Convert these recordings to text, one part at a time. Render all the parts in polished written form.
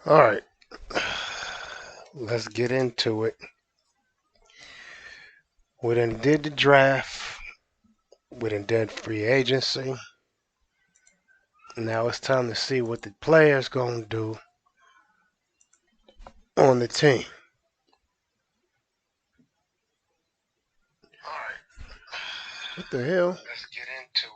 All right, let's get into it. We done did the draft. We done did free agency. Now it's time to see what the players gonna do on the team. All right, what the hell? Let's get into it.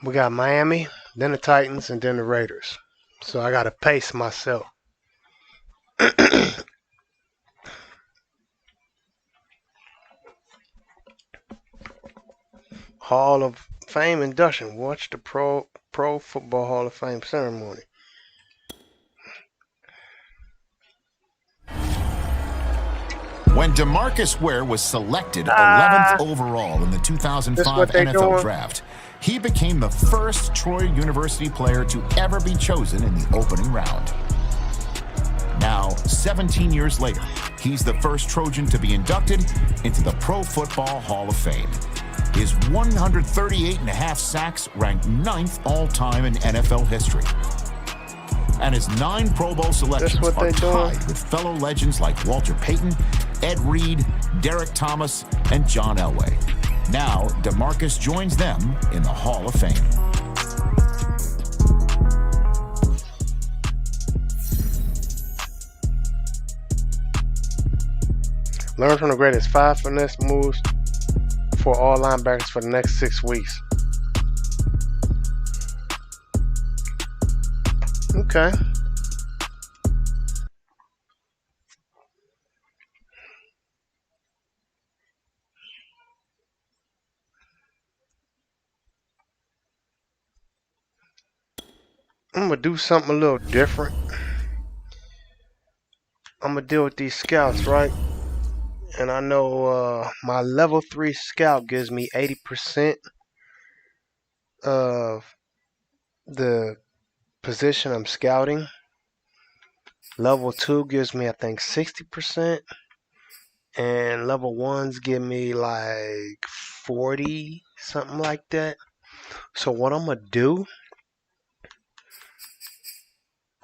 We got Miami, then the Titans, and then the Raiders. So I gotta pace myself. Hall of Fame induction. Watch the Pro Football Hall of Fame ceremony. When DeMarcus Ware was selected 11th overall in the 2005 NFL Draft, he became the first Troy University player to ever be chosen in the opening round. Now, 17 years later, he's the first Trojan to be inducted into the Pro Football Hall of Fame. His 138.5 sacks ranked 9th all-time in NFL history. And his 9 Pro Bowl selections are tied with fellow legends like Walter Payton, Ed Reed, Derek Thomas, and John Elway. Now, DeMarcus joins them in the Hall of Fame. Learn from the greatest 5 finesse moves for all linebackers for the next 6 weeks. Okay. I'm going to do something a little different. I'm going to deal with these scouts, right? And I know my level 3 scout gives me 80% of the position I'm scouting. Level 2 gives me, I think, 60%. And level 1s give me like 40, something like that. So what I'm going to do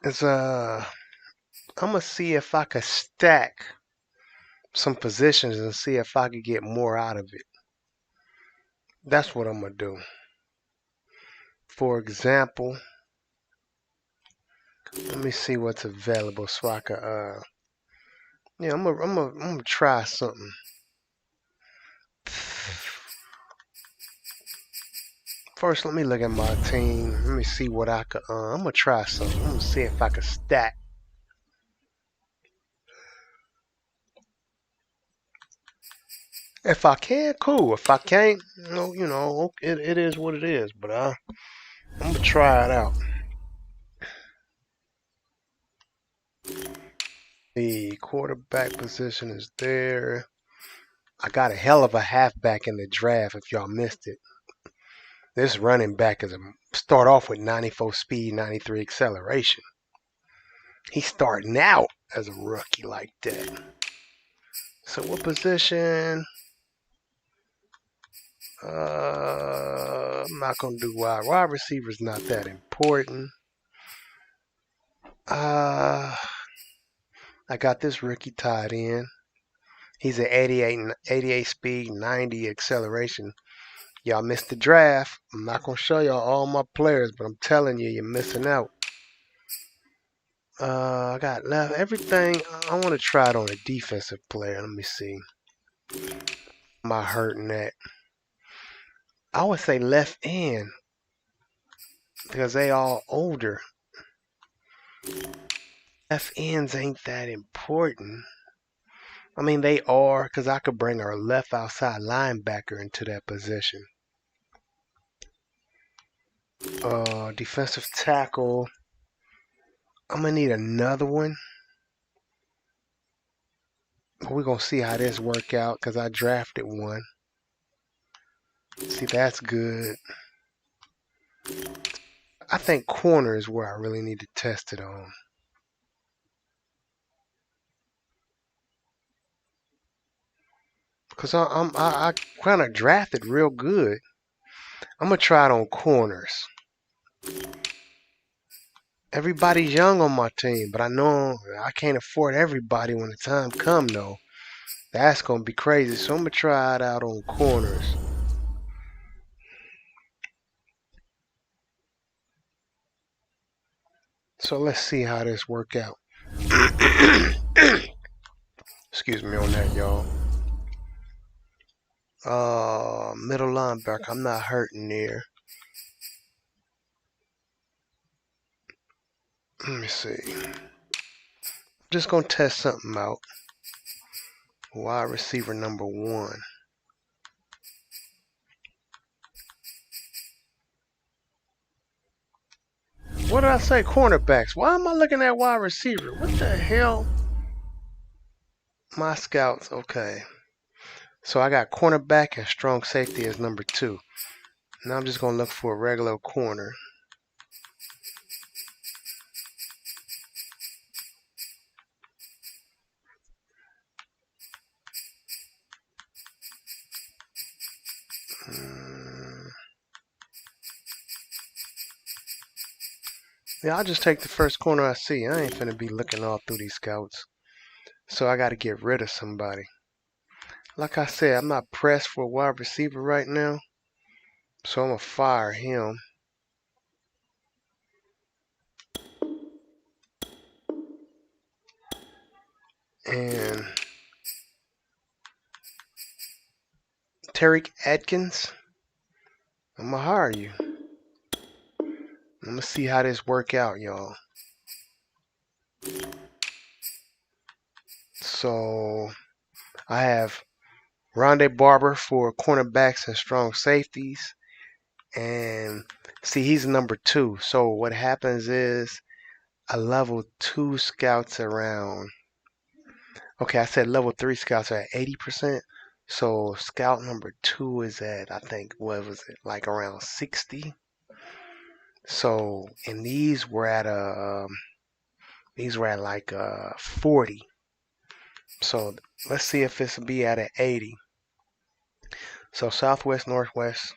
is I'm going to see if I could stack some positions and see if I could get more out of it. That's what I'm going to do. For example, let me see what's available so I could yeah, I'm gonna try something. First, let me look at my team. Let me see what I could. I'm gonna try something. I'm gonna see if I can stack. If I can, cool. If I can't, it is what it is. But I'm gonna try it out. The quarterback position is there. I got a hell of a halfback in the draft. If y'all missed it, this running back is start off with 94 speed, 93 acceleration. He's starting out as a rookie like that. So what position? I'm not gonna do wide. Wide receiver's not that important. I got this rookie tied in. He's an 88 speed, 90 acceleration. Y'all missed the draft. I'm not gonna show y'all all my players, but I'm telling you, you're missing out. I got left everything. I want to try it on a defensive player. Let me see. Am I hurting that? I would say left end because they all older. Left ends ain't that important. I mean, they are because I could bring our left outside linebacker into that position. Defensive tackle. I'm going to need another one. But we're going to see how this work out because I drafted one. See, that's good. I think corner is where I really need to test it on. Because I kind of drafted real good. I'm going to try it on corners. Everybody's young on my team, but I know I can't afford everybody when the time comes, though. That's going to be crazy. So I'm going to try it out on corners. So let's see how this work out. Excuse me on that, y'all. Middle linebacker. I'm not hurting there. Let me see. Just going to test something out. Wide receiver number 1. What did I say? Cornerbacks. Why am I looking at wide receiver? What the hell? My scouts. Okay. So I got cornerback and strong safety as number 2. Now I'm just going to look for a regular corner. Yeah, I'll just take the first corner I see. I ain't finna be looking all through these scouts. So I got to get rid of somebody. Like I said, I'm not pressed for a wide receiver right now. So I'm going to fire him. And Tariq Atkins, I'm going to hire you. I'm going to see how this work out, y'all. So I have Rondé Barber for cornerbacks and strong safeties. And see, he's number 2. So what happens is a level 2 scouts around. Okay, I said level 3 scouts are at 80%. So scout number 2 is at, I think, what was it, like around 60. So, and these were at like 40. So let's see if this will be at an 80. So southwest, northwest,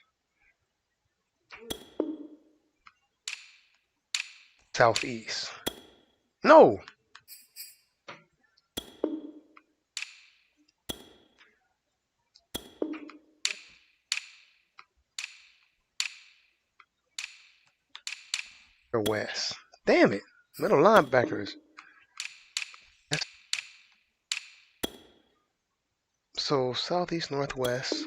southeast. No. Or west. Damn it. Middle linebackers. So southeast, northwest.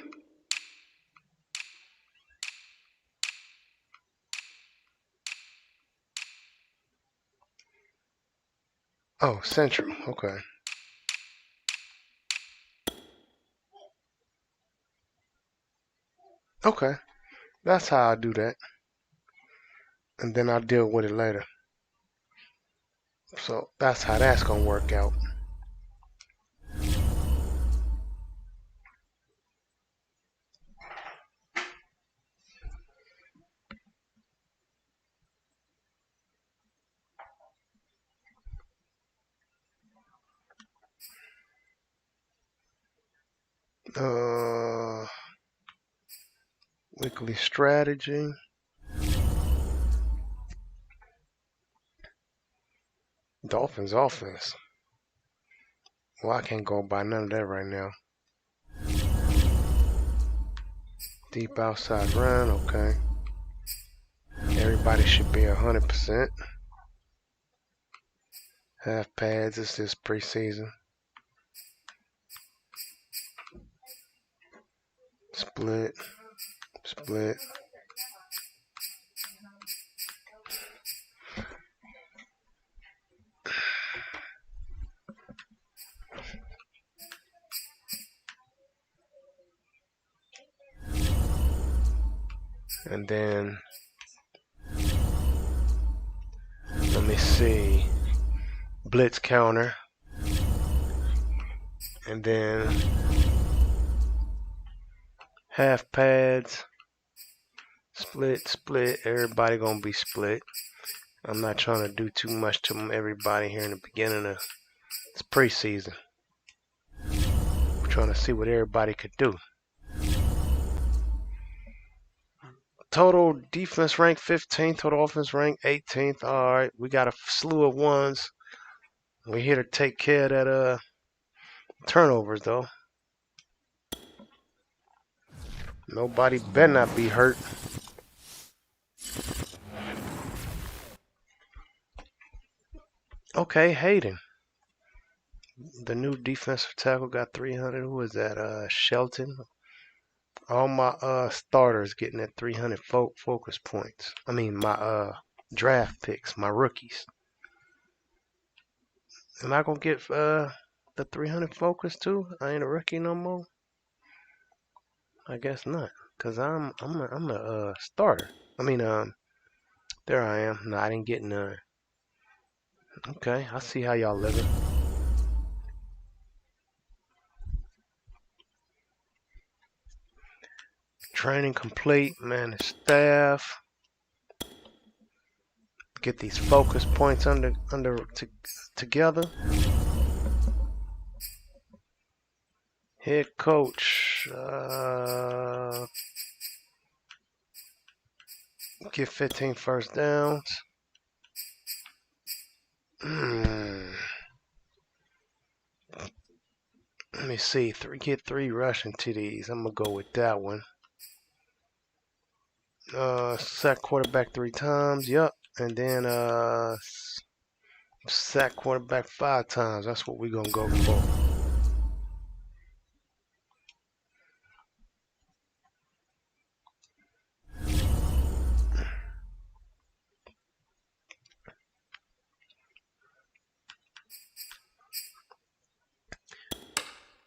Oh, central. Okay. Okay. That's how I do that. And then I'll deal with it later. So that's how that's going to work out. Weekly strategy. Dolphins offense. Well, I can't go by none of that right now. Deep outside run, okay. Everybody should be 100%. Half pads, this is preseason. Split. And then, let me see, blitz counter. And then half pads, split, everybody gonna be split. I'm not trying to do too much to everybody here in the beginning of it's preseason. We're trying to see what everybody could do. Total defense rank 15th, total offense rank 18th. All right, we got a slew of ones. We're here to take care of that turnovers though. Nobody better not be hurt. Okay, Hayden. The new defensive tackle got 300. Who is that? Shelton. All my starters getting at 300 focus points. I mean my draft picks, my rookies. Am I gonna get the 300 focus too? I ain't a rookie no more. I guess not, cause I'm a starter. I mean there I am. No, I didn't get none. Okay, I see how y'all living. Training complete, man. Staff. Get these focus points together. Head coach. Get 15 first downs. Let me see. Get 3 rushing TDs. I'm gonna go with that one. Sack quarterback 3 times. Yep. And then sack quarterback 5 times. That's what we're gonna go for.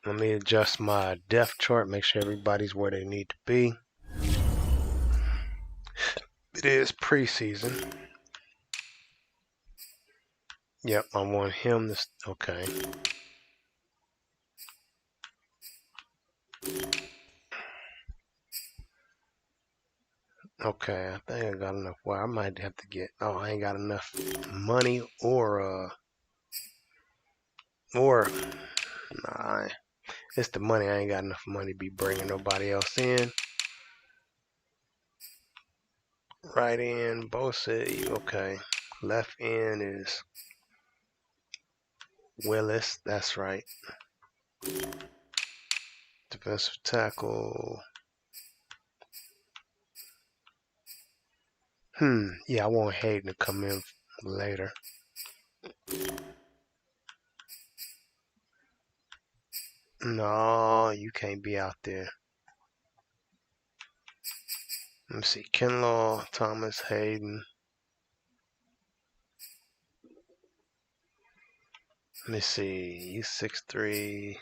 Let me adjust my depth chart, make sure everybody's where they need to be. It is preseason. Yep, I want him to... Okay. Okay, I think I got enough. Well, I might have to get... Oh, I ain't got enough money or... Nah, it's the money. I ain't got enough money to be bringing nobody else in. Right end, Bosa, okay. Left end is Willis, that's right. Defensive tackle. Yeah, I want Hayden to come in later. No, you can't be out there. Let me see. Kinlaw, Thomas, Hayden. Let me see. You 6'3".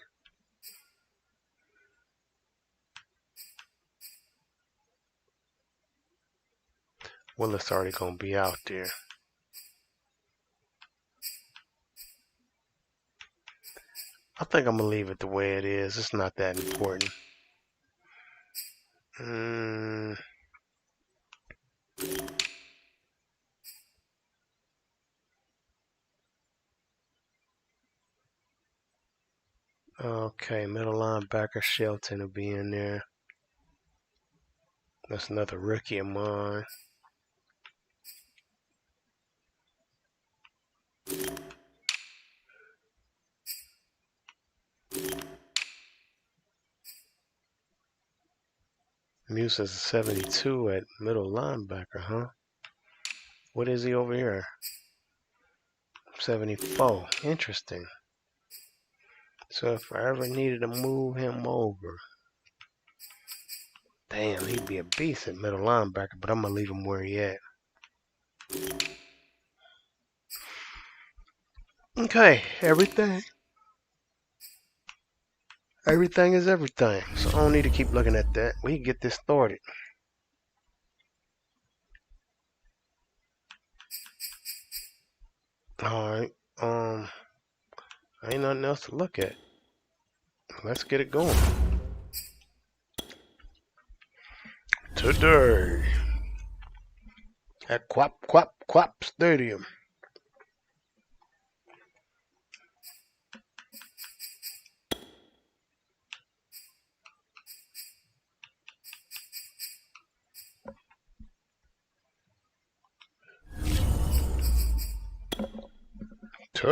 Willis already gonna be out there. I think I'm gonna leave it the way it is. It's not that important. Okay, middle linebacker Shelton will be in there. That's another rookie of mine. Musa's a 72 at middle linebacker, huh? What is he over here? 74. Interesting. So if I ever needed to move him over, damn, he'd be a beast at middle linebacker, but I'm going to leave him where he at. Okay, everything. Everything is everything. So I don't need to keep looking at that. We can get this started. Alright, ain't nothing else to look at. Let's get it going. Today at Quap Stadium.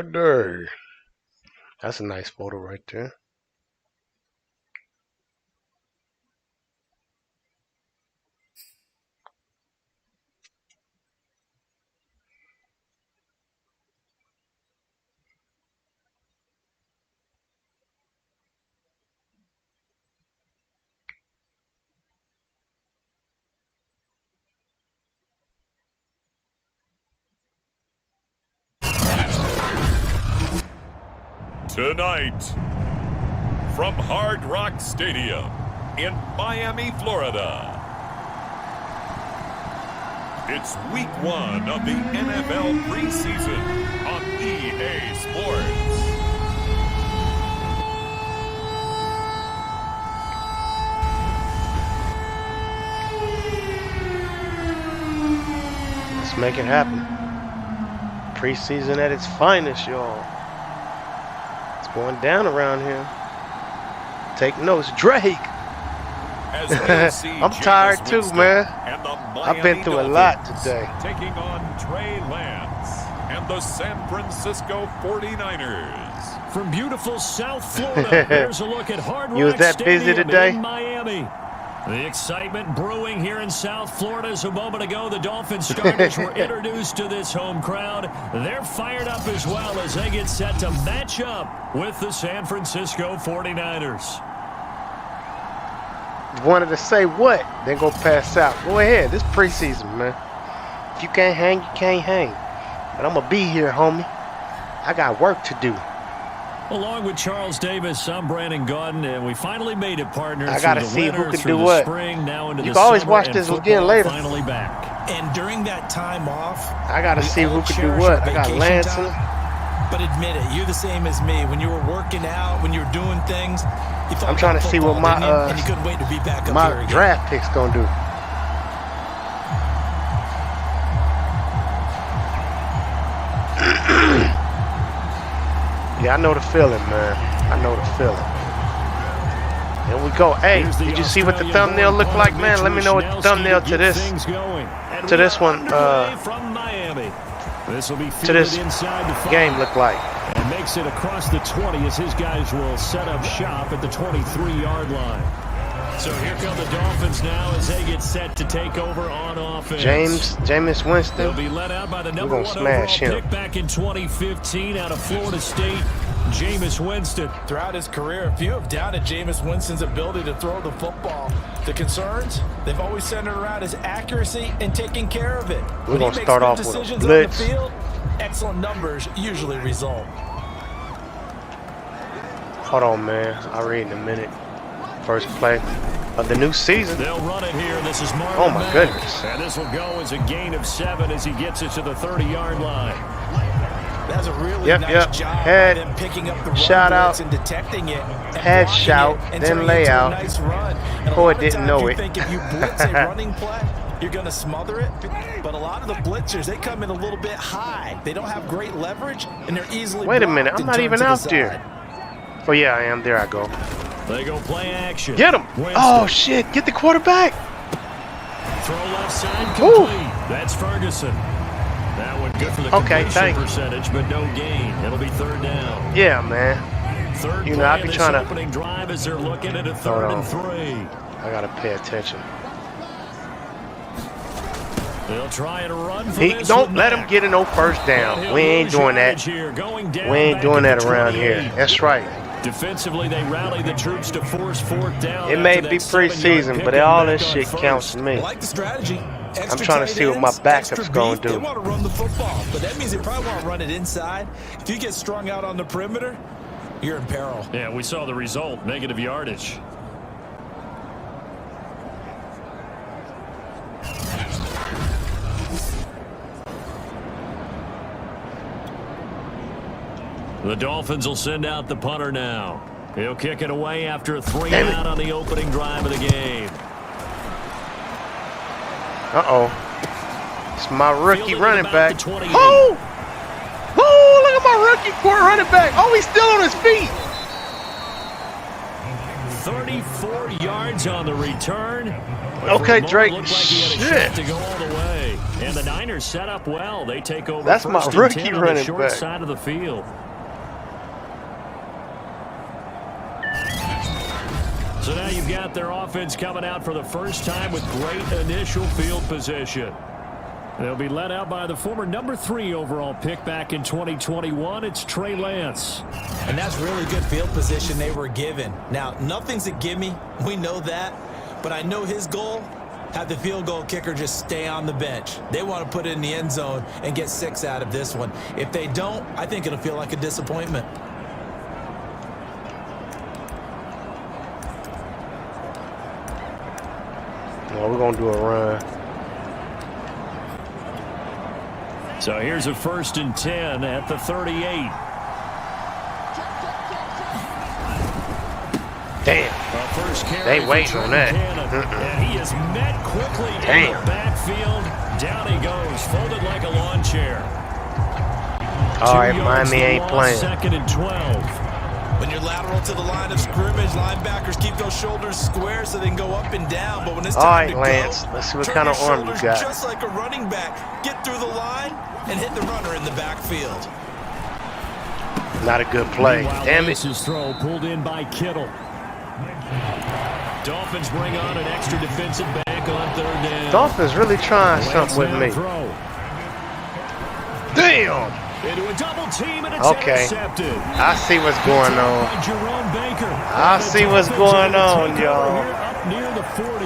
today. That's a nice photo right there. Tonight, from Hard Rock Stadium in Miami, Florida, it's week 1 of the NFL preseason on EA Sports. Let's make it happen. Preseason at its finest, y'all. Going down around here. Take notes, Drake. I'm tired too, man. I've been through a lot today. Taking on Trey Lance and the San Francisco 49ers. From beautiful South Florida, there's a look at Hard Rock You was that busy Stadium today? in Miami. The excitement brewing here in South Florida as a moment ago the Dolphins starters were introduced to this home crowd. They're fired up as well as they get set to match up with the San Francisco 49ers. Wanted to say what? Then go pass out. Go ahead. This preseason, man. If you can't hang, you can't hang. But I'm going to be here, homie. I got work to do. Along with Charles Davis, I'm Brandon Gaudin, and we finally made it, partners. I gotta see who can do what. Spring, now into you the can always summer, watch this again later. Finally back. And during that time off, I gotta see who can do what. I got Lansing. But admit it, you're the same as me. When you were working out, when you were doing things, you thought I'm trying to see what my and you couldn't wait to be back up here again. draft pick's gonna do. Yeah, I know the feeling, man. I know the feeling. Here we go. Hey, did you see what the thumbnail looked like, man? Let me know what the thumbnail to this one, to this game look like. And makes it across the 20 as his guys will set up shop at the 23-yard line. So here come the Dolphins now as they get set to take over on offense. Jameis Winston. They'll be led out by the number 1 overall pick back in 2015 out of Florida State, Jameis Winston. Throughout his career, few have doubted Jameis Winston's ability to throw the football. The concerns, they've always centered around his accuracy and taking care of it. We're going to start off with a blitz. On the field, excellent numbers usually result. Hold on, man. I'll read in a minute. First play of the new season. They'll run it here. This is Marlon Oh, my Mack. goodness. And this will go as a gain of 7 as he gets it to the 30-yard line. That's a really nice job Head, by them picking up the run shout out, and detecting it. And head shout, then layout. Nice run. Boy didn't know it. Think if you blitz a running play, you're going to smother it. But a lot of the blitzers, they come in a little bit high. They don't have great leverage, and they're easily Wait a minute. blocked I'm and not even turned to out the there. side. Oh, yeah, I am. There I go. They go play action. Get him. Winston. Oh, shit. Get the quarterback. Throw left side complete. That's Ferguson. That one good for the completion percentage, but no gain. It'll be 3rd down. Yeah, man. Third You know, I be trying to opening drive as they're looking at a 3rd and 3. I gotta pay attention. They'll try and run for this. Don't let him get no first down. We ain't doing that. We ain't doing that around here. That's right. Defensively, they rally the troops to force 4th down. It may be preseason, but all this shit counts to me. I like the strategy. I'm trying to see what my backup's going to do. They want to run the football, but that means they probably want to run it inside. If you get strung out on the perimeter, you're in peril. Yeah, we saw the result, negative yardage. The Dolphins will send out the punter now. He'll kick it away after a 3-and-out on the opening drive of the game. Uh-oh. It's my rookie running back. Oh! Oh, look at my rookie running back. Oh, he's still on his feet. 34 yards on the return. Okay, Drake. Looked like he had a shot to go all the way. And the Niners set up well. They take over. That's my rookie on running the short back. side of the field. So now you've got their offense coming out for the first time with great initial field position. They'll be led out by the former number 3 overall pick back in 2021. It's Trey Lance. And that's really good field position they were given. Now, nothing's a gimme. We know that. But I know his goal, have the field goal kicker just stay on the bench. They want to put it in the end zone and get 6 out of this one. If they don't, I think it'll feel like a disappointment. Well, we're going to do a run. So here's a 1st and 10 at the 38. Damn. They waiting on that. And he is met quickly in the backfield. Down he goes, folded like a lawn chair. All right, Miami ain't playing. 2nd and 12. When you're lateral to the line of scrimmage, linebackers keep those shoulders square so they can go up and down. But when it's time to go, Lance, let's see what kind of arm you got. Just like a running back, get through the line and hit the runner in the backfield. Not a good play. Damn it. His throw pulled in by Kittle. Dolphins bring on an extra defensive back on 3rd down. Dolphins really trying something with me. Damn. Into a double team and it's intercepted. I see what's going on. I see what's going on, y'all. Up near the 40.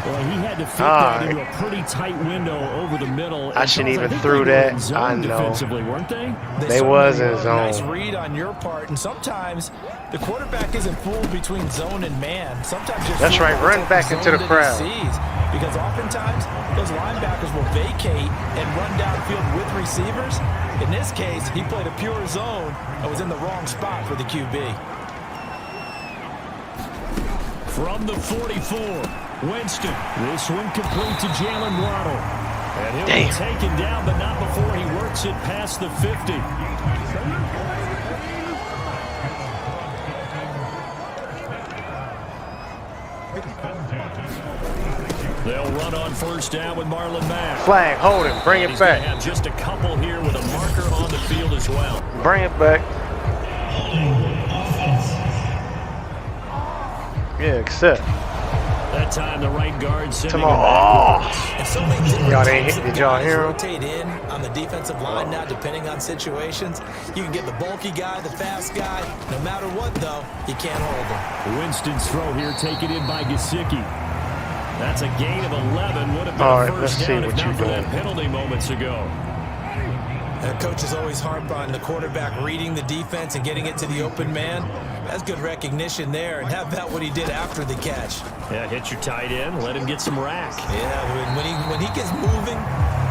Well, he had to fit that into a pretty tight window over the middle. I shouldn't even threw that. I know. Defensively, weren't they? They was in zone. Nice read on your part, and sometimes the quarterback isn't fooled between zone and man. Sometimes that's right. Run back into the crowd. Because oftentimes those linebackers will vacate and run downfield with receivers. In this case, he played a pure zone and was in the wrong spot for the QB. From the 44, Winston. This one complete to Jalen Waddle. And he'll be taken down, but not before he works it past the 50. They'll run on 1st down with Marlon Mack. Flag, hold him, bring it back. Have just a couple here with a marker on the field as well. Bring it back. Yeah, accept. That time the right guard sending him back. Y'all didn't hit. Did y'all hear him? Rotate in on the defensive line now, depending on situations. You can get the bulky guy, the fast guy. No matter what, though, you can't hold him. Winston's throw here taken in by Gesicki. That's a gain of 11. Would have been All a right, let's first see down what if you're not for doing. that penalty moments ago. Coaches always harp on the quarterback reading the defense and getting it to the open man. That's good recognition there. And how about what he did after the catch? Yeah, hit your tight end. Let him get some rack. Yeah, when he gets moving,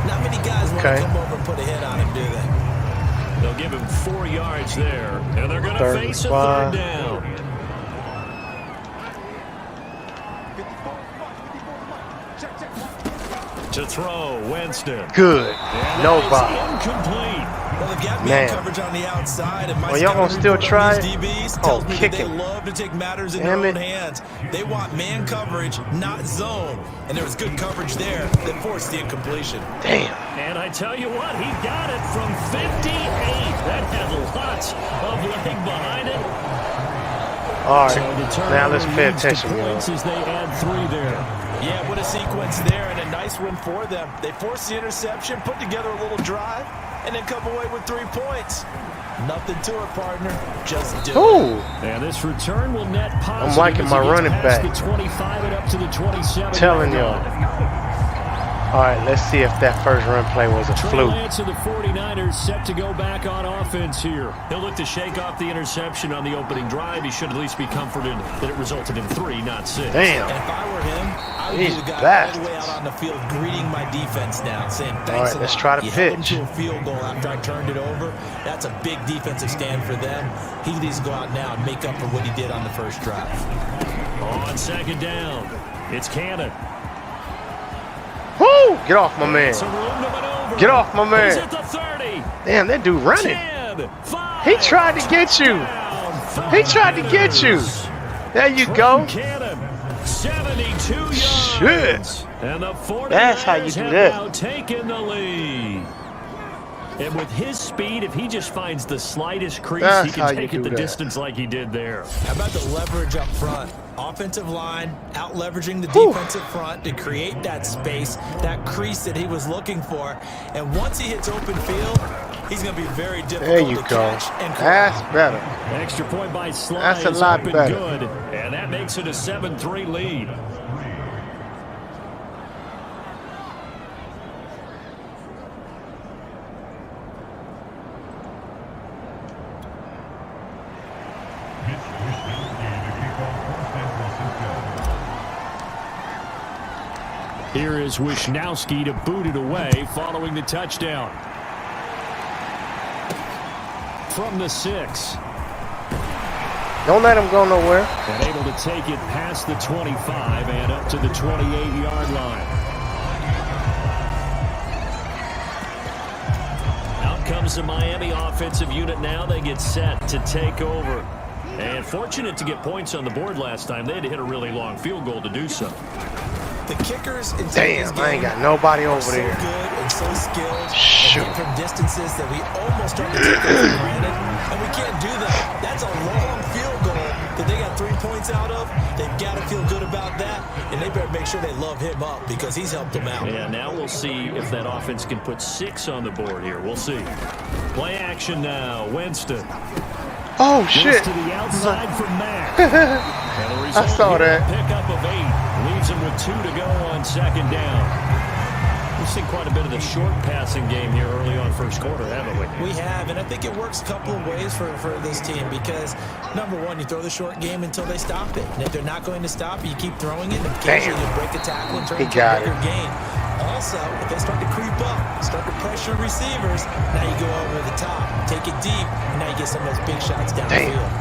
not many guys want to come over and put a hit on him, do they? They'll give him 4 yards there. And they're going to face a 3rd down. To throw, Winston. Good. Nobody. Incomplete. Well, they've got man coverage on the outside, and y'all gonna still try it? DBs tells me kick that they him. love to take matters in their own hands. They want man coverage, not zone. And there was good coverage there that forced the incompletion. Damn. And I tell you what, he got it from 58. That had lots of leg behind it. All right, now let's pay attention, points as they add 3 there. Yeah, what a sequence there, and a nice one for them. They forced the interception, put together a little drive, and then come away with 3 points. Nothing to it, partner. Just do it. And this return will net positive. I'm liking my running back. The 25 and up to the 27. Telling y'all. All right, let's see if that first run play was a fluke. Lance of the 49ers set to go back on offense here. He'll look to shake off the interception on the opening drive. He should at least be comforted that it resulted in 3, not 6. Damn. And if I were him, I would be the guy all the way out on the field greeting my defense now, saying thanks all right, a let's lot. try to you held pitch. them to a field goal after I turned it over. That's a big defensive stand for them. He needs to go out now and make up for what he did on the first drive. On 2nd down, it's Cannon. Woo! Get off my man. Get off my man. He's at the 30. Damn, that dude running. 10, 5, He tried to get you. He tried to get you. There you go. Cannon, 72 yards. Shit. And the 49ers That's how you do have that. now taken the lead. And with his speed, if he just finds the slightest crease, That's he how can you take it do the that. distance like he did there. How about the leverage up front? Offensive line out leveraging the defensive front to create that space, that crease that he was looking for. And once he hits open field, he's going to be very difficult There you to go. catch and That's better. Extra point by Sly That's a is lot up and better. good. And that makes it a 7-3 lead. Here is Wisnowski to boot it away following the touchdown. From the 6. Don't let him go nowhere. And able to take it past the 25 and up to the 28-yard line. Out comes the Miami offensive unit now. They get set to take over. And fortunate to get points on the board last time. They had to hit a really long field goal to do so. The kickers in Damn, I ain't got nobody over so there. good and so skilled Shoot. and from distances that we almost start to take them for granted. And we can't do that. That's a long field goal that they got 3 points out of. They've got to feel good about that, and they better make sure they love him up because he's helped them out. Yeah, now we'll see if that offense can put 6 on the board here. We'll see. Play action now. Winston. Oh, Goes shit. to the outside for Mack. And the result I saw here, that. a pickup of 8. Leaves him with 2 to go on second down. We've seen quite a bit of the short passing game here early on first quarter, haven't we? We have, and I think it works a couple of ways for this team because, number one, you throw the short game until they stop it. And if they're not going to stop it, you keep throwing it, and occasionally you break a tackle and turn it into a bigger gain. Also, if they start to creep up, start to pressure receivers, now you go over the top, take it deep, and now you get some of those big shots downfield.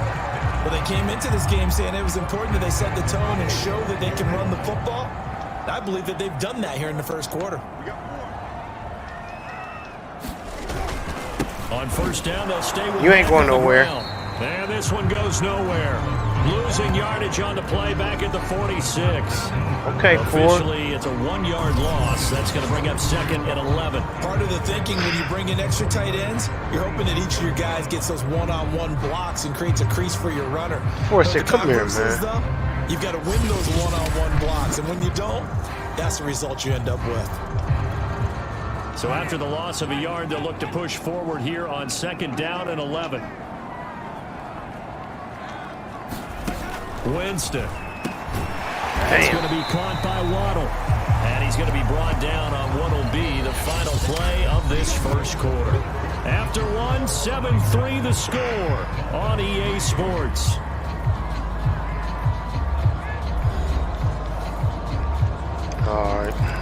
Well, they came into this game saying it was important that they set the tone and show that they can run the football. I believe that they've done that here in the first quarter. On first down, they'll stay with You ain't Mack going on the nowhere. ground. And this one goes nowhere. Losing yardage on the play back at the 46. Okay, Ford. Officially, it's a 1-yard loss. That's going to bring up second and 11. Part of the thinking when you bring in extra tight ends, you're hoping that each of your guys gets those one-on-one blocks and creates a crease for your runner. Ford said, But the come here, converse is, man. though, you've got to win those one-on-one blocks, and when you don't, that's the result you end up with. So after the loss of a yard, they'll look to push forward here on second down and 11. Winston. It's going to be caught by Waddle. And he's going to be brought down on what will be the final play of this first quarter. After one, 7-3 the score on EA Sports. All right.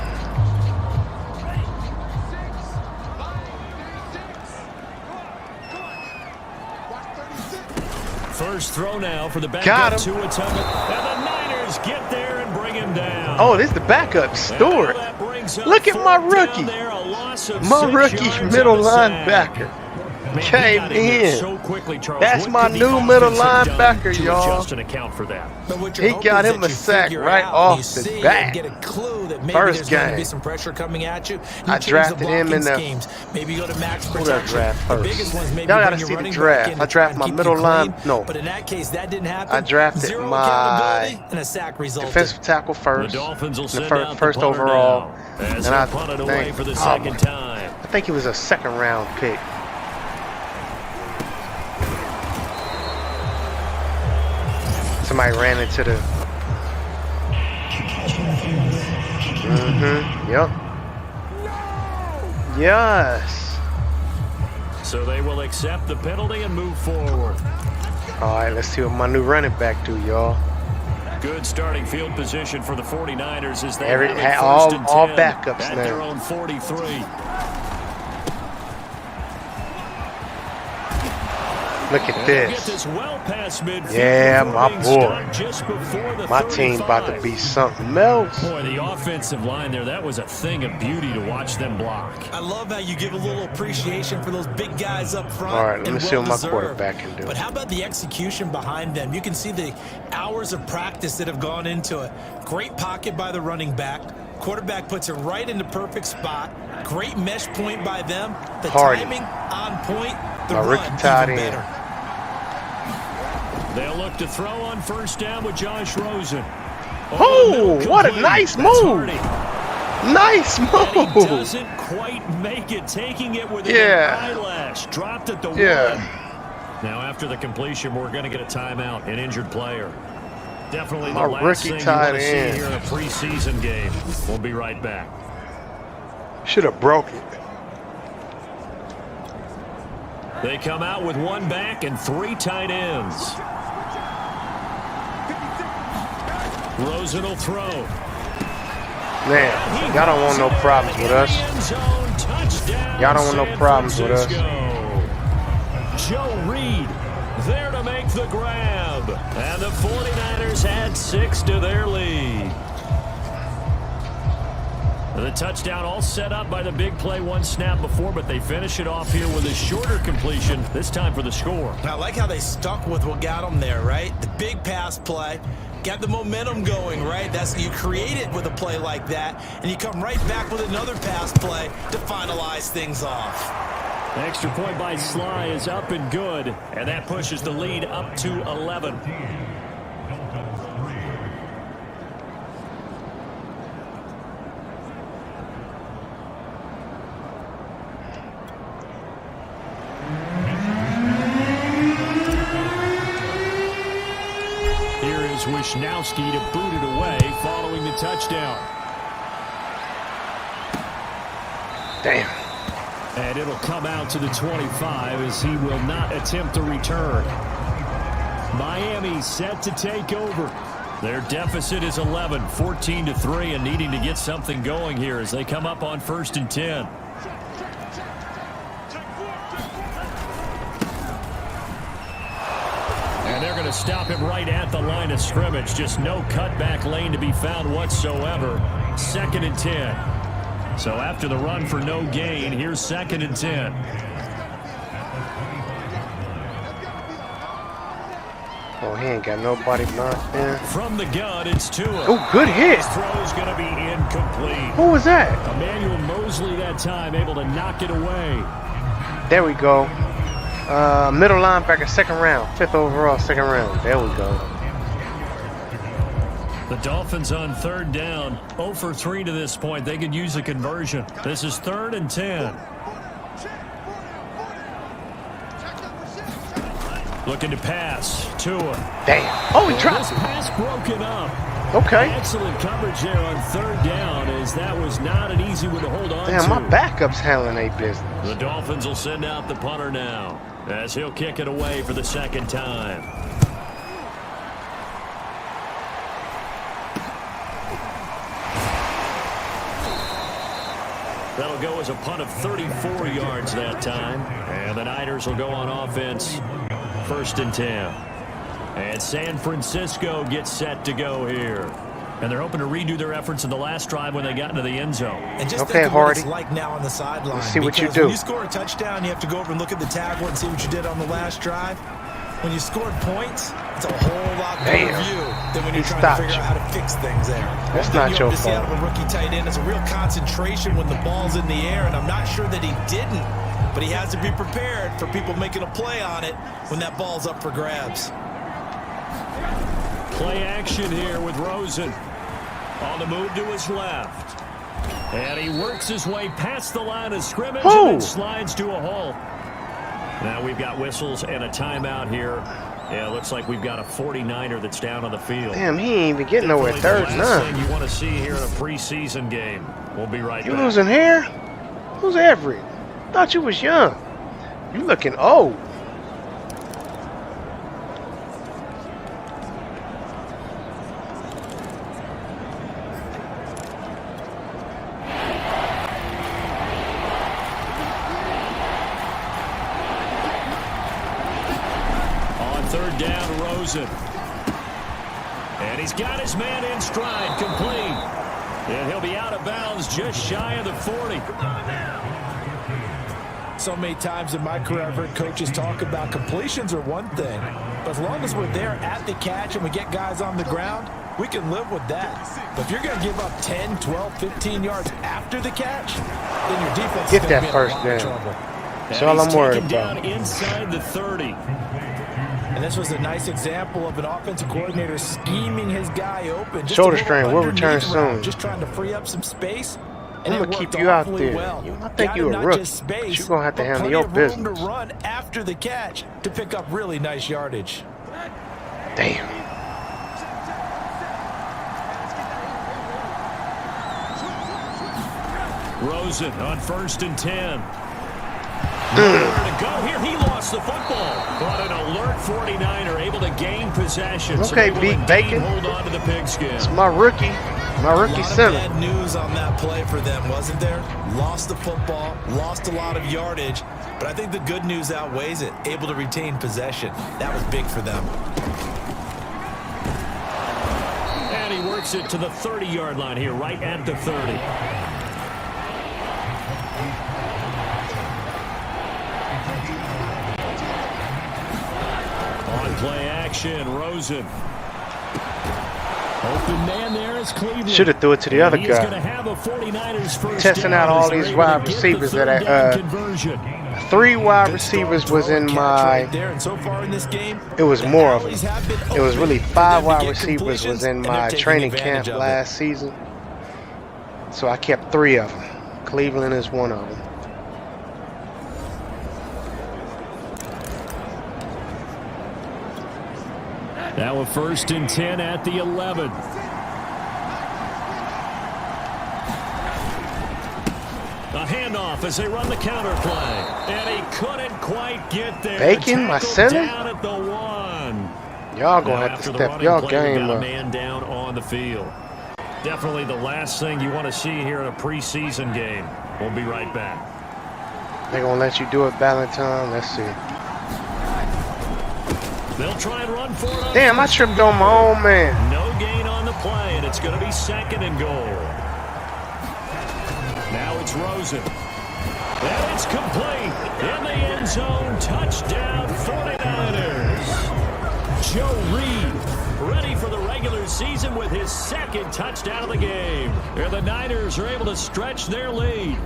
First throw now for the Got backup him. to Tua. And the Niners get there and bring him down. Oh, this is the backup Stewart. Look at my rookie. My rookie middle linebacker came in. That's my new middle linebacker, y'all. He got him a sack right off the bat. First game. Some pressure coming at you. I drafted him in the. Maybe go to max Who did I protection. draft The first? biggest ones maybe Y'all gotta bring your see the running back draft. in I to drafted try my and middle keep you line. clean. No. But in that case, that didn't happen. I drafted Zero my accountability and a sack resulted. defensive tackle first. The Dolphins will The send first, out first the punter overall. now, as And they I punt it away think, for the second time. I think he was a second round pick. Somebody ran into the. Yep. Yes. So they will accept the penalty and move forward. All right, let's see what my new running back do, y'all. Good starting field position for the 49ers as they Every- have it all- first and all 10 backups at now. their own 43. Look at this. Yeah, my boy. My team about to be something else. Boy, the offensive line there, that was a thing of beauty to watch them block. I love how you give a little appreciation for those big guys up front. All right, let me see what my quarterback can do. But how about the execution behind them? You can see the hours of practice that have gone into it. Great pocket by the running back. Quarterback puts it right in the perfect spot. Great mesh point by them. The timing on point. The run even better. They'll look to throw on first down with Josh Rosen. Oh, what a nice move. Nice move. And he doesn't quite make it, taking it with an eyelash. Dropped at the one. Now, after the completion, we're going to get a timeout, an injured player. Definitely the last thing you want to see here in a preseason game. We'll be right back. Should have broke it. They come out with one back and 3 tight ends. Rosen will throw. Man, y'all don't want no problems with us. Y'all don't want no problems with us. Joe Reed there to make the grab. And the 49ers add 6 to their lead. The touchdown all set up by the big play, one snap before, but they finish it off here with a shorter completion, this time for the score. I like how they stuck with what got them there, right? The big pass play. Got the momentum going, right? That's you create it with a play like that, and you come right back with another pass play to finalize things off. Extra point by Sly is up and good, and that pushes the lead up to 11. Wishnowski to boot it away following the touchdown. Damn. And it'll come out to the 25 as he will not attempt to return. Miami set to take over. Their deficit is 11, 14-3, and needing to get something going here as they come up on 1st and 10. They're going to stop him right at the line of scrimmage. Just no cutback lane to be found whatsoever. 2nd and 10. So after the run for no gain, here's 2nd and 10. Oh, he ain't got nobody blocked there. From the gun, it's Tua. Oh, good hit. His throw's going to be incomplete. Who was that? Emmanuel Mosley that time able to knock it away. There we go. Middle linebacker, 2nd round. 5th overall, 2nd round. There we go. The Dolphins on 3rd down. 0 for 3 to this point. They could use a conversion. This is 3rd and 10. Looking to pass. Tua. Damn. Oh, he dropped it. This pass broken up. Okay. Excellent coverage there on 3rd down, as that was not an easy one to hold on to. Damn, my backup's handling a business. The Dolphins will send out the punter now, as he'll kick it away for the 2nd time. That'll go as a punt of 34 yards that time. And the Niners will go on offense, 1st and 10. And San Francisco gets set to go here. And they're hoping to redo their efforts in the last drive when they got into the end zone. And just think of what it's like now on the sideline. Let's see what you do. When you score a touchdown, you have to go over and look at the tablet and see what you did on the last drive. When you scored points, it's a whole lot better view than when you're trying to figure out how to fix things there. That's not your fault. Out of a rookie tight end is a real concentration when the ball's in the air, and I'm not sure that he didn't, but he has to be prepared for people making a play on it when that ball's up for grabs. Play action here with Rosen. On the move to his left. And he works his way past the line of scrimmage and then slides to a halt. Now we've got whistles and a timeout here. Yeah, it looks like we've got a 49er that's down on the field. Damn, he ain't even getting nowhere. 3rd and 9. Thing you want to see here in a preseason game. We'll be right back. You losing hair? Who's Everett? Thought you was young. You looking old. Rosen. And he's got his man in stride, complete. And he'll be out of bounds just shy of the 40. So many times in my career, I've heard coaches talk about completions are one thing. But as long as we're there at the catch and we get guys on the ground, we can live with that. But if you're going to give up 10, 12, 15 yards after the catch, then your defense get is that be first in a lot of down. trouble. That's all I'm worried down about. Inside the 30. And this was a nice example of an offensive coordinator scheming his guy open. Just Shoulder strain will return underneath route, soon. Just trying to free up some space. I'm And gonna it keep worked you out awfully there. well. I think Got you him a not rookie, just but space, you're gonna have to but handle plenty your of room business. to run after the catch to pick up really nice yardage. Damn. Rosen on 1st and 10. Nowhere to go here. He lost the football. But an alert 49er able to gain possession. Okay, so Big Bacon. Hold on to the pigskin. It's my rookie center. Bad news on that play for them, wasn't there? Lost the football, lost a lot of yardage, but I think the good news outweighs it. Able to retain possession. That was big for them. And he works it to the 30-yard line here, right at the 30. On play action, Rosen. Open man there is Cleveland. Should have threw it to the other He's guy. gonna have a 49ers first Testing down out all as they're these able wide to get the receivers third that down conversion. 3 wide Good receivers start, was throw in and catch my. right there, and so far in this game, It was the more of alleys them. have been It was open really for 5 them to wide get receivers was completions, in and they're my taking training advantage camp of it. last season. So I kept 3 of them. Cleveland is one of them. Now a 1st and 10 at the 11. A handoff as they run the counter play. And he couldn't quite get there. Bacon, my Tackled center? down at the 1. Y'all gonna Now, have to after the step running y'all play, we game got a up. man down on the field. Definitely the last thing you want to see here in a preseason game. We'll be right back. They gonna let you do it, Valentine. Let's see. They'll try and run for it. Damn, I tripped on my own man. No gain on the play, and it's going to be 2nd and goal. Now it's Rosen. And it's complete. In the end zone, touchdown 49ers. Joe Reed ready for the regular season with his 2nd touchdown of the game. And the Niners are able to stretch their lead.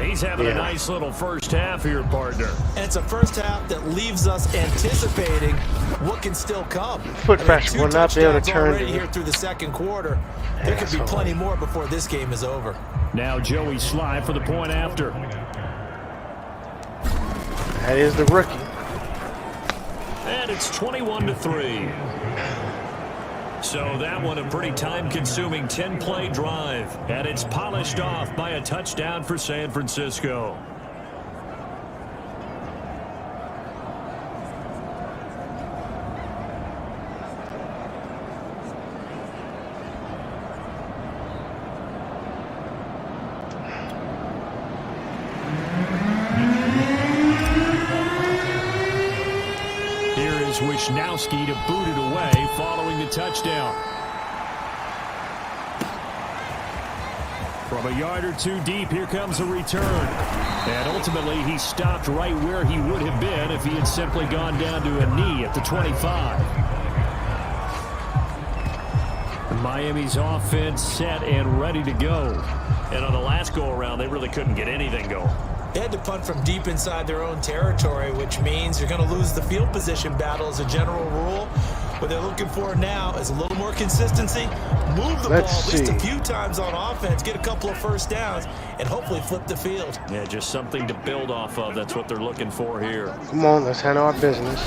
He's having a nice little first half here, partner. And it's a first half that leaves us anticipating what can still come. Foot pressure will not be able to touchdowns turn already to here through the 2nd quarter. There could be plenty more before this game is over. Now Joey Sly for the point after. That is the rookie. And it's 21-3. So that one a pretty time-consuming 10-play drive. And it's polished off by a touchdown for San Francisco. Wishnowski to boot it away following the touchdown. From a yard or 2 deep, here comes a return. And ultimately, he stopped right where he would have been if he had simply gone down to a knee at the 25. Miami's offense set and ready to go. And on the last go-around, they really couldn't get anything going. They had to punt from deep inside their own territory, which means you're going to lose the field position battle as a general rule. What they're looking for now is a little more consistency, move the ball at least a few times on offense, get a couple of first downs, and hopefully flip the field. Yeah, just something to build off of. That's what they're looking for here. Come on, let's handle our business.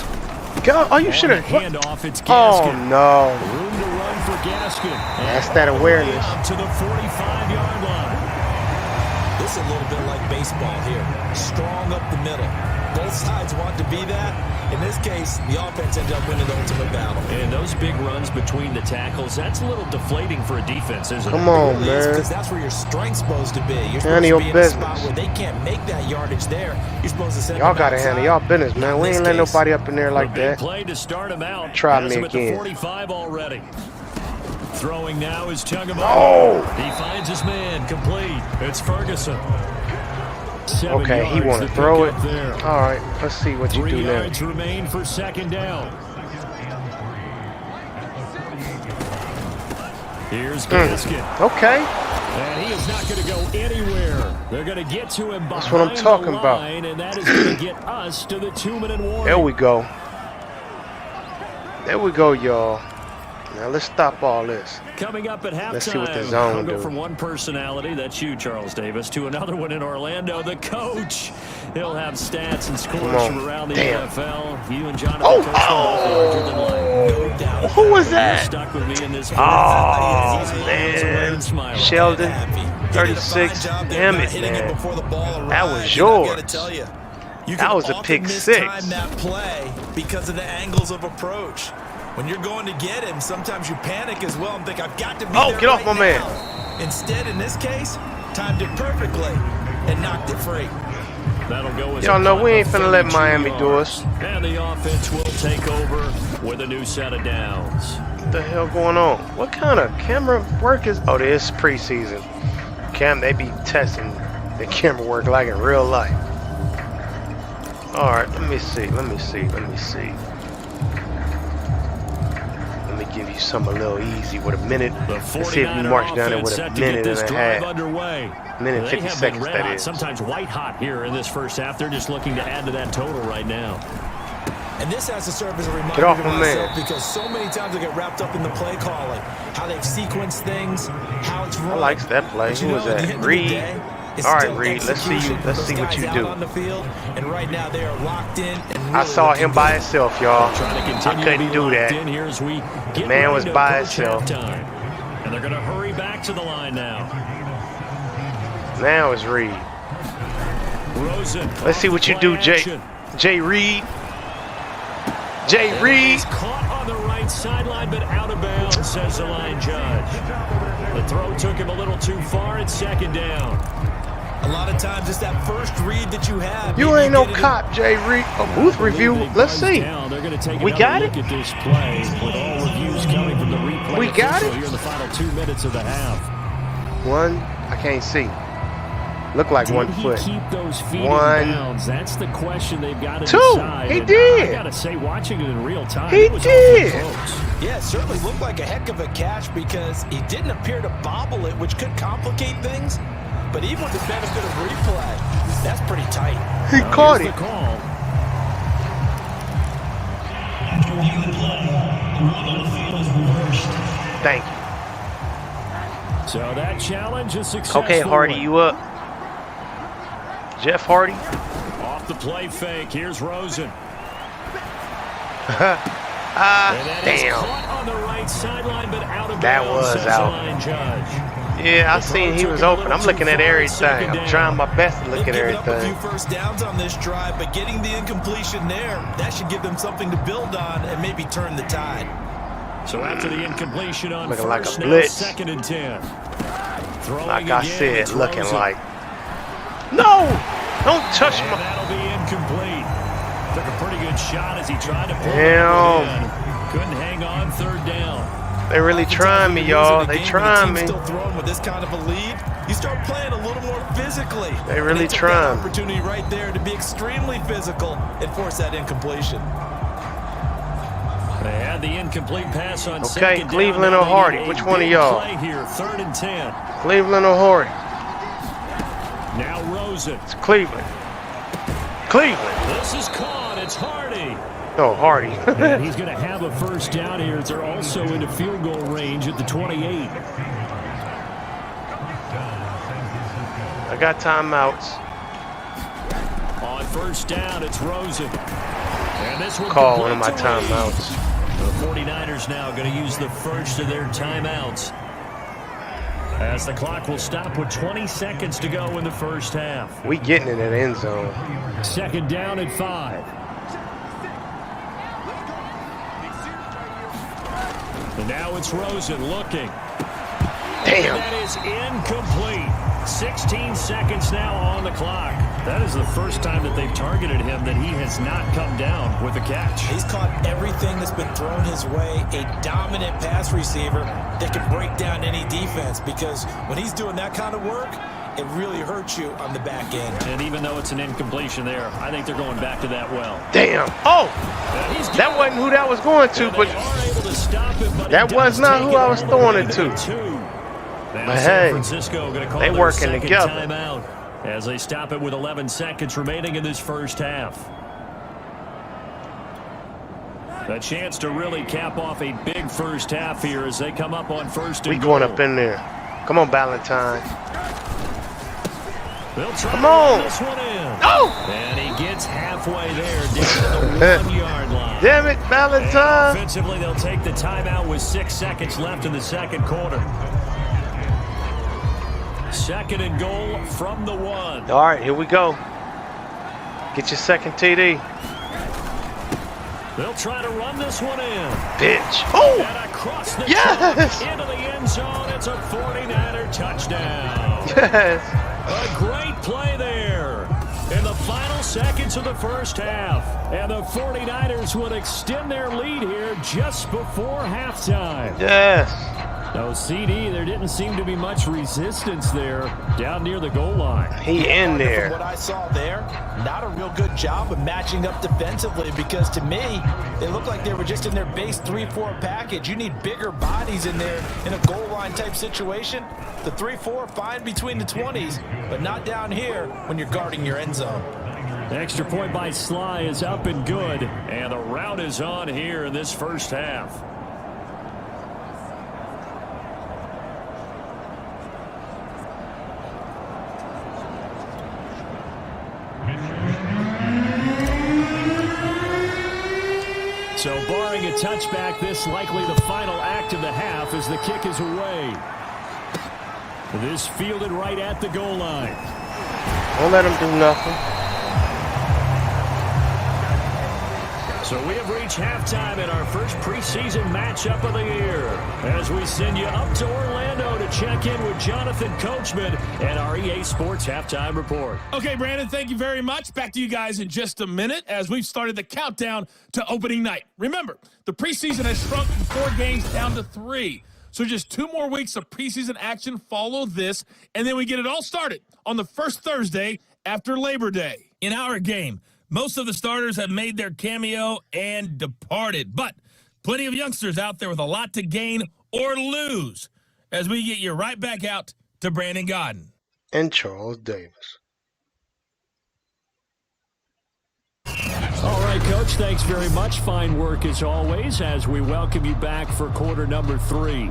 Go! Oh, you should have. Handoff, it's Oh Gaskin. no! Room to run for Gaskin. That's that awareness. Up to the 45-yard line. This is a little bit like baseball here. Strong up the middle. Both sides want to be that. In this case, the offense ended up winning the ultimate battle. And those big runs between the tackles, that's a little deflating for a defense, isn't it? Come on, really man. Because that's where your strength's supposed to be. You're supposed Handle to be your in a spot business. where they can't make that yardage there. You're supposed to send Y'all them gotta outside. handle y'all business, man. We ain't letting nobody up in there like Big that. play to start him out. Try Has me him at the again. 45 already. Throwing now is Chungamo. Oh! He finds his man, complete. It's Ferguson. 7 Okay, he yards want to to throw pick it. up there. All right, let's see what you 3 do now. yards remain for second down. Here's Gaskin. Okay, And he is not going to go anywhere. They're going to get to him behind That's what I'm talking the about. line, and that is going to get us to the 2-minute warning. there we go. There we go, y'all. Now let's stop all this. Coming up at halftime, Let's see what the zone I'll go do. from one personality, that's you, Charles Davis, to another one in Orlando, the coach. He'll have stats and scores Come on. from around the Damn. NFL. You and Jonathan Oh, Coachman both larger than life. No doubt. Who was You're that? stuck with me in this. Oh, He's man. smiling. Sheldon, Happy. They did a fine 36. job there Damn not it, hitting man. before the ball That arrived. was And I yours. gotta tell you, you That can was a often pick mistime six. that play because of the angles of approach. When you're going to get him, sometimes you panic as well and think, I've got to be there Get off right my man. now. Instead, in this case, timed it perfectly and knocked it free. That'll go as Y'all a know punt we ain't of finna let 32 Miami do yards. us. And the offense will take over with a new set of downs. What the hell going on? What kind of camera work is? Oh, this is preseason. They be testing the camera work like in real life. All right, let me see. Let me give you something a little easy with a minute. The Let's see if we 49er march down there offense with set a to get minute this and a drive half. underway. Minute They 50 have seconds, been red that hot, is. sometimes white hot here in this first half. They're just looking to add to that total right now. And this has to serve as a reminder Get off to my myself man. because so many times I get wrapped up in the play calling, how they've sequenced things, how it's run. I likes that play. But you Who know, was at the that? end of the Reed. day, it's All right, still Reed. Let's see you. execution. Let's Those see what guys you out do. on the field, and right now they are locked in and really I saw looking him by good. himself, y'all. Trying to continue I couldn't to be do locked that. in here as we get man ready was to by approach himself. halftime. And they're going to hurry back to the line now. Now it's Reed. Rosen. Let's see what you do, Jay Reed. Jay Reed. He's caught on the right sideline, but out of bounds, says the line judge. The throw took him a little too far. It's second down. A lot of times it's that first read that you have. You Maybe ain't no get it in- cop, Jay Reed. A booth review. They Let's buzz see. down. They're going to take We another got look it? at this play with all reviews coming from the replay. We got official it? here in the final 2 minutes of the half. One. I can't see. Look like Did 1 he foot. keep those feet One. in bounds? That's the question they've got to Two. decide. He And did. I got to say, watching it in real time, He it was did. awfully close. Yeah, it certainly looked like a heck of a catch because he didn't appear to bobble it, which could complicate things. But even with the benefit of replay, that's pretty tight. He Now, caught here's it. the call. Thank you. So that challenge is successful. Okay, Hardy, you up? Jeff Hardy? Off the play fake. Here's Rosen. And that is Damn. caught on the right sideline, but out of That bounds, was says the out. line judge. Yeah, I seen he was open. I'm looking at everything. I'm trying my best to look at They've given up a few everything. first downs on this drive, but getting the incompletion there, that should give them something to build on and maybe turn the tide. So after the incompletion on Looking like a first, now blitz. 2nd and 10. Throwing Like I again, said, it's looking Rosen. like. No! Don't touch And my. that'll be incomplete. Took a pretty good shot as he tried to pull Damn. it in. Couldn't hang on, 3rd down. They really trying me, y'all. They trying me. Still throwing with this kind of a lead, you start playing a little more physically. They really And they took trying. that opportunity right there to be extremely physical and force that incompletion. They had the incomplete pass on Okay, second down. Cleveland Now or they Hardy? need a Which one of big y'all? Play here, 3rd and 10. Cleveland or Hardy? Now Rosen. It's Cleveland. Cleveland. This is caught. It's Hardy. Oh, Hardy. And he's going to have a first down here as they're also into field goal range at the 28. I got timeouts. On first down, it's Rosen. And this one Call one of my completes a read. timeouts. The 49ers now going to use the first of their timeouts. as the clock will stop with 20 seconds to go in the first half. We getting in that end zone. Second down and 5. And now it's Rosen looking. Damn. That is incomplete. 16 seconds now on the clock. That is the first time that they've targeted him that he has not come down with a catch. He's caught everything that's been thrown his way. A dominant pass receiver that can break down any defense, because when he's doing that kind of work, it really hurts you on the back end. And even though it's an incompletion there, I think they're going back to that well. Damn. Oh, that wasn't who that was going to, but that was not who I was throwing it to. But hey, they working together. Timeout as they stop it with 11 seconds remaining in this first half. A chance to really cap off a big first half here as they come up on first and we going goal. up in there. Come on, Valentine. They'll try Come on. this one in. Oh! And he gets halfway there down to the 1 yard line. Damn it, Valentine. And offensively, they'll take the timeout with 6 seconds left in the second quarter. Second and goal from the 1. All right, here we go. Get your second TD. They'll try to run this one in. Bitch. Oh! And across the yes! top into the end zone. It's a 49er touchdown. Yes. A great play there in the final seconds of the first half. And the 49ers would extend their lead here just before halftime. Yes. No, CD, there didn't seem to be much resistance there down near the goal line. He in there. From what I saw there, not a real good job of matching up defensively, because to me, they looked like they were just in their base 3-4 package. You need bigger bodies in there in a goal line type situation. The 3-4 fine between the 20s, but not down here when you're guarding your end zone. Extra point by Sly is up and good, and the rout is on here in this first half. So barring a touchback, this likely the final act of the half as the kick is away. This fielded right at the goal line. Don't let him do nothing. So we have reached halftime in our first preseason matchup of the year as we send you up to Orlando to check in with Jonathan Coachman and our EA Sports Halftime Report. Okay, Brandon, thank you very much. Back to you guys in just a minute as we've started the countdown to opening night. Remember, the preseason has shrunk from 4 games down to 3. So just 2 more weeks of preseason action follow this, and then we get it all started on the first Thursday after Labor Day. In our game, most of the starters have made their cameo and departed, but plenty of youngsters out there with a lot to gain or lose as we get you right back out to Brandon Godden. And Charles Davis. All right, Coach, thanks very much. Fine work as always as we welcome you back for quarter number 3.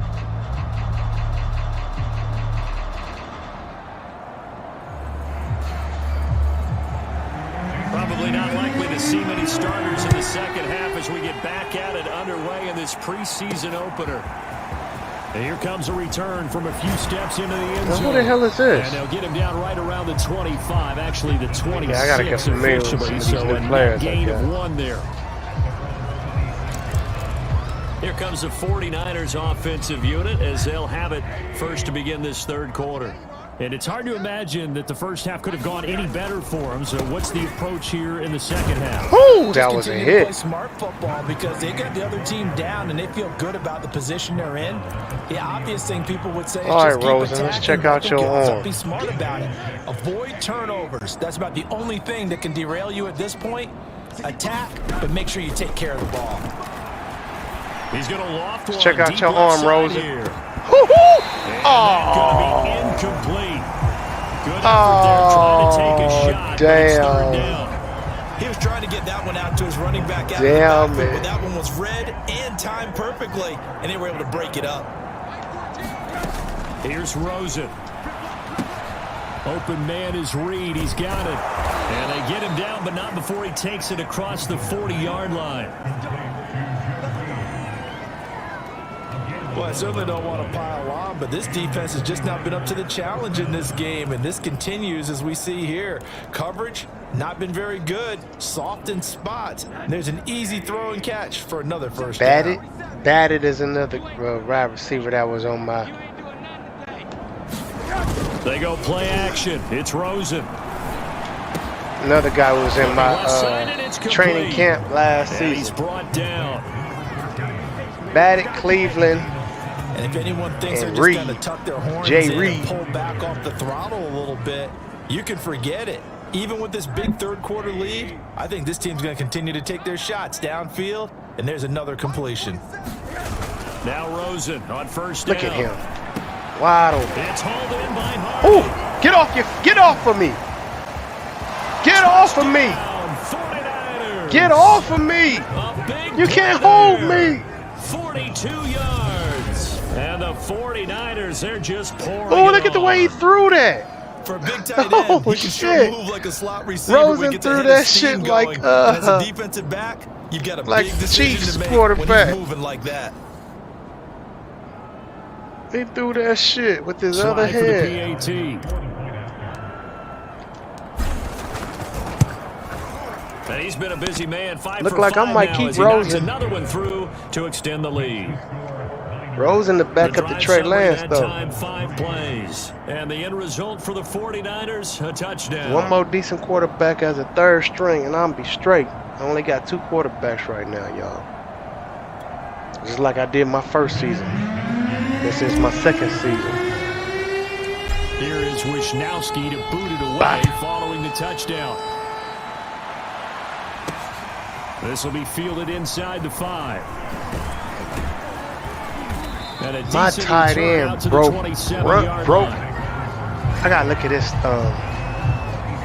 Probably not likely to see many starters in the second half as we get back at it underway in this preseason opener. And here comes a return from a few steps into the end zone. Who the hell is this? And they'll get him down right around the 25, actually the 26 Yeah, I gotta get familiar with some of these so new a players gain like that. of 1 there. Here comes the 49ers offensive unit as they'll have it first to begin this third quarter. And it's hard to imagine that the first half could have gone any better for them. So what's the approach here in the second half? Ooh, that was a Continue to play hit. smart football because they got the other team down and they feel good about the position they're in. The obvious thing people would say is All just right, keep Rosen, let's attacking, check out your so arm. be smart about it. Avoid turnovers. That's about the only thing that can derail you at this point. Attack, but make sure you take care of the ball. He's going to loft one. Check out deep your left arm, side Rosen. here. Woo-hoo! And going to be incomplete. Good effort there trying to take a shot. But it's third down. He was trying to get that one out to his running back out Damn of the backfield, it. but that one was read and timed perfectly, and they were able to break it up. Here's Rosen. Open man is Reed. He's got it. And they get him down, but not before he takes it across the 40-yard line. Well, I certainly don't want to pile on, but this defense has just not been up to the challenge in this game, and this continues as we see here. Coverage, not been very good. Soft in spots. And there's an easy throw and catch for another first down. Batted is another wide receiver that was on my... They go play action. It's Rosen. Another guy was in my training camp last season. He's brought down. Batted, Cleveland. And if anyone thinks and they're just going to tuck their horns in and pull back off the throttle a little bit, you can forget it. Even with this big third-quarter lead, I think this team's going to continue to take their shots downfield, and there's another completion. Now Rosen on first down. Look at him. Wide open. It's hauled in by Hardy. Ooh, get off of me. Get off of me. 49ers. Get off of me. You can't hold me. 42 yards. And the 49ers, they're just pouring. Oh, look at the way he threw that. For a big tight end, he can sure move like a slot receiver. Rosen threw that shit like as a defensive back, you've got a like big decision Chiefs to make quarterback. when he's moving like that. He threw that shit with his other hand. For the PAT. And he's been a busy man. Look like I might keep Rosen. Another one through to extend the lead. Rosen to back up to Trey Lance, though. Time, 5 plays. And the end result for the 49ers, a touchdown. One more decent quarterback as a third string, and I'll be straight. I only got 2 quarterbacks right now, y'all. Just like I did my first season. This is my second season. Here is Wisnowski to boot it away following the touchdown. This will be fielded inside the 5. My tight end broke. I gotta look at his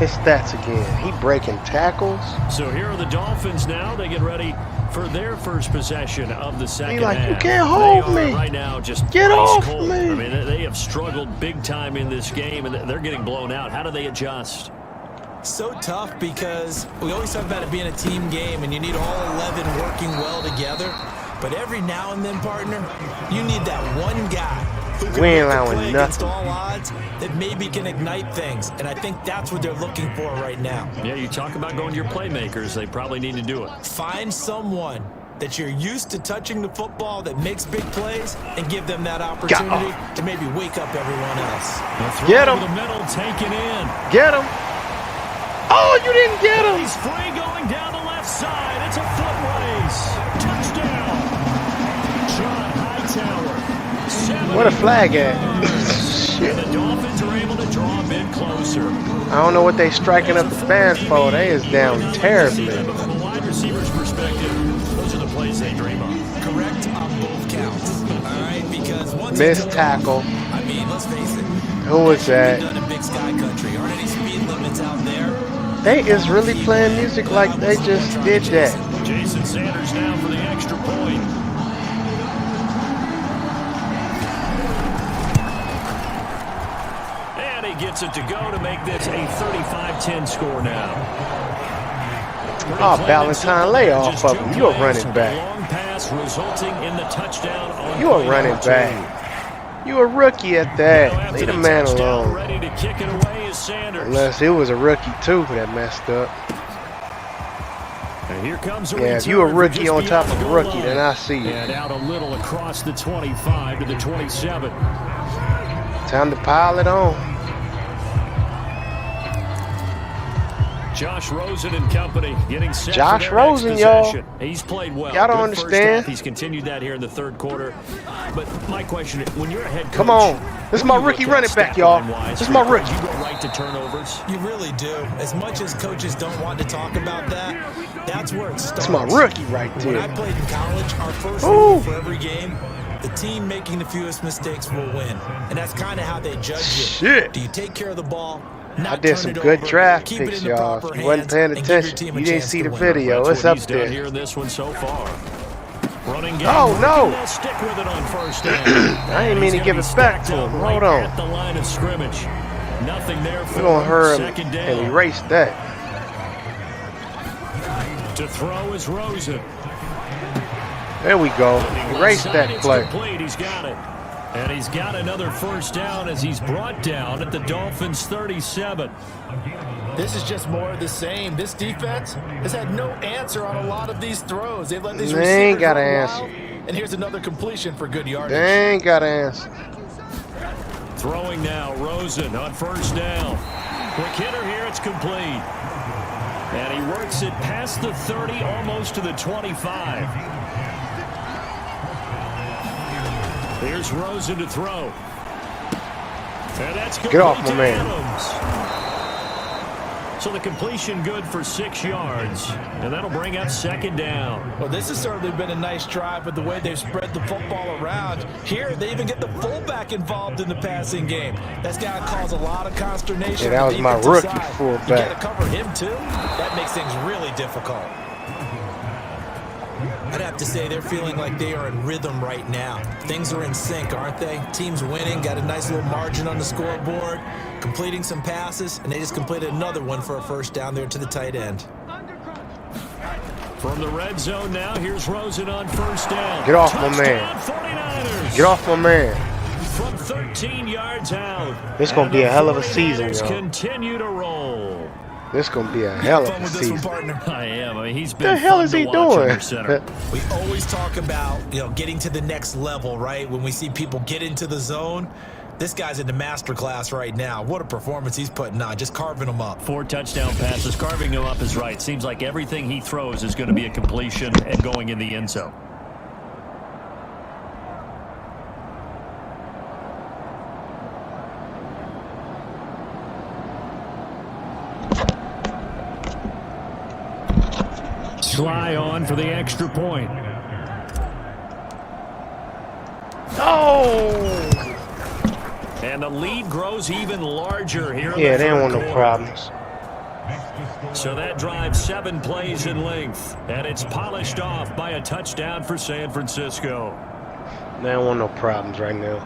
stats again. He breaking tackles. So here are the Dolphins now. They get ready for their first possession of the second half. You can't hold me right now. Just get off cold. me. I mean, they have struggled big time in this game, and they're getting blown out. How do they adjust? So tough because we always talk about it being a team game, and you need all 11 working well together. But every now and then, partner, you need that one guy who can make a play against all odds that maybe can ignite things. And I think that's what they're looking for right now. Yeah, you talk about going to your playmakers. They probably need to do it. Find someone that you're used to touching the football that makes big plays and give them that opportunity to maybe wake up everyone else. Get him. The middle taken in. Get him. Oh, you didn't get him. He's free going down the left side. It's a foot race. Touchdown. John Hightower. What a flag at. Shit. And the Dolphins are able to draw a bit closer. I don't know what they striking up the band for. They is down terribly. But from a wide receiver's perspective, those are the plays they dream of. Correct on both counts. All right, because once missed tackle. I mean, let's face it. Who was that? Done in Big Sky Country. Aren't any speed limits out there? They is really playing music like they just did that. Jason Sanders now for the extra point. And he gets it to go to make this a 35-10 score now. Oh, Valentine, lay off of him. You're a running back. Long pass resulting in the touchdown on You're a running back. You a rookie at that. Leave the man alone. Ready to kick it away is Sanders. Unless it was a rookie too that messed up. And here comes a if you a rookie on top of a rookie, then I see you. And out a little across the 25 to the 27. Time to pile it on. Josh Rosen and company getting set. Josh Rosen, y'all. He's played well. Y'all don't understand. He's continued that here in the third quarter. But my question, when you're a head coach, come on. This is my rookie running back, y'all. This is my rookie. You go right to turnovers. You really do. As much as coaches don't want to talk about that, that's where it starts. That's my rookie right there. When I played in college, our first rule for every game, the team making the fewest mistakes will win. And that's kind of how they judge you. Shit. Do you take care of the ball? I did some good draft picks, y'all. If you wasn't paying attention, you didn't see the video. It's up there. Here in this one so far. Running game. Oh, no. Stick with it on first down. I didn't mean to give it back to him. Hold on. At the line of scrimmage. Nothing there for we're going to hurry second down. and erase that. To throw is Rosen. There we go. Erase that play. Complete. He's got it. And he's got another first down as he's brought down at the Dolphins' 37. This is just more of the same. This defense has had no answer on a lot of these throws. They've let these They receivers ain't got an run answer. wild, and here's another completion for good yardage. They ain't got an answer. Throwing now, Rosen on first down. Quick hitter here, it's complete. And he works it past the 30, almost to the 25. Here's Rosen to throw. And that's complete. Get off my to man. Adams. So the completion good for 6 yards. And that'll bring up second down. Well, this has certainly been a nice drive with the way they've spread the football around. Here, they even get the fullback involved in the passing game. That's got to cause a lot of consternation. Yeah, that was my rookie fullback. You got to cover him, too? That makes things really difficult. I'd have to say they're feeling like they are in rhythm right now. Things are in sync, aren't they? Team's winning, got a nice little margin on the scoreboard, completing some passes, and they just completed another one for a first down there to the tight end. From the red zone now, here's Rosen on first down. Get off my man. 49ers. Get off my man. From 13 yards out. This gonna be a hell of a season, 49ers y'all. continue to roll. This gonna be a hell of Fun a with this one, season. partner. I am. I mean, he's been What the hell fun is to he watch under doing? center. We always talk about, getting to the next level, right? When we see people get into the zone, this guy's in the master class right now. What a performance he's putting on, just carving them up. 4 touchdown passes. Carving him up is right. Seems like everything he throws is going to be a completion and going in the end zone. Sly on for the extra point. Oh! And the lead grows even larger here in Yeah, the they don't third want no quarter. problems. So that drives 7 plays in length, and it's polished off by a touchdown for San Francisco. They don't want no problems right now.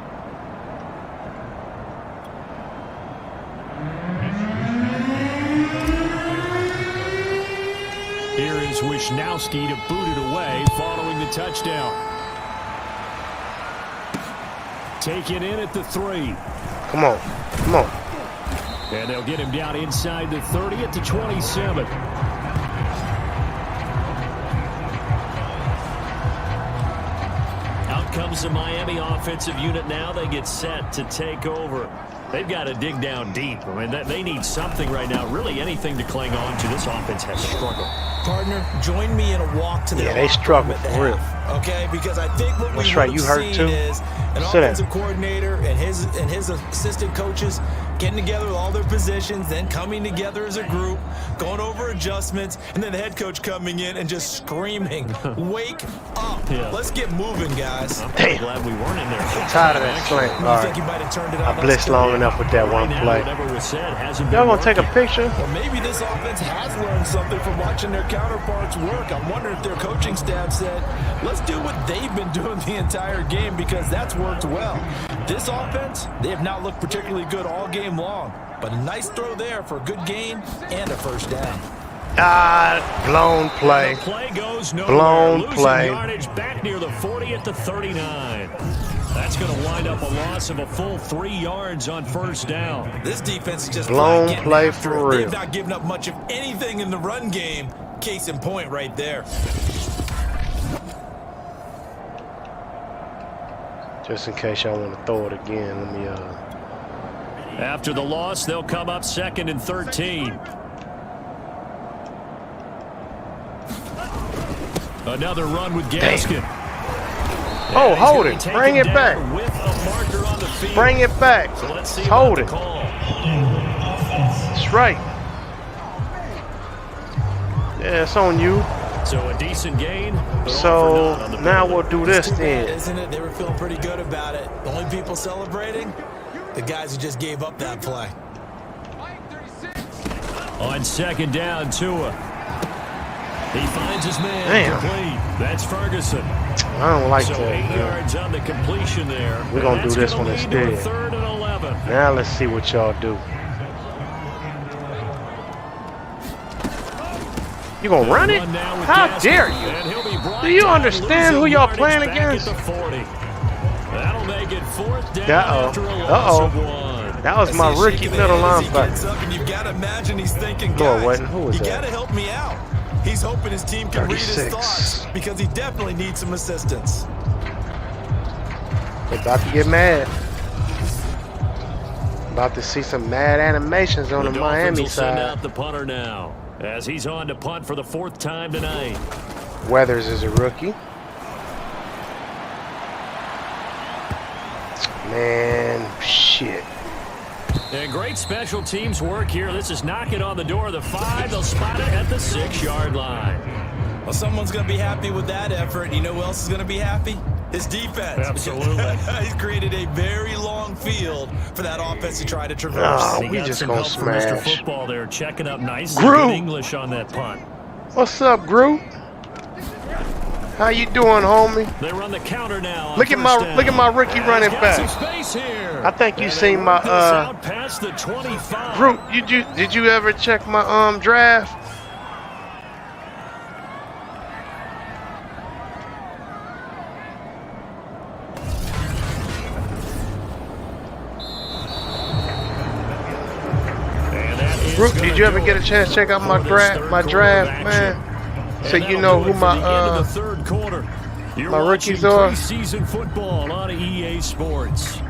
Here is Wisnowski to boot it away following the touchdown. Take it in at the 3. Come on. Come on. And they'll get him down inside the 30 at the 27. Out comes the Miami offensive unit now. They get set to take over. They've got to dig down deep. I mean, they need something right now, really anything to cling on to. This offense has struggled. Partner, join me in a walk to the Yeah, they struggle at the for real. half, okay? Because I think what That's we right, would you have hurt seen too? is an Sit down. offensive coordinator and his assistant coaches getting together with all their positions, then coming together as a group, going over adjustments, and then the head coach coming in and just screaming, "Wake up! Yeah. Let's get moving, guys." I'm pretty glad we weren't in there. I'm tired of that slant. You All think he right. might have turned it I up? blitzed long enough with that one Right now, play. whatever was said hasn't Y'all been gonna take a working. picture? Well, maybe this offense has learned something from watching their counterparts work. I'm wondering if their coaching staff said, let's do what they've been doing the entire game, because that's worked well. This offense, they have not looked particularly good all game long, but a nice throw there for a good gain and a first down. Blown play. The play goes nowhere. Blown Losing play. yardage back near the 40 at the 39. That's going to wind up a loss of a full 3 yards on first down. This defense is just Blown getting play after for it. real. They've not given up much of anything in the run game. Case in point right there. Just in case y'all want to throw it again, let me After the loss, they'll come up 2nd and 13. Another run with Gaskin. Oh, And he's hold gonna be it. taken Bring it down back. With a marker on the field. bring it back. So let's see Hold about it. the call. That's right. Yeah, it's on you. So a decent gain. but So all for naught on the now penalty. we'll do It's this too bad, then. isn't it? They were feeling pretty good about it. The only people celebrating, the guys who just gave up that play. On 2nd down, Tua. He finds his man. Damn. Complete. That's Ferguson. I don't like So 8 that. yards on the completion there. We're gonna And do that's this one gonna lead to a instead. 3rd and 11. Now let's see what y'all do. You gonna run it? How dare you? Do you understand who y'all playing against? That'll make it 4th down after a loss of 1. That was my rookie middle linebacker. You gotta imagine he's thinking, Lord, guys, wasn't. Who was you that? gotta help me out. He's hoping his team can read his 36. thoughts because he definitely needs some assistance. They're about to get mad. About to see some mad animations on the Miami send side. out the punter now as he's on to punt for the 4th time tonight. Weathers is a rookie. Man, shit. And great special teams work here. This is knocking on the door of the 5. They'll spot it at the 6-yard line. Well, someone's going to be happy with that effort. You know who else is going to be happy? His defense. Absolutely. He's created a very long field for that offense to try to traverse. Oh, He we got just some gonna help from Mr. smash. Football there, checking up nicely. Groot. Good English on that punt. What's up, Groot? How you doing, homie? They run the counter now. Look at my rookie running Got back. some space here. I think you And seen they my work this out past the 25. Groot. Did you ever check my draft? Groot, did you ever get a chance to check out my draft, man? So you know who my rookies are. Preseason football on EA Sports.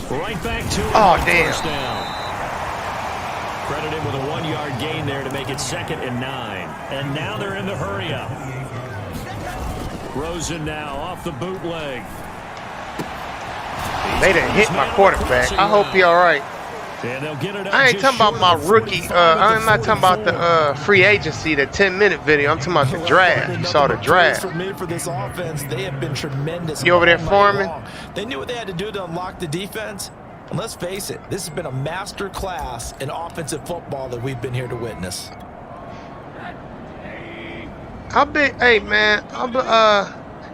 Right back to it. Oh, damn. First down. Credit him with a 1-yard gain there to make it 2nd and 9. And now they're in the hurry up. Rosen now off the bootleg. They done hit my quarterback. I hope he all right. And they'll get it up I ain't just talking about short my of rookie. 45 I'm not at talking about the free agency, the 10-minute video. I'm talking about the draft. You saw the draft. For this offense, they have been tremendous. You over there all night farming? long. They knew what they had to do to unlock the defense. And let's face it, this has been a master class in offensive football that we've been here to witness. How big? Hey, man.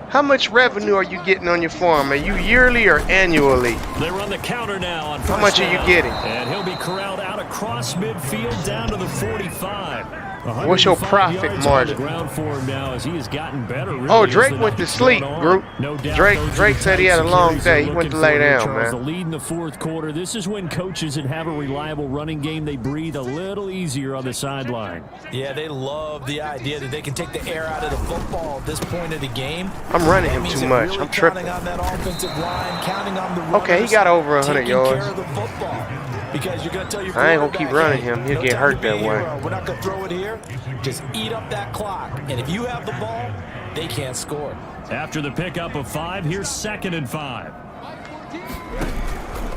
How much revenue are you getting on your farm? Are you yearly or annually? They run the counter now on How much are you getting? And he'll be corralled out across midfield down to the 45. What's your 105 profit yards margin? On the ground for him now as he has gotten better. Really, Oh, as Drake the went to night's sleep, gone on. Group. No doubt Drake those are the said he had a tight long securities day. they're He went to looking lay for, down, Charles. man. The lead in the 4th quarter. This is when coaches that have a reliable running game, they breathe a little easier on the sideline. Yeah, they love the idea that they can take the air out of the football at this point of the game. I'm running him That means too they're much. really I'm tripping. counting on that offensive line, counting on the Okay, he runners, got over 100 taking yards. care of the football. Because you're going to tell your I ain't gonna keep quarterback, running hey, him. He'll no get time hurt to be that a way. hero. We're not going to throw it here. Just eat up that clock. And if you have the ball, they can't score. After the pickup of 5, here's 2nd and 5.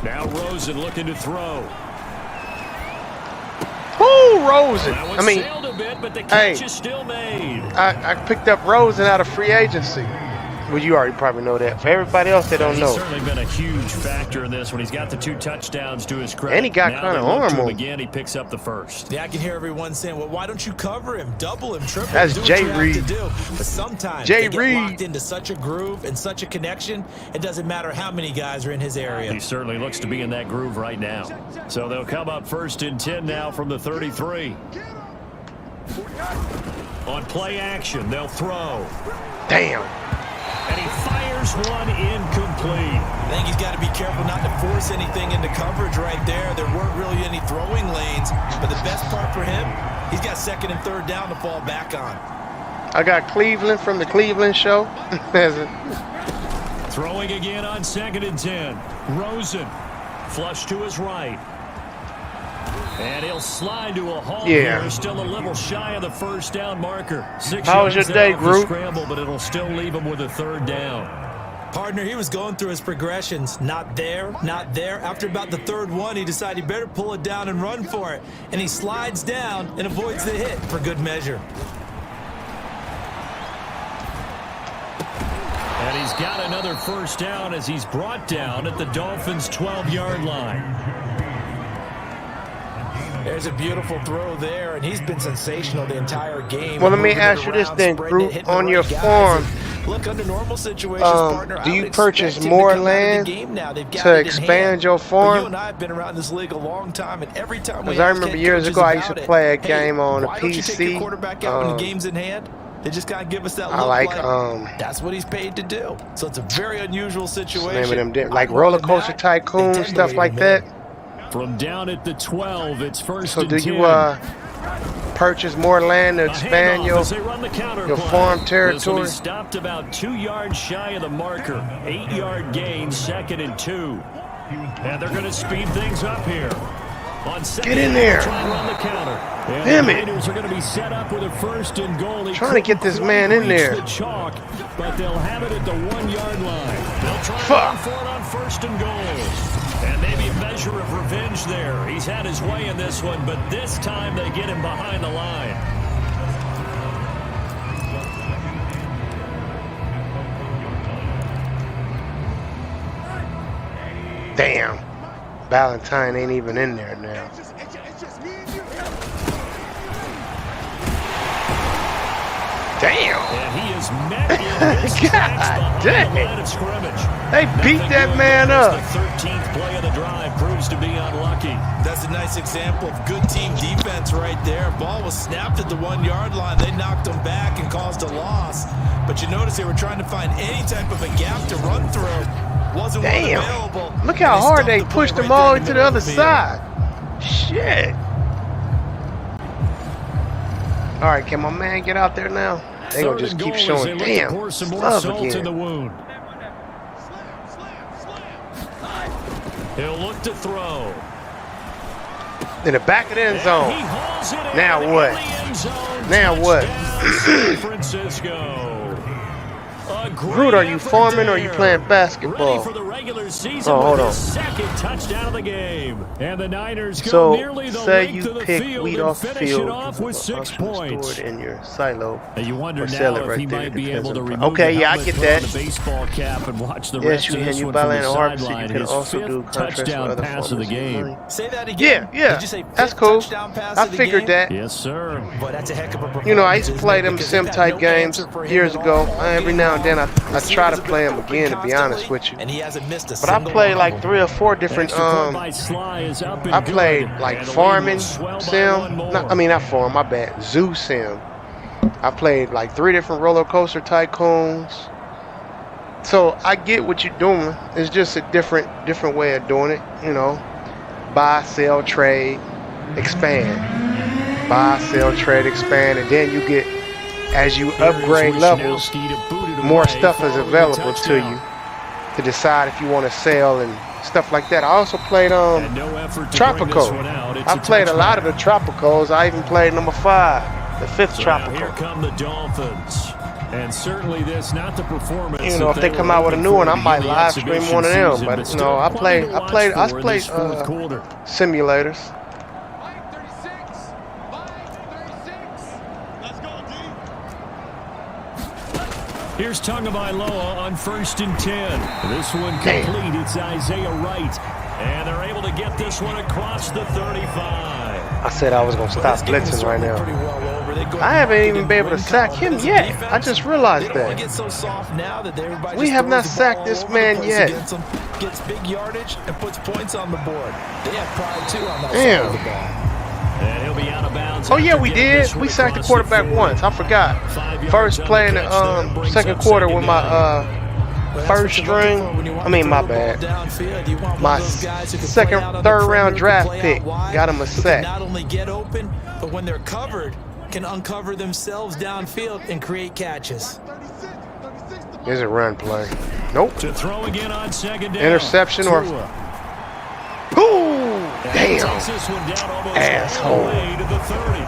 Now Rosen looking to throw. Woo, Rosen. That one I mean, sailed a bit, but the catch hey, is still made. I picked up Rosen out of free agency. Well, you already probably know that. For everybody else that don't He's know. certainly been a huge factor in this when he's got the 2 touchdowns to his credit. And he got Now kinda they look arm to him on. again. He picks up the 1st. Yeah, I can hear everyone saying, well, why don't you cover him, double him, triple him, That's do what Jay you have Reed. to do. But sometimes Jay they get Reed. locked into such a groove and such a connection, it doesn't matter how many guys are in his area. He certainly looks to be in that groove right now. So they'll come up 1st and 10 now from the 33. On play action, they'll throw. Damn. And he fires one incomplete. I think he's got to be careful not to force anything into coverage right there. There weren't really any throwing lanes, but the best part for him, he's got 2nd and 3rd down to fall back on. I got Cleveland from the Cleveland show. Throwing again on 2nd and 10. Rosen, flush to his right. And he'll slide to a halt Yeah. here. Still a little shy of the 1st down marker. 6 How was your yards day, there off the Groot? scramble, but it'll still leave him with a 3rd down. Partner, he was going through his progressions. Not there, not there. After about the 3rd one, he decided he better pull it down and run for it. And he slides down and avoids the hit for good measure. And he's got another 1st down as he's brought down at the Dolphins' 12-yard line. There's a beautiful throw there, and he's been sensational the entire game. Well, let me Moving it ask you this around, then, spreading it, Groot. hitting the On right your guys. farm, Look, under normal situations, partner, do I you would purchase expect him more to come out of the land game now. They've got to it in expand hand. your But farm? you and I have been around this league a long time, and every time we Because I ask remember head years coaches ago I used to about it, play a hey, game on a why don't you take your PC. quarterback out when the game's in hand? They just gotta give us that I look like that's what he's paid to do. So it's a very unusual situation. name of them like Roller Coaster Tycoon, stuff like that. From down at the 12, it's first So and do 10. you purchase more land to A expand handoff your as they run the counter play. farm This territory? one he stopped about 2 yards shy of the marker. 8-yard gain, 2nd and 2. And they're going to speed things up here. On Get in there. Try and run the counter. And Damn the it. Raiders are going to be set up with a 1st and goal. He Trying to get this couldn't man quite in reach there. the chalk, but they'll have it at the 1-yard line. They'll try and Fuck. run for it on 1st and goal. And maybe a measure of revenge there. He's had his way in this one, but this time they get him behind the line. Damn. Valentine ain't even in there now. Damn. And he is met in his God tracks behind the dang. line of scrimmage. They beat Nothing that doing man as up. The 13th play of the drive proves to be unlucky. That's a nice example of good team defense right there. Ball was snapped at the 1-yard line. They knocked him back and caused a loss. But you notice they were trying to find any type of a gap to run through. Wasn't one Damn. available. Look how And hard stuffed they the ball pushed him right all there in to the middle other of field. side. Shit. All right, can my man get out there now? They gonna 3rd just and keep goal as showing. they look to Damn, pour some more love salt in the again. wound. He'll look to throw. In the back of the end And zone. he hauls it in Now in what? the end zone. Now what? Touchdown, San Francisco. A great Groot, are you effort farming or are you there. playing Ready basketball? for the regular season Oh, hold with on. his 2nd touchdown of the game. And the Niners go So, nearly the say length you of the pick field wheat and off the finish field, it off with 6 points. stored in your silo. And you wonder or now sell it if right he there, might be depends able to on the remove price. Okay, the yeah, I helmet, get put on that. the baseball cap and watch the Yes, rest you of can. this You one buy from land the and harvest. You sideline. can His also 5th do contracts with touchdown other pass of the farmers. game. Say that again. Yeah, Did you say that's fifth cool. touchdown pass I of the figured game? that. Yes, sir. Boy, that's a heck of a performance. You know, I used to isn't play it? them Because sim they've had type no games answer for him years at ago. all Every game now and then I long. try to Receivers play have them been again, to be constantly, honest with you. and he hasn't missed a But I single played one like of 3 or 4 different Extra point by Sly is up and I played good. like And the lead farming will swell by sim. one more. Not farm, my bad. Zoo sim. I played like 3 different roller coaster tycoons. So I get what you're doing. It's just a different way of doing it. You know, buy, sell, trade, expand. Buy, sell, trade, expand, and then you get, as you upgrade levels, more stuff is available to you to decide if you want to sell and stuff like that. I also played Tropical. I played a lot of the Tropicals. I even played number 5, the 5th So now Tropical. here come the Dolphins. And certainly this not the performance. You know, if they come out with a new one, I might live stream one of them. But you know, I played simulators. Here's Tagovailoa on 1st and 10. This one complete. It's Isaiah Wright. And they're able to get this one across the 35. I said I was going to stop blitzing right now. I haven't even been able to sack him yet. I just realized that. We have not sacked this man yet. Gets big yardage and puts points on the board. They have pride too on that Damn. side of the ball. And he'll be out of bounds. Oh yeah, after we getting did. this one We sacked the across quarterback 40. once. I forgot. 5 yards First on play in the catch there the brings second up quarter second with my Well, first that's what you're looking string. for when you want I mean, to my throw the ball bad. downfield. You want My one of those guys who can second, play out on third the round perimeter, draft play out pick. wide, Got him a who can sack. not only get open, but when they're covered, can uncover themselves downfield and create catches. There's a run play. Nope. To throw again on 2nd down. Interception or... Ooh! Damn. Takes this one down almost Asshole. all the way to the 30.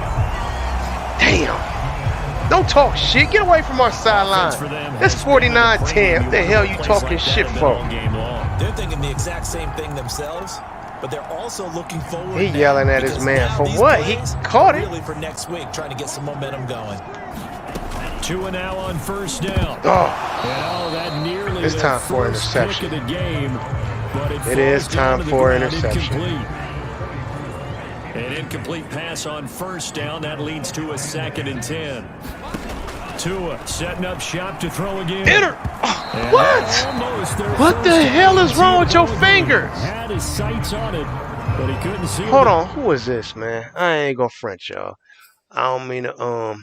Damn. Don't talk shit. Get away from our sideline. It's 49-10. What the hell you talking shit for? They're thinking the exact same thing themselves, but they're also looking forward. He now yelling at his because man now for these what? He plays caught are it. really for next week, trying to get some momentum going. 2 and now on 1st down. Oh, That nearly It's the time for first interception. pick of the game, but It is falls down time to the for ground interception. incomplete. An incomplete pass on 1st down. That leads to a 2nd and 10. Tua setting up shop to throw again. What the hell is wrong with your fingers? Had his sights on it, but he couldn't see. Hold on, who is this, man? I ain't gonna front y'all. I don't mean to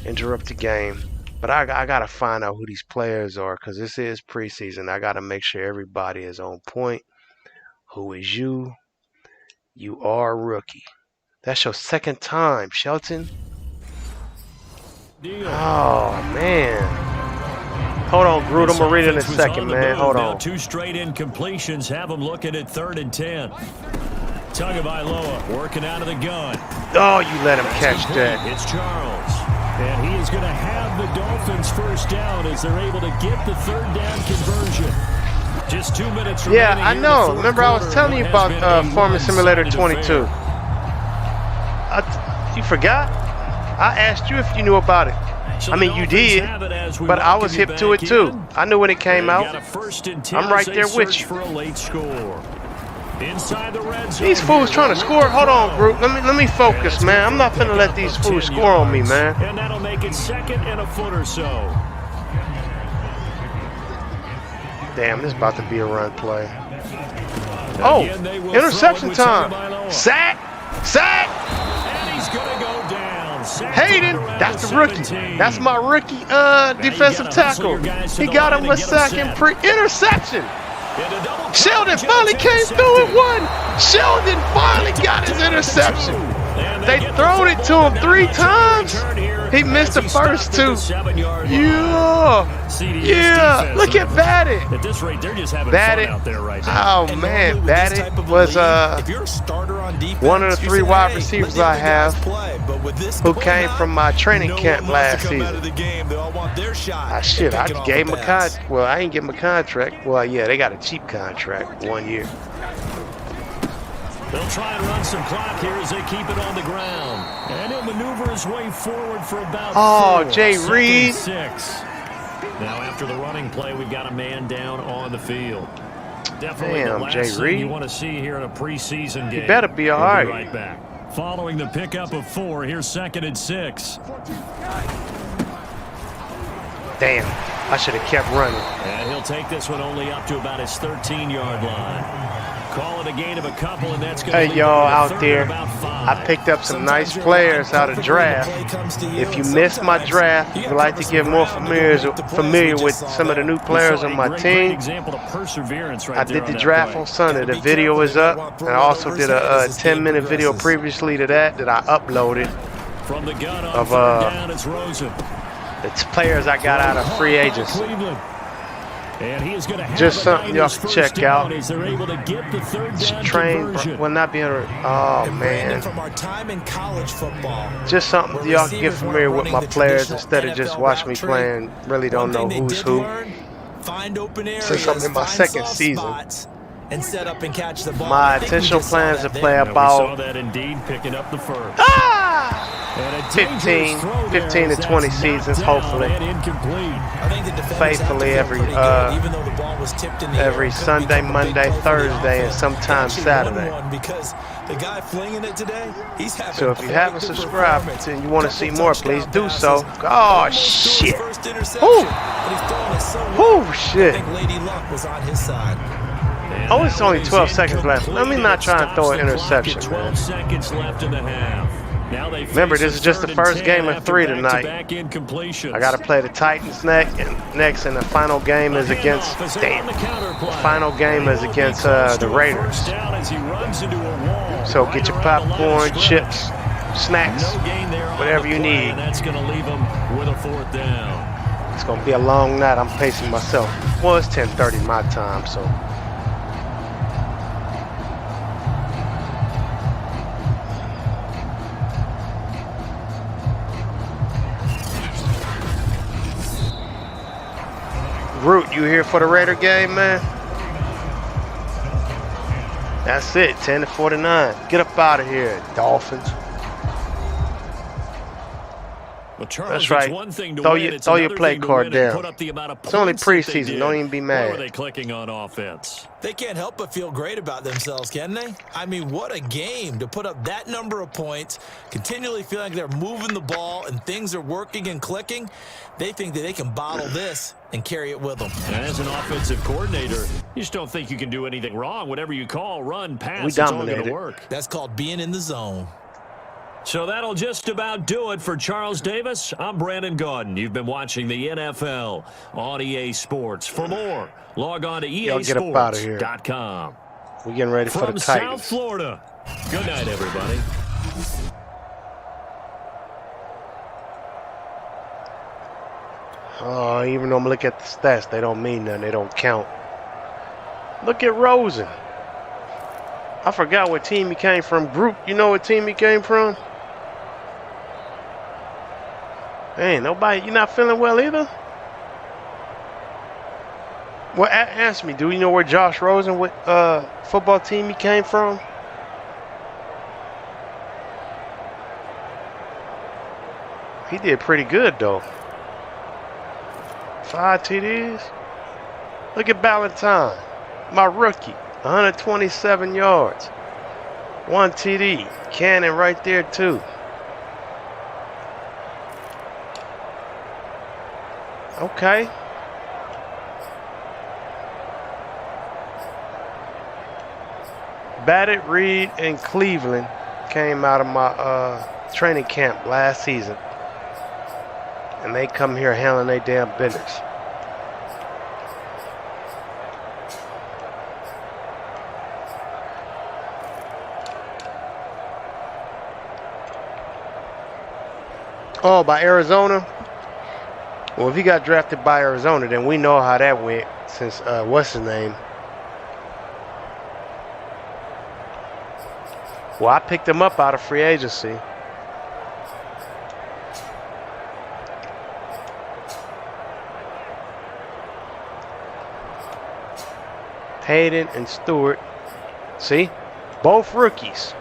interrupt the game, but I gotta find out who these players are because this is preseason. I gotta make sure everybody is on point. Who is you? You are a rookie. That's your second time, Shelton. Oh man. Hold on, Groot. I'm gonna read it in a second, man. Hold on. 2 straight incompletions have him looking at 3rd and 10. Tagovailoa working out of the gun. Oh, you let him catch that. It's Charles. And he is going to have the Dolphins first down as they're able to get the 3rd down conversion. Just 2 minutes remaining. Yeah, I know. Remember I was telling you about Farming Simulator 22. You forgot? I asked you if you knew about it. I mean, you did, but I was hip to it too. I knew when it came out. I'm right there with you. These fools trying to score. Hold on, Groot. Let me focus, man. I'm not finna let these fools score on me, man. And that'll make it 2nd and a foot or so. Damn, this is about to be a run play. Oh, interception time. Sack. And he's going to go down. Hayden, that's the rookie. That's my rookie defensive tackle. He got him a sack and interception. Sheldon finally came through and won. Sheldon finally got his interception. They thrown it to him 3 times. He missed the first 2. Yeah. Look at Badditt. At this rate, they're just having fun out there right now. Oh man, Badditt was one of the 3 wide receivers I have who came from my training camp last season. Shit, I gave him a contract. Well, I ain't give him a contract. Well, yeah, they got a cheap contract, 1 year. They'll try and run some clock here as they keep it on the ground. And he'll maneuver his way forward for about 4. Jay Reed. 6. Now after the running play, we've got a man down on the field. Definitely the last Jay thing Reed. you want to see here in a preseason game. He better be all right. Right back. Following the pickup of 4, here's 2nd and 6. Damn, I should have kept running. And he'll take this one only up to about his 13-yard line. Call it a gain of a couple, and that's going to Hey, y'all out there, I picked up some nice players out of draft. If you missed my draft, you would like to get more familiar with some of the new players on my team, I did the draft on Sunday. The video is up. And I also did a 10-minute video previously to that I uploaded of the players I got out of free agency. And he is going to have just something y'all can check out. Train will not be under. Oh man! Just something y'all can get familiar with my players instead of just watch me playing. Really don't know who's who. Since I'm in my 2nd season, my intentional plan is to play about 15 to 20 seasons, hopefully. Faithfully every Sunday, Monday, Thursday, and sometimes Saturday. So if you haven't subscribed and you want to see more, please do so. Oh shit! Oh shit! Oh, it's only 12 seconds left. Let me not try and throw an interception, man. Remember, this is just the first game of 3 tonight. I got to play the Titans next, and the final game is against. Damn. The final game is against the Raiders. So get your popcorn, chips, snacks, whatever you need. It's gonna be a long night. I'm pacing myself. Well, it's 10:30 my time, so. Root, you here for the Raider game, man? That's it, 10-49. Get up out of here, Dolphins. Well, Charles, That's it's right. one thing to Throw win. your, It's throw your another play thing to card win and down. put up the amount of It's only points that they preseason. did. Don't even be Where were mad. they clicking on offense? They can't help but feel great about themselves, can they? I mean, what a game to put up that number of points, continually feeling like they're moving the ball and things are working and clicking. They think that they can bottle this and carry it with them. As an offensive coordinator, you just don't think you can do anything wrong. Whatever you call, run, pass, it's all going to work. That's called being in the zone. So that'll just about do it for Charles Davis. I'm Brandon Gaudin. You've been watching the NFL on EA Sports. For more, log on to EASports.com. We're getting ready for the Titans. From South Florida, good night, everybody. Oh, even though I'm looking at the stats, they don't mean nothing. They don't count. Look at Rosen. I forgot what team he came from. Group, you know what team he came from? Hey, nobody, you not feeling well either? Well, ask me, do you know where Josh Rosen, what football team he came from? He did pretty good, though. 5 TDs. Look at Ballantyne, my rookie. 127 yards. 1 TD. Cannon right there, too. Okay. Badditt, Reed, and Cleveland came out of my training camp last season. And they come here handling their damn business. Oh, by Arizona? Well, if he got drafted by Arizona, then we know how that went since, what's his name? Well, I picked him up out of free agency. Hayden and Stewart. See? Both rookies.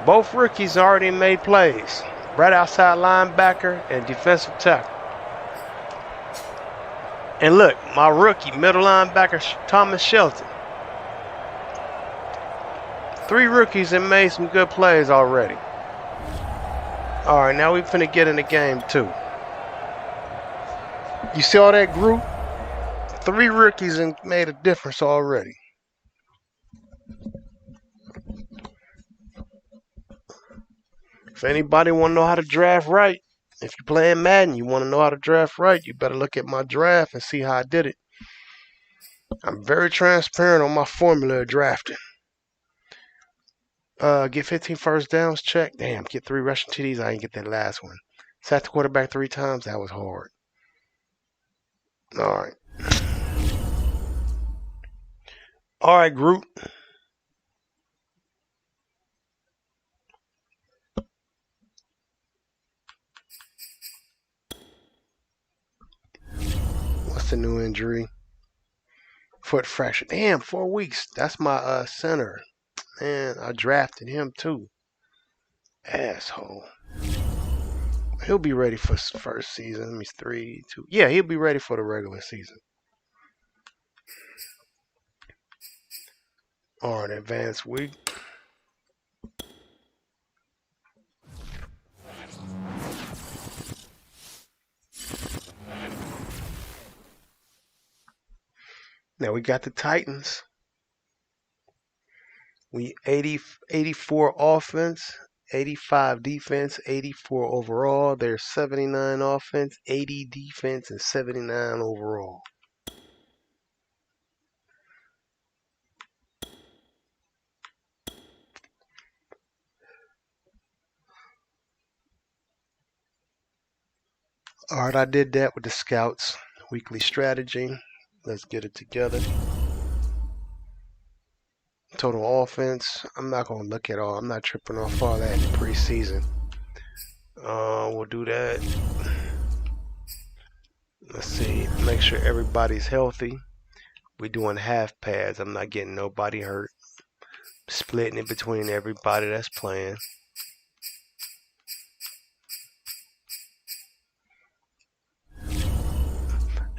Both rookies already made plays. Right outside linebacker and defensive tackle. And look, my rookie, middle linebacker, Thomas Shelton. 3 rookies that made some good plays already. All right, now we finna get in the game too. You see all that group? 3 rookies and made a difference already. If anybody want to know how to draft right, if you're playing Madden, you want to know how to draft right, you better look at my draft and see how I did it. I'm very transparent on my formula of drafting. Get 15 first downs, check. Damn, get 3 rushing TDs. I didn't get that last one. Sacked the quarterback 3 times. That was hard. All right. All right, group. What's the new injury? Foot fracture. Damn, 4 weeks. That's my center. Man, I drafted him too. Asshole. He'll be ready for first season. Let me 3, 2. Yeah, he'll be ready for the regular season. All right, advanced week. Now we got the Titans. We 84 offense, 85 defense, 84 overall. There's 79 offense, 80 defense, and 79 overall. All right, I did that with the scouts. Weekly strategy. Let's get it together. Total offense. I'm not going to look at all. I'm not tripping off all that in preseason. We'll do that. Let's see. Make sure everybody's healthy. We're doing half pads. I'm not getting nobody hurt. Splitting it between everybody that's playing.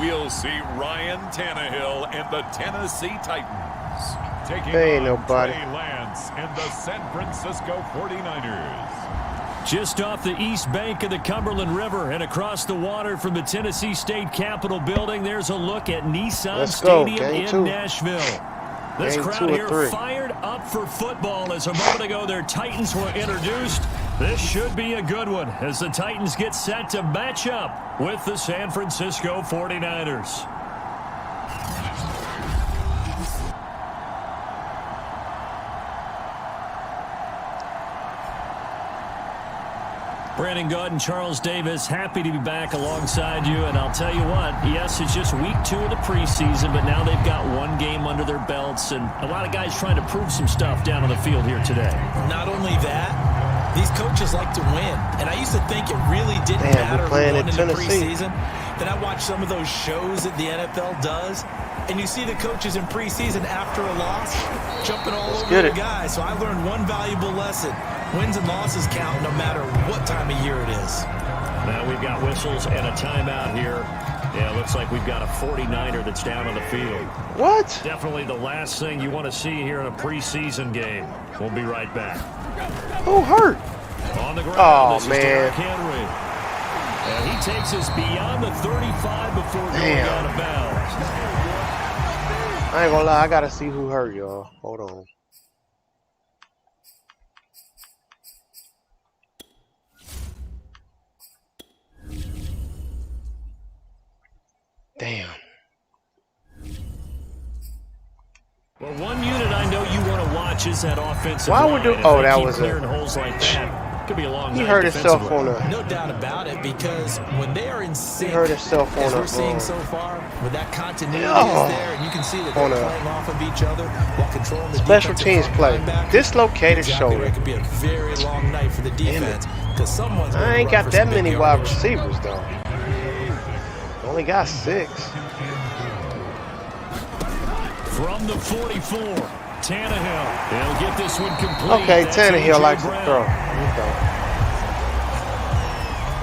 we'll see Ryan Tannehill and the Tennessee Titans taking There ain't on nobody. Trey Lance and the San Francisco 49ers. Just off the east bank of the Cumberland River and across the water from the Tennessee State Capitol building, there's a look at Nissan Stadium in Nashville. This crowd here fired up for football as a moment ago their Titans were introduced. This should be a good one as the Titans get set to match up with the San Francisco 49ers. Brandon Gaud and Charles Davis, happy to be back alongside you. And I'll tell you what, yes, it's just week 2 of the preseason, but now they've got one game under their belts. And a lot of guys trying to prove some stuff down on the field here today. Not only that, these coaches like to win. And I used to think it really didn't matter who won in the preseason. Then I watched some of those shows that the NFL does. And you see the coaches in preseason after a loss jumping all over the guys. So I learned one valuable lesson. Wins and losses count no matter what time of year it is. Now we've got whistles and a timeout here. Yeah, looks like we've got a 49er that's down on the field. What? Definitely the last thing you want to see here in a preseason game. We'll be right back. Who hurt? On the ground, oh, man. Henry. And he takes us beyond the 35 before going out of bounds. I ain't gonna lie, I gotta see who hurt, y'all. Hold on. Damn. Well, one unit I know you want to watch is that offensive line. Why would do? Oh, that was clearing holes like that. Could be a long He hurt himself on a. No doubt about it, because when they are in sync, he hurt himself on as we're a, seeing so far, with that continuity is there, and you can see that they're playing off of each other while controlling the special teams play. Dislocated shoulder. It could be a very long night for the defense because someone's. I ain't got that many wide receivers though. Only got 6. From the 44, Tannehill. He'll get this one complete. Okay, Tannehill likes to throw.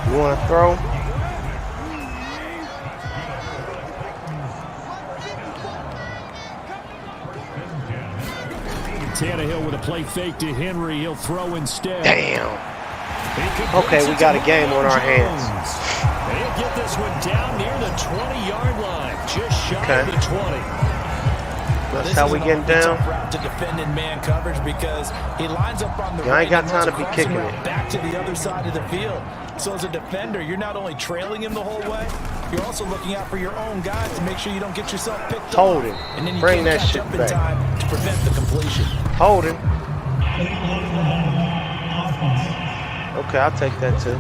You want to throw? Tannehill with a play fake to Henry. He'll throw instead. Damn. Okay, we got a game on our hands. He'll get this one down near the 20-yard line. Just shy of the 20. That's how we getting down. To defend in man coverage because he lines up on the I ain't got time to be kicking it. Back to the other side of the field. So as a defender, you're not only trailing him the whole way, you're also looking out for your own guys to make sure you don't get yourself picked up. Hold it. And then you Bring that catch shit up in back. time to prevent the completion. Hold it. Okay, I'll take that too.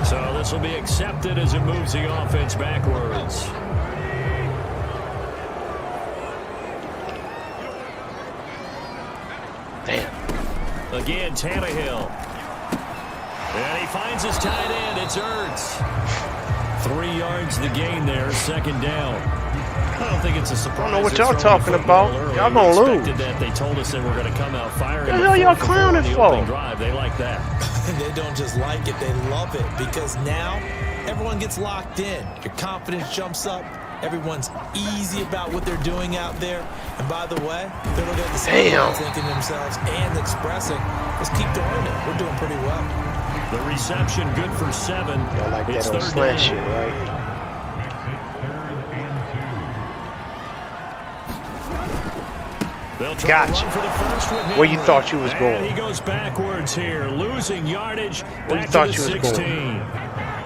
So this will be accepted as it moves the offense backwards. Damn. Again, Tannehill. And he finds his tight end. It's Ertz. 3 yards the gain there, second down. I don't think it's a surprise. I don't know what y'all talking about. Y'all gonna lose. That they told us they were going to come out firing. What the hell y'all clowning for? Drive. They like that. They don't just like it, they love it because now everyone gets locked in. Your confidence jumps up. Everyone's easy about what they're doing out there. And by the way, they're looking at the same thinking to themselves and expressing, let's keep doing it. We're doing pretty well. The reception good for 7. Y'all like it's that old slant shit, right? Gotcha. Where you thought you was going? He goes backwards here, losing yardage. Where you thought you was going?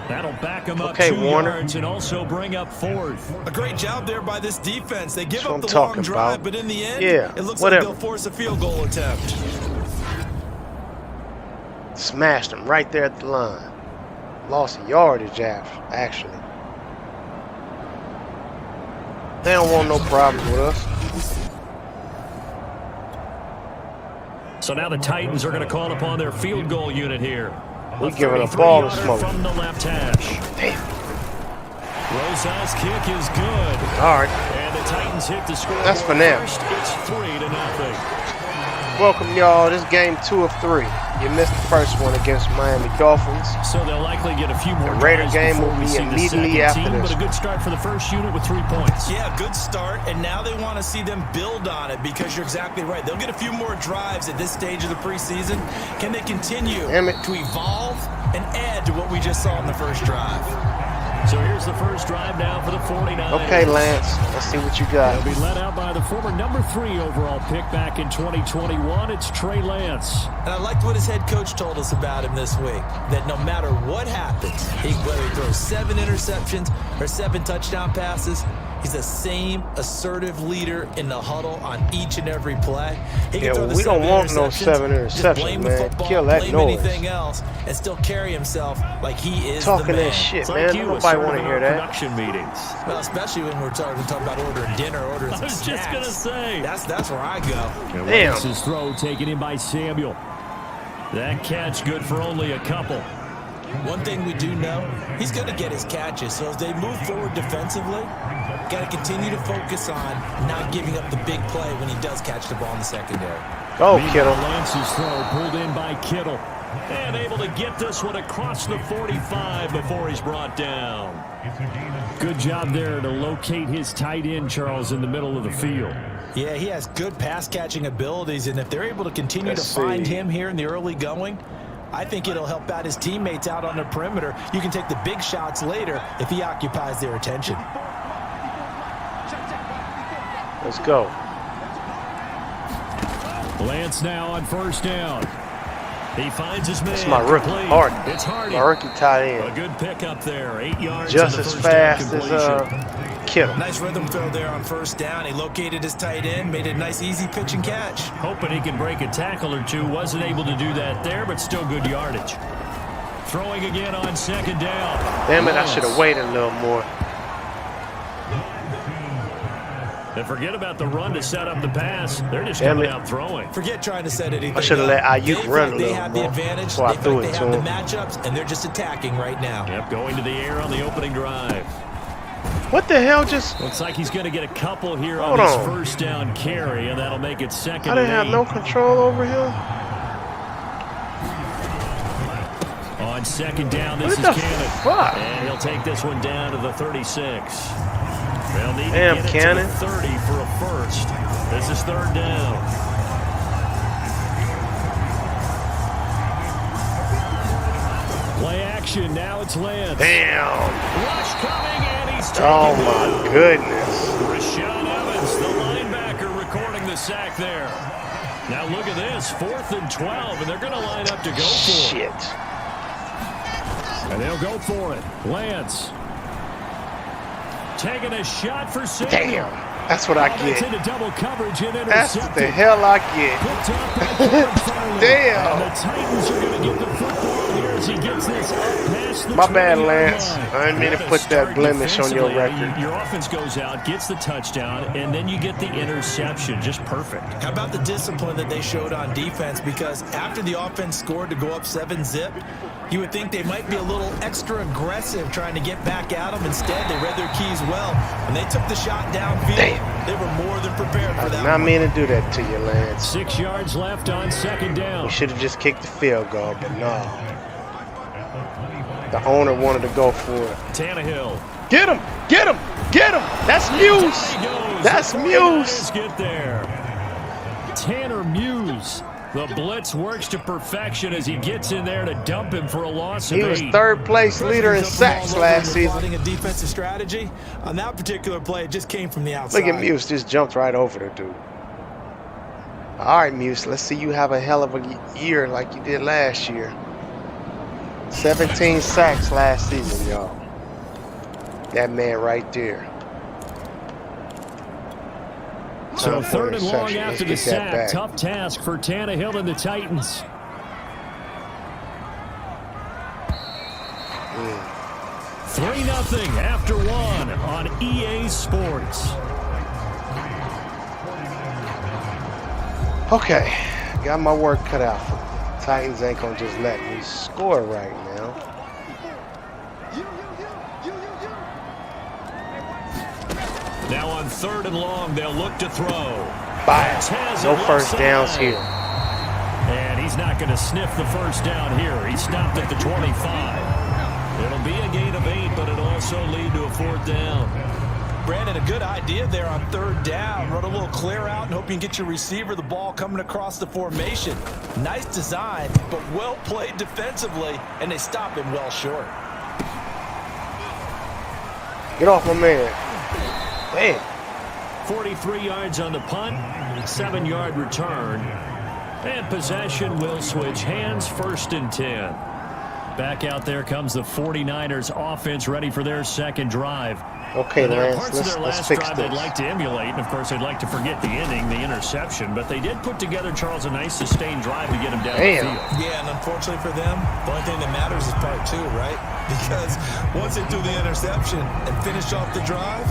That'll back him up 2 yards and also bring up 4th. A great job there by this defense. They give up the long drive, but in the end, it looks like they'll force a field goal attempt. Smashed him right there at the line. Lost a yardage, actually. They don't want no problems with us. So now the Titans are going to call upon their field goal unit here. We're giving a ball to smoke. From the left hash. Damn. Rosas' kick is good. All right. And the Titans hit the score. That's for now. First, it's 3-0. Welcome, y'all. This is game 2 of 3. You missed the first one against Miami Dolphins. So they'll likely get a few more. The Raider game will be immediately after this. But a good start for the first unit with 3 points. Yeah, good start, and now they want to see them build on it because you're exactly right. They'll get a few more drives at this stage of the preseason. Can they continue to evolve and add to what we just saw in the first drive? So here's the first drive now for the 49ers. Okay, Lance, let's see what you got. They'll be led out by the former number 3 overall pick back in 2021. It's Trey Lance. And I liked what his head coach told us about him this week, that no matter what happens, whether he throws 7 interceptions or 7 touchdown passes, he's the same assertive leader in the huddle on each and every play. He can throw the we don't want no 7 interceptions, man. Kill that blame noise. anything else, and still carry himself like he is Talking the man. that shit, It's man. like you, Nobody want to hear that. Production meetings. Well, especially when we're talking about ordering dinner, ordering some I was just snacks. gonna say. That's where I go. Damn. His throw taken in by Samuel. That catch good for only a couple. One thing we do know, he's going to get his catches. So as they move forward defensively, got to continue to focus on not giving up the big play when he does catch the ball in the secondary. Go, Kittle. Lance's throw pulled in by Kittle. And able to get this one across the 45 before he's brought down. Good job there to locate his tight end, Charles, in the middle of the field. Yeah, he has good pass-catching abilities, and if they're able to continue to find him here in the early going, I think it'll help out his teammates out on the perimeter. You can take the big shots later if he occupies their attention. Let's go. Lance now on first down. He finds his man. That's my rookie, Hardy. It's Hardy. My rookie tight A end. good pickup there. 8 yards. Just as fast as Kittle. Nice rhythm throw there on first down. He located his tight end, made a nice easy pitch and catch. Hoping he can break a tackle or two. Wasn't able to do that there, but still good yardage. Throwing again on second down. Damn it, I should have waited a little more. And forget about the run to set up the pass. They're just coming out throwing. Forget trying to set anything I should have let Ayuk run a They little have the more. advantage. So I They threw think it they to have the him. matchups, and they're just attacking right now. Yep, going to the air on the opening drive. What the hell just... Looks like he's going to get a couple here Hold on his on. first down carry, and that'll make it second I didn't have and 8. no control over him. On second down, this What is the Cannon. fuck? And he'll take this one down to the 36. They'll need Damn, to get Cannon. it to the 30 for a first. This is third down. Play action. Now it's Lance. Damn. Rush coming, and he's taken Oh, down. my goodness. Rashawn Evans, the linebacker, recording the sack there. Now look at this, 4th and 12, and they're going to line up to go for it. Shit. And they'll go for it. Lance. Taking a shot for Samuel. Damn. That's what I It's get. into double coverage and That's intercepted. the hell I get. Picked up by Jordan Farley. Damn. And the Titans are going to get the football here as he gets this up past the My bad, 20-yard Lance. line. I didn't mean to What a put that start blemish on your defensively. record. Your offense goes out, gets the touchdown, and then you get the interception. Just perfect. How about the discipline that they showed on defense? Because after the offense scored to go up 7-zip, you would think they might be a little extra aggressive trying to get back at them. Instead, they read their keys well. When they took the shot downfield, they were more than prepared for I did that. not mean to do that to you, Lance. 6 yards left on second down. We should have just kicked the field goal, but no. The owner wanted to go for it. Tannehill. Get him! Get him! Get him! That's Muse! He goes. That's The Muse! 49ers get there. Tanner Muse. The blitz works to perfection as he gets in there to dump him for a loss of He was 8. third place leader in sacks last season. Plotting a defensive strategy. On that particular play, it just came from the outside. Look at Muse, just jumped right over the dude. All right, Muse, let's see you have a hell of a year like you did last year. 17 sacks last season, y'all. That man right there. So Time for third and long interception. after the Let's get that sack. back. Tough task for Tannehill and the Titans. Mm. 3-0 after 1 on EA Sports. Okay, got my work cut out for me. Titans ain't gonna just let me score right now. Now on third and long, they'll look to throw. Bye. No first downs here. he's not going to sniff the first down here. He stopped at the 25. It'll be a gain of 8, but it'll also lead to a 4th down. Brandon, a good idea there on 3rd down. Run a little clear out and hope you can get your receiver the ball coming across the formation. Nice design, but well played defensively, and they stop him well short. Get off my man. Damn. 43 yards on the punt, 7-yard return, and possession will switch hands. 1st and 10. Back out there comes the 49ers offense, ready for their 2nd drive. Okay, there are Lance, parts of their let's last fix drive this. they'd like to emulate, and of course they'd like to forget the ending, the interception, but they did put together, Charles, a nice sustained drive to get him down the field. Yeah, and unfortunately for them, the only thing that matters is part 2, right? Because once they threw the interception and finished off the drive,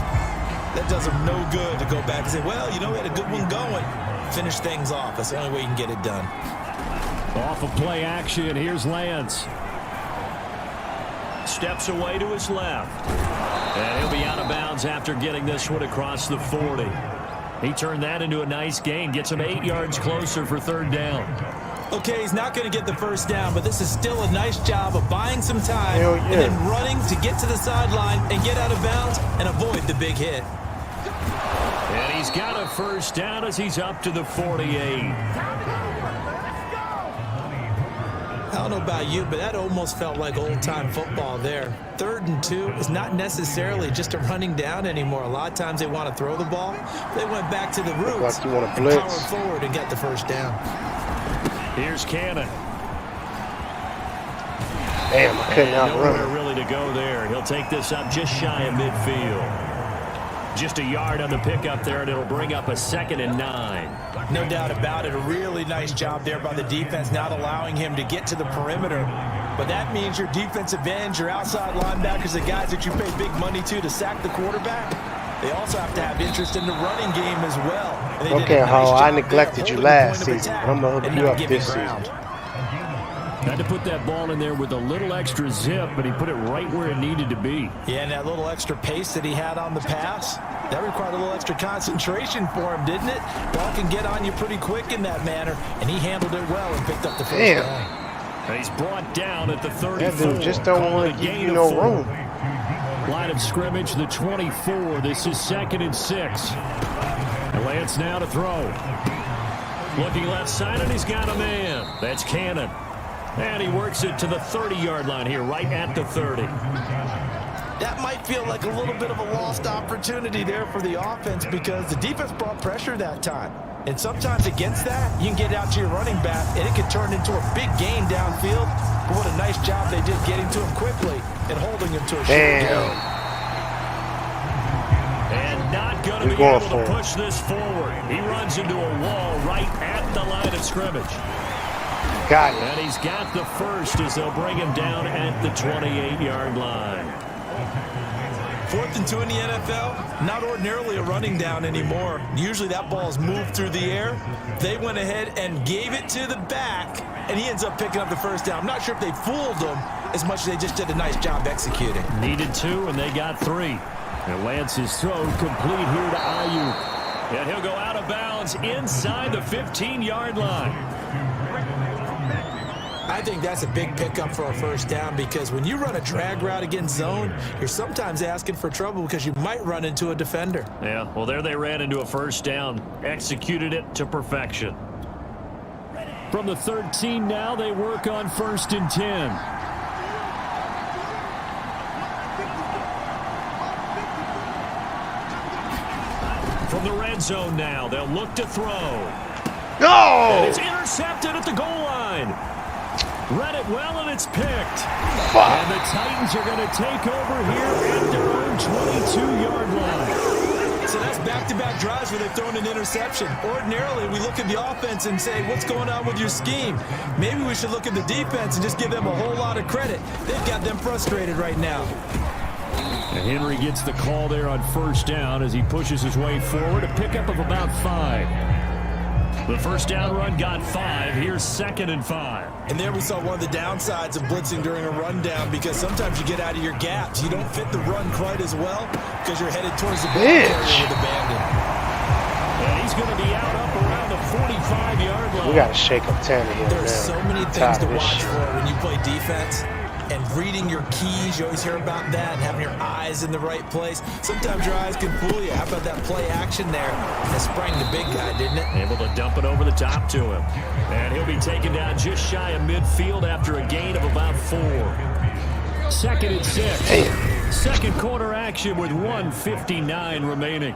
that does them no good to go back and say, well, you know, we had a good one going. Finish things off. That's the only way you can get it done. Off of play action, here's Lance. Steps away to his left. And he'll be out of bounds after getting this one across the 40. He turned that into a nice gain. Gets him 8 yards closer for 3rd down. Okay, he's not going to get the first down, but this is still a nice job of buying some time and then running to get to the sideline and get out of bounds and avoid the big hit. And he's got a first down as he's up to the 48. I don't know about you, but that almost felt like old-time football there. 3rd and 2 is not necessarily just a running down anymore. A lot of times they want to throw the ball. They went back to the roots like you want to and blitz. powered forward and got the first down. Here's Cannon. Damn, I couldn't outrun Nowhere him. really to go there. He'll take this up just shy of midfield. Just a yard on the pickup there, and it'll bring up a 2nd and 9. No doubt about it. A really nice job there by the defense, not allowing him to get to the perimeter. But that means your defensive ends, your outside linebackers, the guys that you pay big money to sack the quarterback, they also have to have interest in the running game as well. And they Okay, did a nice Ho, I job neglected there you holding the last point of season, attack but I'm going to and hook you not up giving this ground. season. Had to put that ball in there with a little extra zip, but he put it right where it needed to be. Yeah, and that little extra pace that he had on the pass, that required a little extra concentration for him, didn't it? Ball can get on you pretty quick in that manner, and he handled it well and picked up the first down. And he's brought down at the 34. That dude just don't want to give you no room. Line of scrimmage, the 24. This is 2nd and 6. And Lance now to throw. Looking left side, and he's got a man. That's Cannon. And he works it to the 30-yard line here, right at the 30. That might feel like a little bit of a lost opportunity there for the offense because the defense brought pressure that time. And sometimes against that, you can get out to your running back, and it can turn into a big gain downfield. But what a nice job they did getting to him quickly and holding him to a short gain. And not going to be able to push this forward. He runs into a wall right at the line of scrimmage. Got it. And he's got the first as they'll bring him down at the 28-yard line. 4th and 2 in the NFL, not ordinarily a running down anymore. Usually that ball is moved through the air. They went ahead and gave it to the back, and he ends up picking up the first down. I'm not sure if they fooled him as much as they just did a nice job executing. Needed 2, and they got 3. And Lance's throw complete here to Ayuk. And he'll go out of bounds inside the 15-yard line. I think that's a big pickup for a first down because when you run a drag route against zone, you're sometimes asking for trouble because you might run into a defender. Yeah, well, there they ran into a first down, executed it to perfection. From the 13 now, they work on 1st and 10. From the red zone now, they'll look to throw. No! And it's intercepted at the goal line. Read it well, and it's picked. Fuck. And the Titans are going to take over here at their own 22-yard line. So that's back-to-back drives where they've thrown an interception. Ordinarily, we look at the offense and say, what's going on with your scheme? Maybe we should look at the defense and just give them a whole lot of credit. They've got them frustrated right now. And Henry gets the call there on first down as he pushes his way forward. A pickup of about 5. The first down run got 5. Here's 2nd and 5. And there we saw one of the downsides of blitzing during a rundown because sometimes you get out of your gaps. You don't fit the run quite as well because you're headed towards the ball carrier with abandon. And he's going to be out up around the 45-yard line. We got to shake up Tannehill There's now. so many I'm things tired to of this watch shit. for when you play defense. And reading your keys, you always hear about that, and having your eyes in the right place. Sometimes your eyes can fool you. How about that play action there? That sprang the big guy, didn't it? Able to dump it over the top to him. And he'll be taken down just shy of midfield after a gain of about 4. 2nd and 6. Damn. Second quarter action with 1:59 remaining.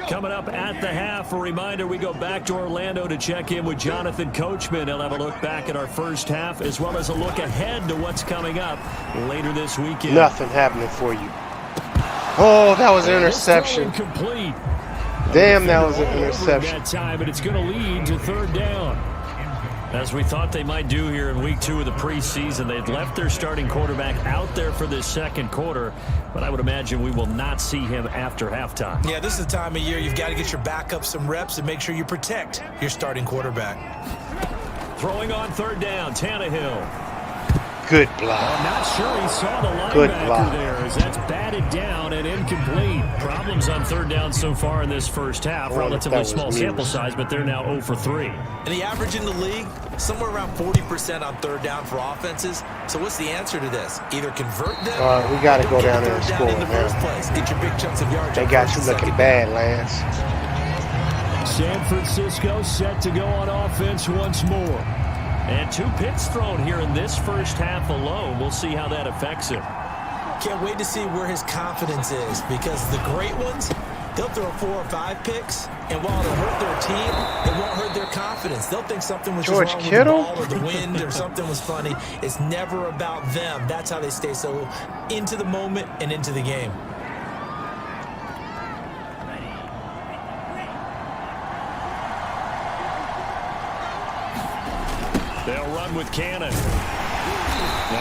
Coming up at the half, a reminder, we go back to Orlando to check in with Jonathan Coachman. He'll have a look back at our first half as well as a look ahead to what's coming up later this weekend. Nothing happening for you. Oh, that was an interception. Complete. Damn, that was an interception. That time, but it's going to lead to 3rd down. As we thought they might do here in week 2 of the preseason, they'd left their starting quarterback out there for this second quarter, but I would imagine we will not see him after halftime. Yeah, this is the time of year you've got to get your backup some reps and make sure you protect your starting quarterback. Throwing on 3rd down, Tannehill. Good block. I'm not sure he saw the Good linebacker block. there as that's batted down and incomplete. Problems on 3rd down so far in this first half. Relatively small sample size, but they're now 0 for 3. And the average in the league, somewhere around 40% on 3rd down for offenses. So what's the answer to this? Either convert them. All right, we got to or go get down there third and down score in the first now. place. Get your big chunks of yards. They on got first you and looking second. bad, Lance. San Francisco set to go on offense once more. And 2 picks thrown here in this first half alone. We'll see how that affects him. Can't wait to see where his confidence is, because the great ones, they'll throw 4 or 5 picks, and while it'll hurt their team, it won't hurt their confidence. They'll think something was just George wrong Kittle? with the ball or the wind or something was funny. It's never about them. That's how they stay so into the moment and into the game. They'll run with Cannon.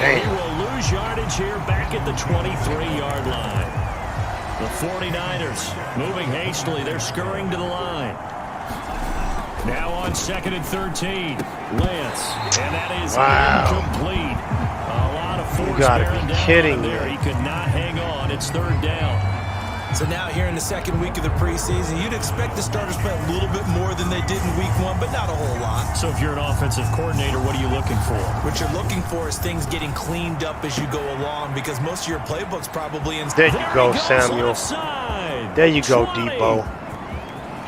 And he will lose yardage here back at the 23-yard line. The 49ers moving hastily. They're scurrying to the line. Now on 2nd and 13. Lance. And that is incomplete. A lot of force bearing down there. He could not hang on. It's 3rd down. So now here in the second week of the preseason, you'd expect the starters to play a little bit more than they did in week 1, but not a whole lot. So if you're an offensive coordinator, what are you looking for? What you're looking for is things getting cleaned up as you go along, because most of your playbook's probably in. There you go, Samuel. There you go, Debo.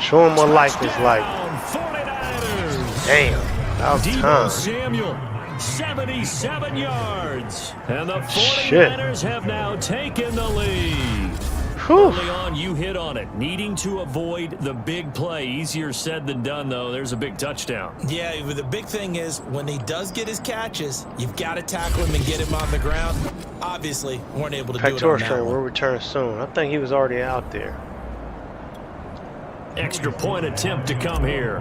Show him what life is like. 49ers. Damn, that was Debo time. Samuel, 77 yards. And the 49ers have now taken the lead. Early on, you hit on it. Needing to avoid the big play. Easier said than done, though. There's a big touchdown. Yeah, the big thing is when he does get his catches, you've got to tackle him and get him on the ground. Obviously, weren't able to do it on that one. Will return soon. I think he was already out there. Extra point attempt to come here.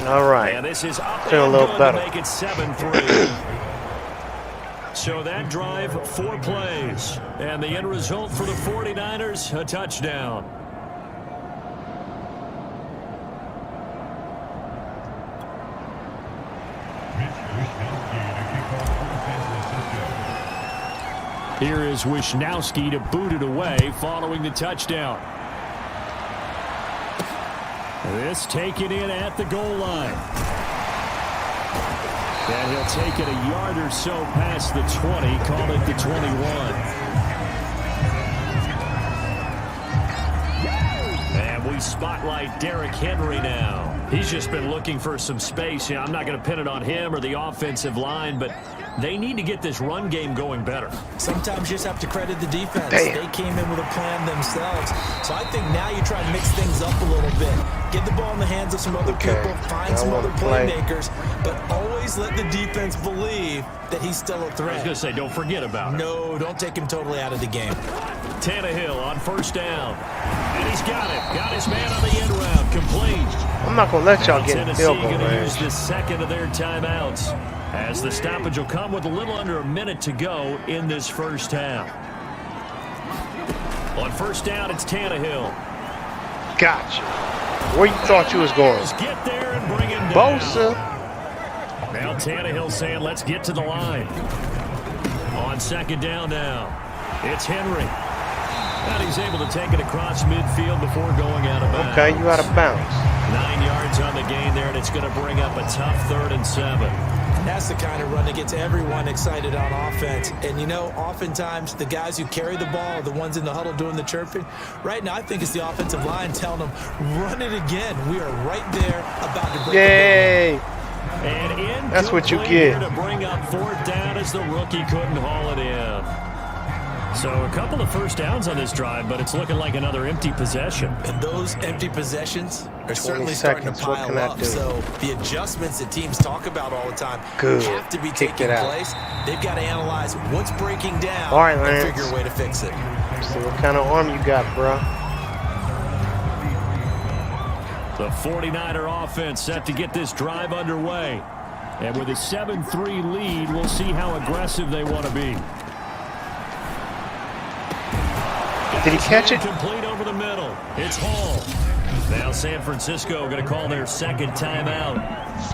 All right. And this is up Feel a and little good better. to make it 7-3. So that drive, 4 plays. And the end result for the 49ers, a touchdown. Here is Wishnowski to boot it away following the touchdown. This taken in at the goal line. And he'll take it a yard or so past the 20, call it the 21. And we spotlight Derrick Henry now. He's just been looking for some space. I'm not going to pin it on him or the offensive line, but they need to get this run game going better. Sometimes you just have to credit the defense. Damn. They came in with a plan themselves. So I think now you try to mix things up a little bit. Get the ball in the hands of some other people, find some other playmakers, but always let the defense believe that he's still a threat. I was going to say, don't forget about it. No, don't take him totally out of the game. Tannehill on 1st down. And he's got it. Got his man on the end round. Complete. I'm not going to let y'all get in Tennessee field goal going to use range. the second of their timeouts as the stoppage will come with a little under a minute to go in this first half. On 1st down, it's Tannehill. Gotcha. Where you thought you was going? Let's get there and bring him down. Bosa. Now Tannehill saying, let's get to the line. On 2nd down now. It's Henry. And he's able to take it across midfield before going out of bounds. Okay, you out of bounds. 9 yards on the gain there, and it's going to bring up a tough 3rd and 7. That's the kind of run that gets everyone excited on offense. And, you know, oftentimes the guys who carry the ball are the ones in the huddle doing the chirping. Right now, I think it's the offensive line telling them, run it again. We are right there about to break Yay! And that's what you get. To bring up 4th down as the rookie couldn't haul it in. So a couple of first downs on this drive, but it's looking like another empty possession. And those empty possessions are certainly starting to pile up. So the adjustments that teams talk about all the time have to be taking place. They've got to analyze what's breaking down and figure a way to fix it. See what kind of arm you got, bro. The 49er offense set to get this drive underway. And with a 7-3 lead, we'll see how aggressive they want to be. Did he catch it? Complete over the middle. It's Hall. Now San Francisco going to call their 2nd timeout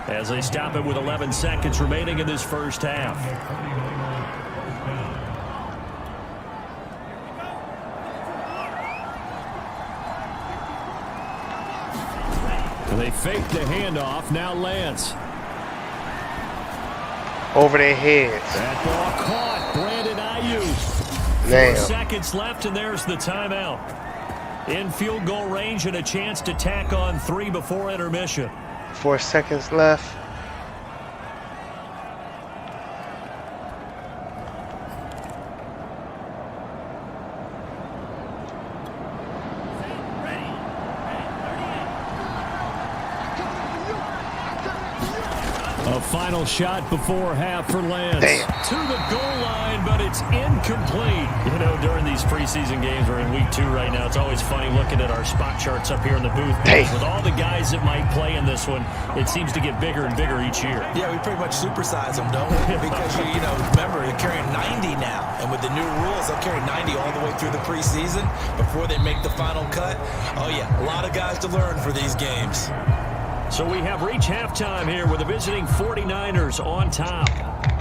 as they stop it with 11 seconds remaining in this first half. They fake the handoff. Now Lance. Over their heads. That ball caught. Brandon Ayuk. Damn. 4 seconds left, and there's the timeout. In field goal range and a chance to tack on 3 before intermission. 4 seconds left. A final shot before half for Lance. Damn. To the goal line, but it's incomplete. You know, during these preseason games, we're in week 2 right now. It's always funny looking at our spot charts up here in the booth. With all the guys that might play in this one, it seems to get bigger and bigger each year. Yeah, we pretty much supersize them, don't we? Because, you know, remember, they're carrying 90 now. And with the new rules, they'll carry 90 all the way through the preseason before they make the final cut. Oh, yeah, a lot of guys to learn for these games. So we have reached halftime here with the visiting 49ers on top.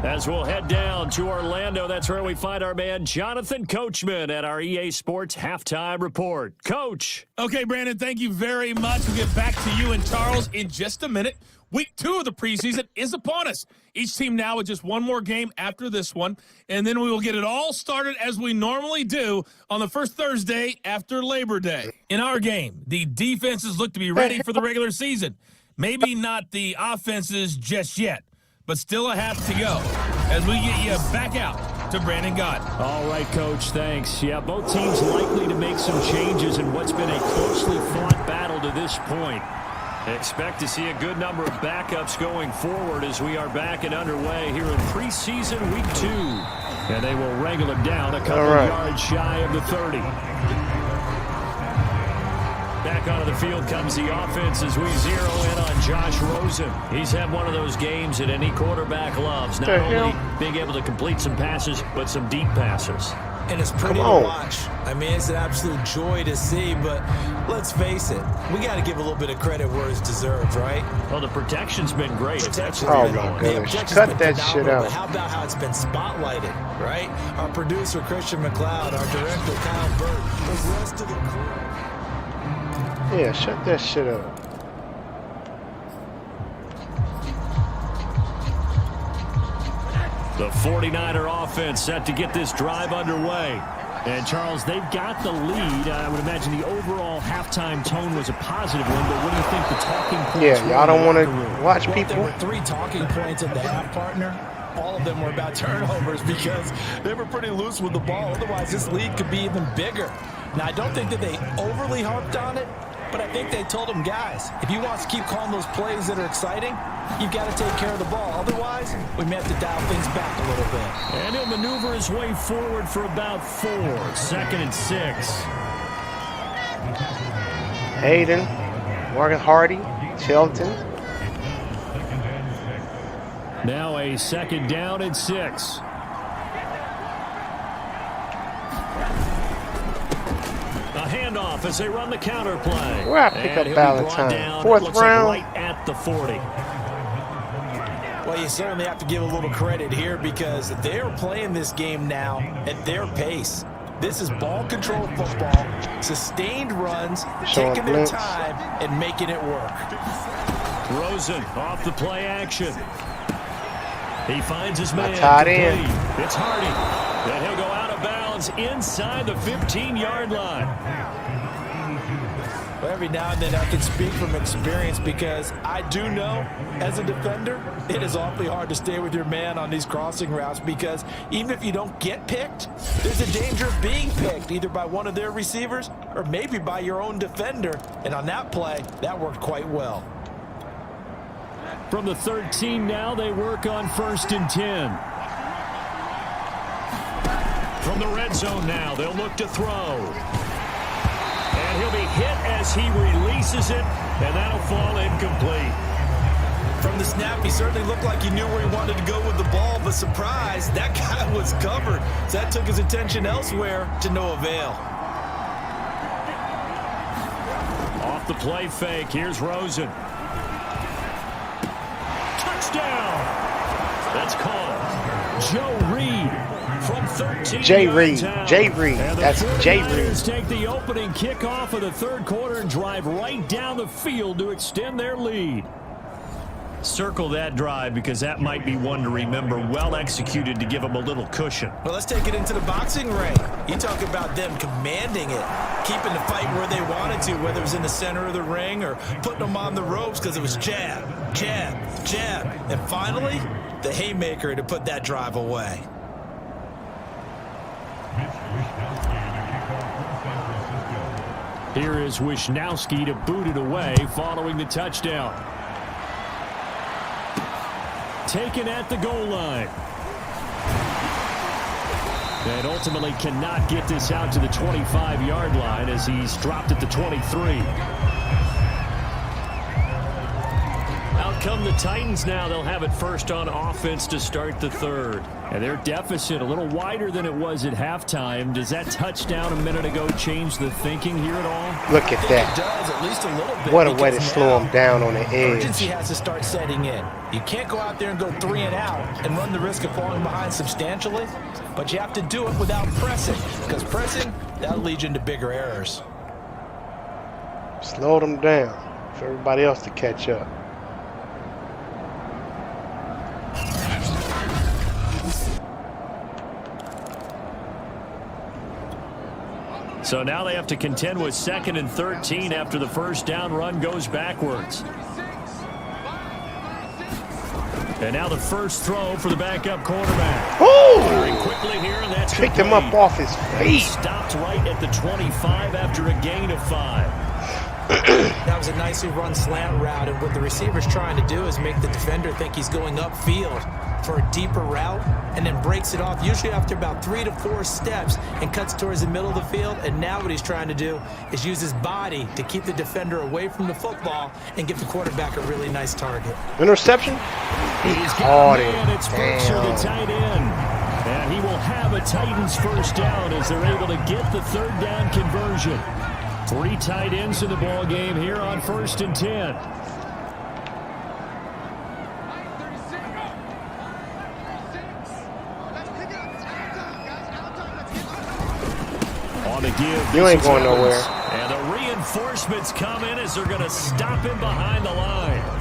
As we'll head down to Orlando, that's where we find our man Jonathan Coachman at our EA Sports Halftime Report. Coach. Okay, Brandon, thank you very much. We'll get back to you and Charles in just a minute. Week 2 of the preseason is upon us. Each team now with just one more game after this one, and then we will get it all started as we normally do on the first Thursday after Labor Day. In our game, the defenses look to be ready for the regular season. Maybe not the offenses just yet, but still a half to go as we get you back out to Brandon Gott. All right, Coach, thanks. Yeah, both teams likely to make some changes in what's been a closely fought battle to this point. Expect to see a good number of backups going forward as we are back and underway here in preseason week 2. And they will wrangle it down a couple yards shy of the 30. Back onto the field comes the offense as we zero in on Josh Rosen. He's had one of those games that any quarterback loves. Not only being able to complete some passes, but some deep passes. And it's pretty to watch. I mean, it's an absolute joy to see, but let's face it, we got to give a little bit of credit where it's deserved, right? Well, the protection's been great. Oh, my goodness. Cut that shit out. But how about how it's been spotlighted, right? Our producer, Christian McLeod, our director, Kyle Burt, the rest of the crew. Yeah, shut that shit up. The 49er offense set to get this drive underway. And, Charles, they've got the lead. I would imagine the overall halftime tone was a positive one, but what do you think the talking points were? Yeah, y'all don't want to watch people. There were 3 talking points at the half, partner. All of them were about turnovers because they were pretty loose with the ball. Otherwise, this lead could be even bigger. Now, I don't think that they overly harped on it, but I think they told them, guys, if you want to keep calling those plays that are exciting, you've got to take care of the ball. Otherwise, we may have to dial things back a little bit. And he'll maneuver his way forward for about 4. 2nd and 6. Hayden, Morgan Hardy, Shelton. Now a 2nd down and 6. A handoff as they run the counter play. Where I pick up Valentine? 4th round. Like right at the 40. Well, you certainly have to give a little credit here because they're playing this game now at their pace. This is ball control football, sustained runs, taking their time and making it work. Rosen off the play action. He finds his man. Tight end. It's Hardy. And he'll go out of bounds inside the 15-yard line. Well, every now and then I can speak from experience because I do know, as a defender, it is awfully hard to stay with your man on these crossing routes because even if you don't get picked, there's a danger of being picked either by one of their receivers or maybe by your own defender. And on that play, that worked quite well. From the 13 now, they work on 1st and 10. From the red zone now, they'll look to throw. And he'll be hit as he releases it, and that'll fall incomplete. From the snap, he certainly looked like he knew where he wanted to go with the ball, but surprise, that guy was covered. So that took his attention elsewhere to no avail. Off the play fake, here's Rosen. Touchdown! That's called Joe Reed from 13 Jay yards Reed. out. Jay Reed. That's Jay Reed. Take the opening kickoff of the third quarter and drive right down the field to extend their lead. Circle that drive because that might be one to remember. Well executed to give them a little cushion. Well, let's take it into the boxing ring. You talk about them commanding it, keeping the fight where they wanted to, whether it was in the center of the ring or putting them on the ropes because it was jab, jab, jab. And finally, the haymaker to put that drive away. Here is Wisnowski to boot it away following the touchdown. Taken at the goal line. And ultimately cannot get this out to the 25-yard line as he's dropped at the 23. Out come the Titans now. They'll have it first on offense to start the third. And their deficit a little wider than it was at halftime. Does that touchdown a minute ago change the thinking here at all? Look at that. It does, at least a little bit. What a way to slow him down on the edge. Urgency has to start setting in. You can't go out there and go 3 and out and run the risk of falling behind substantially, but you have to do it without pressing, because pressing, that'll lead you into bigger errors. Slowed him down for everybody else to catch up. So now they have to contend with 2nd and 13 after the first down run goes backwards. And now the first throw for the backup quarterback. Oh! Quickly here, and that's Picked him up off his feet. Stopped right at the 25 after a gain of 5. That was a nicely run slant route, and what the receiver's trying to do is make the defender think he's going upfield for a deeper route and then breaks it off, usually after about 3 to 4 steps, and cuts towards the middle of the field. And now what he's trying to do is use his body to keep the defender away from the football and give the quarterback a really nice target. Interception? He caught it. It's Berkshire to tight end. And he will have a Titans first down as they're able to get the third down conversion. 3 tight ends in the ball game here on 1st and 10. On the give, You ain't going nowhere. And the reinforcements come in as they're going to stop him behind the line.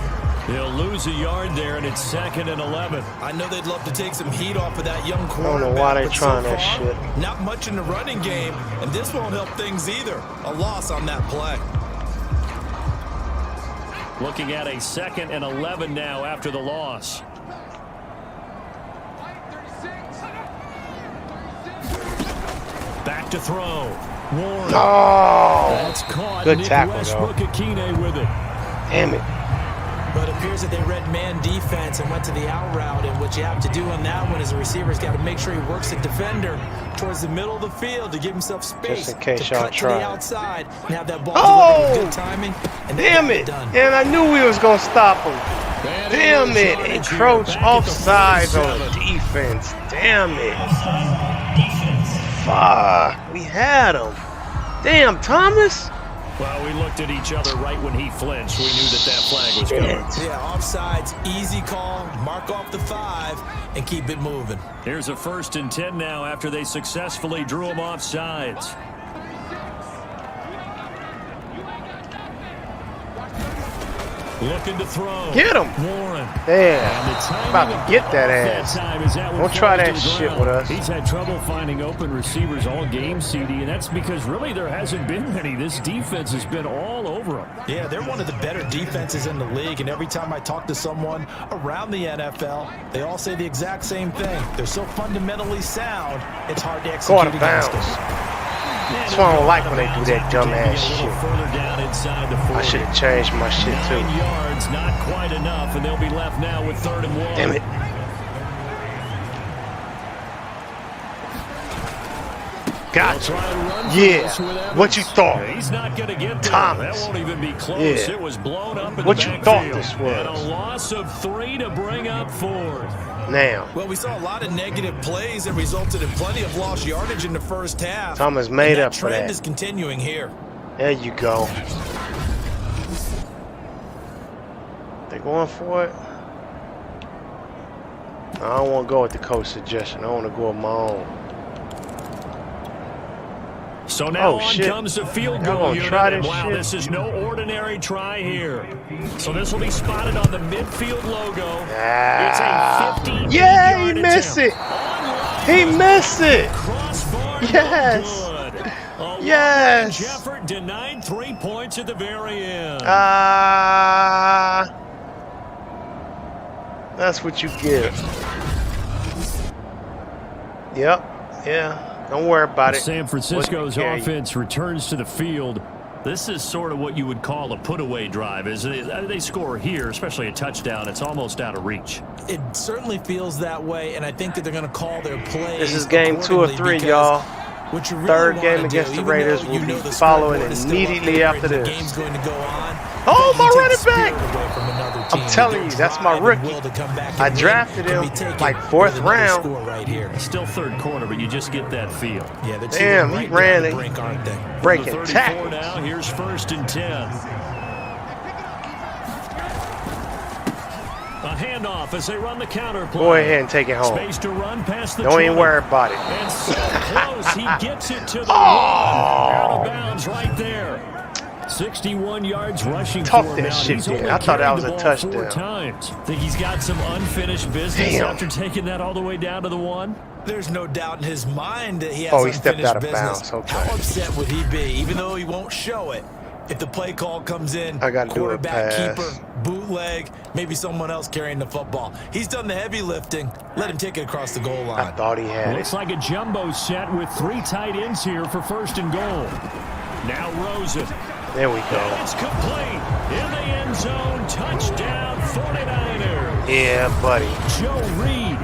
They'll lose a yard there, and it's 2nd and 11. I know they'd love to take some heat off of that young quarterback. I don't know why they're but trying so that far, shit. Not much in the running game, and this won't help things either. A loss on that play. Looking at a 2nd and 11 now after the loss. Back to throw. Warren. Oh! That's caught. Good Nick tackle, Westbrook though. Akine with it. Damn it. But it appears that they read man defense and went to the out route, and what you have to do on that one is the receiver's got to make sure he works the defender towards the middle of the field to give himself space Just in case to y'all cut try. to the outside and have that ball Oh! delivered with good timing. And Damn it. And I knew we was going to stop him. Damn it. Encroach offsides on defense. Damn it. Fuck. We had him. Damn, Thomas. Well, we looked at each other right when he flinched. We knew that flag was coming. Yeah, offsides, easy call, mark off the 5, and keep it moving. Here's a 1st and 10 now after they successfully drew him offsides. Looking to throw. Get him. Warren. Damn. About to get that ass. Don't try that shit with us. He's had trouble finding open receivers all game, CD, and that's because really there hasn't been many. This defense has been all over him. Yeah, they're one of the better defenses in the league, and every time I talk to someone around the NFL, they all say the exact same thing. They're so fundamentally sound, it's hard to execute against them. That's why I don't like when they do that dumbass shit. I should have changed my shit too. 9 yards, not quite enough, and they'll be left now with 3rd and 1. Damn it. Gotcha. Yeah. What you thought? He's not going to get there. Thomas. That won't even be close. Yeah. It was blown up in what the you backfield. thought this was? And a loss of 3 to bring up 4th. Now. Well, we saw a lot of negative plays that resulted in plenty of lost yardage in the first half. Thomas made up for that. Trend is continuing here. There you go. They going for it? I don't want to go with the coach suggestion. I want to go with my own. So now on shit. comes the field goal unit. And wow, this is no ordinary try here. So this will be spotted on the midfield logo. It's a 15-yard yeah, he missed it. He missed it. Crossbar. Yes. Good. Yes. Jeffert denied 3 points at the very end. That's what you get. Yep. Yeah. Don't worry about it. San Francisco's offense returns to the field. This is sort of what you would call a put-away drive. They score here, especially a touchdown. It's almost out of reach. It certainly feels that way, and I think that they're going to call their plays. This is game 2 of 3, y'all. What you really 3rd game against the Raiders will be following immediately after this. The game's going to go on. Oh, my running back! I'm telling you, that's my rookie. I drafted him like 4th round. Right here. Still 3rd quarter, but you just get that feel. Yeah, damn, he ran it. Breaking tackles. Now, here's 1st and 10. A handoff as they run the counter play. Go ahead and take it home. Space to run past the Don't even worry about it. And so close, he gets it to the out of bounds right there. 61 yards rushing Talk for him that now. shit, He's man. only I thought that was carried a the ball touchdown. 4 times. Think he's got some unfinished business Damn. after taking that all the way down to the 1? There's no doubt in his mind that he has he stepped out of bounds. Okay. How upset would he be, even though he won't show it? If the play call comes in, I gotta do a quarterback, pass. keeper, bootleg, maybe someone else carrying the football. He's done the heavy lifting. Let him take it across the goal line. I thought he had Looks it. like a jumbo set with 3 tight ends here for 1st and goal. Now Rosen. There we go. And it's complete. In the end zone. Touchdown 49ers. Yeah, buddy. Joe Reed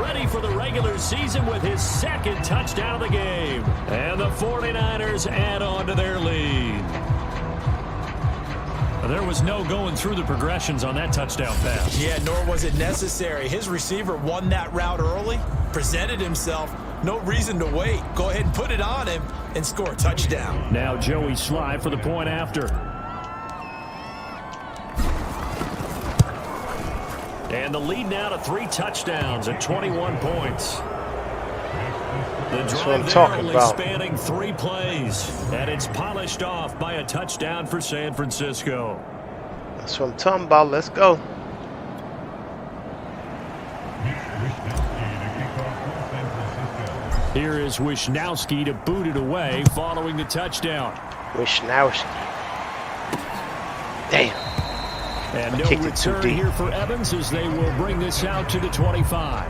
ready for the regular season with his 2nd touchdown of the game. And the 49ers add on to their lead. There was no going through the progressions on that touchdown pass. Yeah, nor was it necessary. His receiver won that route early, presented himself. No reason to wait. Go ahead and put it on him and score a touchdown. Now Joey Sly for the point after. And the lead now to 3 touchdowns at 21 points. The That's what I'm drive talking only about. spanning 3 plays, and it's polished off by a touchdown for San Francisco. That's what I'm talking about. Let's go. Here is Wisnowski to boot it away following the touchdown. Wisnowski. Damn. And no kicked it too return deep. here for Evans as they will bring this out to the 25.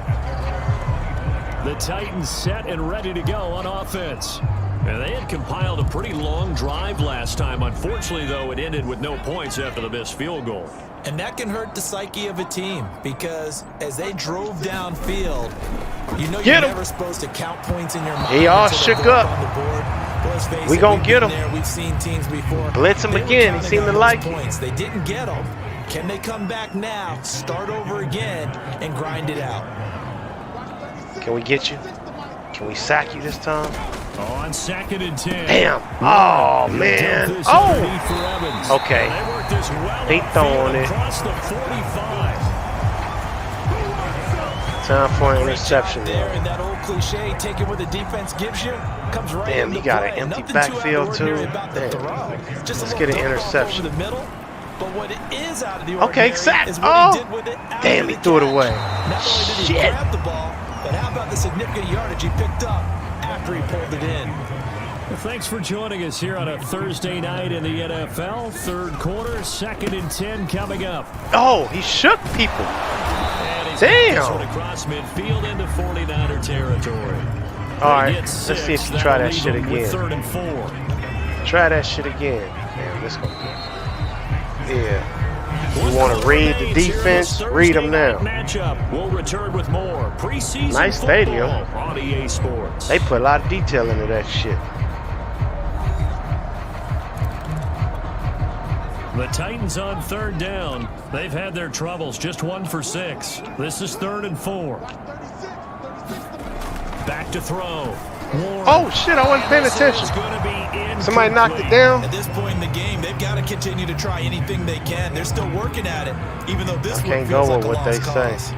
The Titans set and ready to go on offense. And they had compiled a pretty long drive last time. Unfortunately, though, it ended with no points after the missed field goal. And that can hurt the psyche of a team because as they drove downfield, you know you're never supposed to count points in your mind. He all shook up. On the board. Well, let's face We it, gonna we've get been him. there. We've seen teams before. Blitz him They were again. He counting seemed on to those like points. They didn't get them. Can they come back now, start over again, and grind it out? Can we get you? Can we sack you this time? On 2nd and 10. Damn. Oh, man. Oh. Okay. He throwing it. Time for an interception. There, and that old cliche, take it what the defense gives you, comes right. Damn, he got an empty backfield too. Let's get an interception. Okay, sack. Oh, damn, he threw it away. Shit. The ball, but how about the significant yardage he picked up after he pulled it in? Well, thanks for joining us here on a Thursday night in the NFL. Third quarter, 2nd and 10 coming up. Oh, he shook people. Damn. Across midfield into 49er territory. All right, let's see if you try that shit again. 3rd and 4. Try that shit again. Damn, this gonna be. Yeah. You want to read the defense? Read them now. Matchup. We'll return with more preseason nice stadium. On EA Sports. They put a lot of detail into that shit. The Titans on 3rd down. They've had their troubles, just 1 for 6. This is 3rd and 4. Back to throw. Warren. Oh shit, I wasn't paying attention. Somebody knocked it down. At this point in the game, they've got to continue to try anything they can. They're still working at it, even though this can't feels go like with a what they lost say. cause.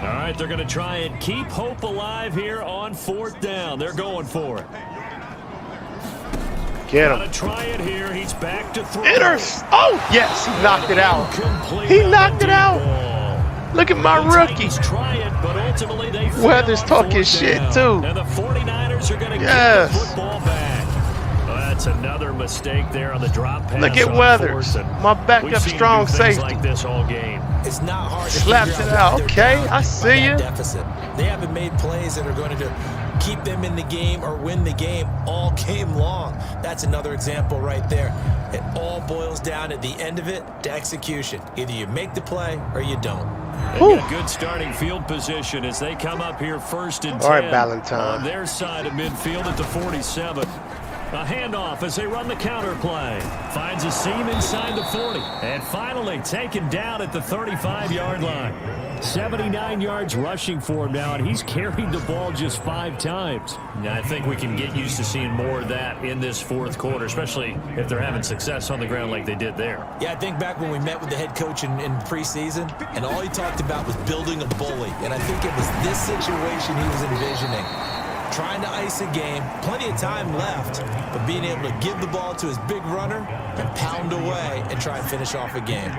All right, they're going to try and keep hope alive here on 4th down. They're going for it. Get him. Try it here. He's back to throw. Oh, yes, he knocked it out. He knocked it out. Look at my rookie. Try it, but ultimately they Weather's talking shit too. And the 49ers are going to get the football back. Well, that's another mistake there on the drop pass. Look at Weathers. My backup strong safety. Like this all game. It's not hard to slapped it out. Okay, I see you. Deficit. They haven't made plays that are going to keep them in the game or win the game all game long. That's another example right there. It all boils down at the end of it to execution. Either you make the play or you don't. They've got good starting field position as they come up here 1st and 10. All right, Valentine. On their side of midfield at the 47. A handoff as they run the counter play. Finds a seam inside the 40. And finally taken down at the 35-yard line. 79 yards rushing for him now, and he's carried the ball just 5 times. Now, I think we can get used to seeing more of that in this 4th quarter, especially if they're having success on the ground like they did there. Yeah, I think back when we met with the head coach in preseason, and all he talked about was building a bully. And I think it was this situation he was envisioning. Trying to ice a game, plenty of time left, but being able to give the ball to his big runner and pound away and try and finish off a game.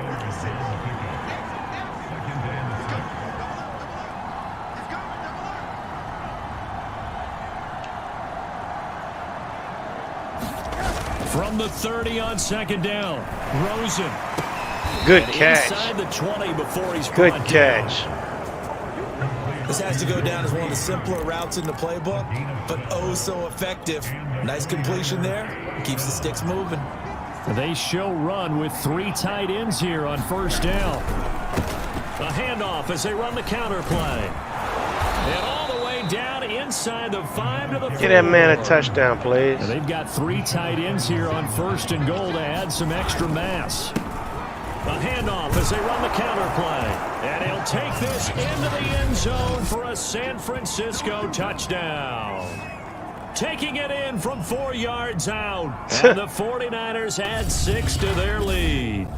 From the 30 on 2nd down, Rosen. Good catch. Inside the 20 before he's good catch. This has to go down as one of the simpler routes in the playbook, but oh so effective. Nice completion there. Keeps the sticks moving. They show run with 3 tight ends here on 1st down. A handoff as they run the counter play. And all the way down inside the 5 to the 4. Get that man a touchdown, please. And they've got 3 tight ends here on 1st and goal to add some extra mass. A handoff as they run the counter play. And he'll take this into the end zone for a San Francisco touchdown. Taking it in from 4 yards out. And the 49ers add 6 to their lead.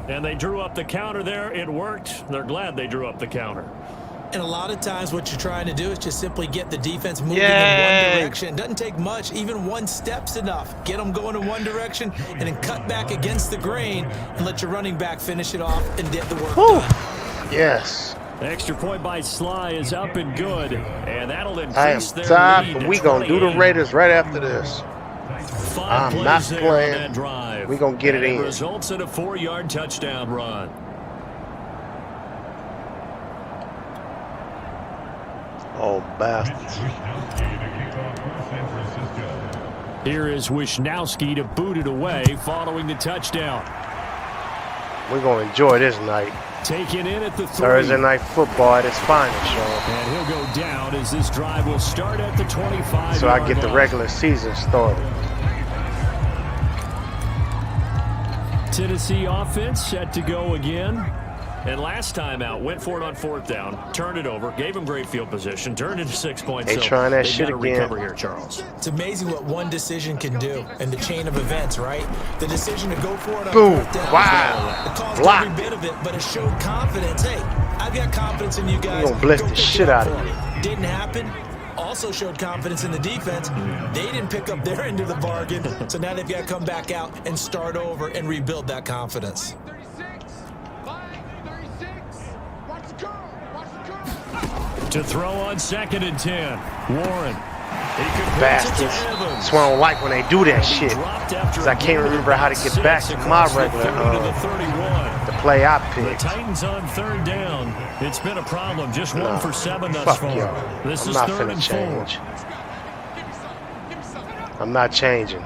And they drew up the counter there. It worked. They're glad they drew up the counter. And a lot of times what you're trying to do is just simply get the defense moving in one direction. It doesn't take much. Even 1 step's enough. Get them going in one direction and then cut back against the grain and let your running back finish it off and get the work done. Yes. Extra point by Sly is up and good. And that'll increase I am their tired, lead but to we going to do the 28. Raiders right after this. 5 I'm not plays there playing. on that drive. We going to get it in. Results in a 4-yard touchdown run. Oh, bastards. Here is Wisnowski to boot it away following the touchdown. We're going to enjoy this night. Taken in at the 3. Thursday night football at its finest, Sean. And he'll go down as this drive will start at the 25. So I get the regular season started. Tennessee offense set to go again. And last time out, went for it on 4th down, turned it over, gave him great field position, turned into 6 points. They trying that shit again. Recover here, Charles. It's amazing what one decision can do in the chain of events, right? The decision to go for it on Boom. 4th down. Wow. It caused Blocked every bit of it, but it showed confidence. Hey, I've got confidence in you guys. We're gonna blitz Go the pick shit it up out of for you. me. Didn't happen. Also showed confidence in the defense. They didn't pick up their end of the bargain, so now they've got to come back out and start over and rebuild that confidence. To throw on 2nd and 10. Warren. Bastards. That's why I don't like when they do that shit. Because I can't remember how to get back to my regular, the play I The picked. Titans on 3rd down. It's been a problem. Just 1 for 7 thus Fuck far. y'all. This I'm is not 3rd finna and 4. change. I'm not changing.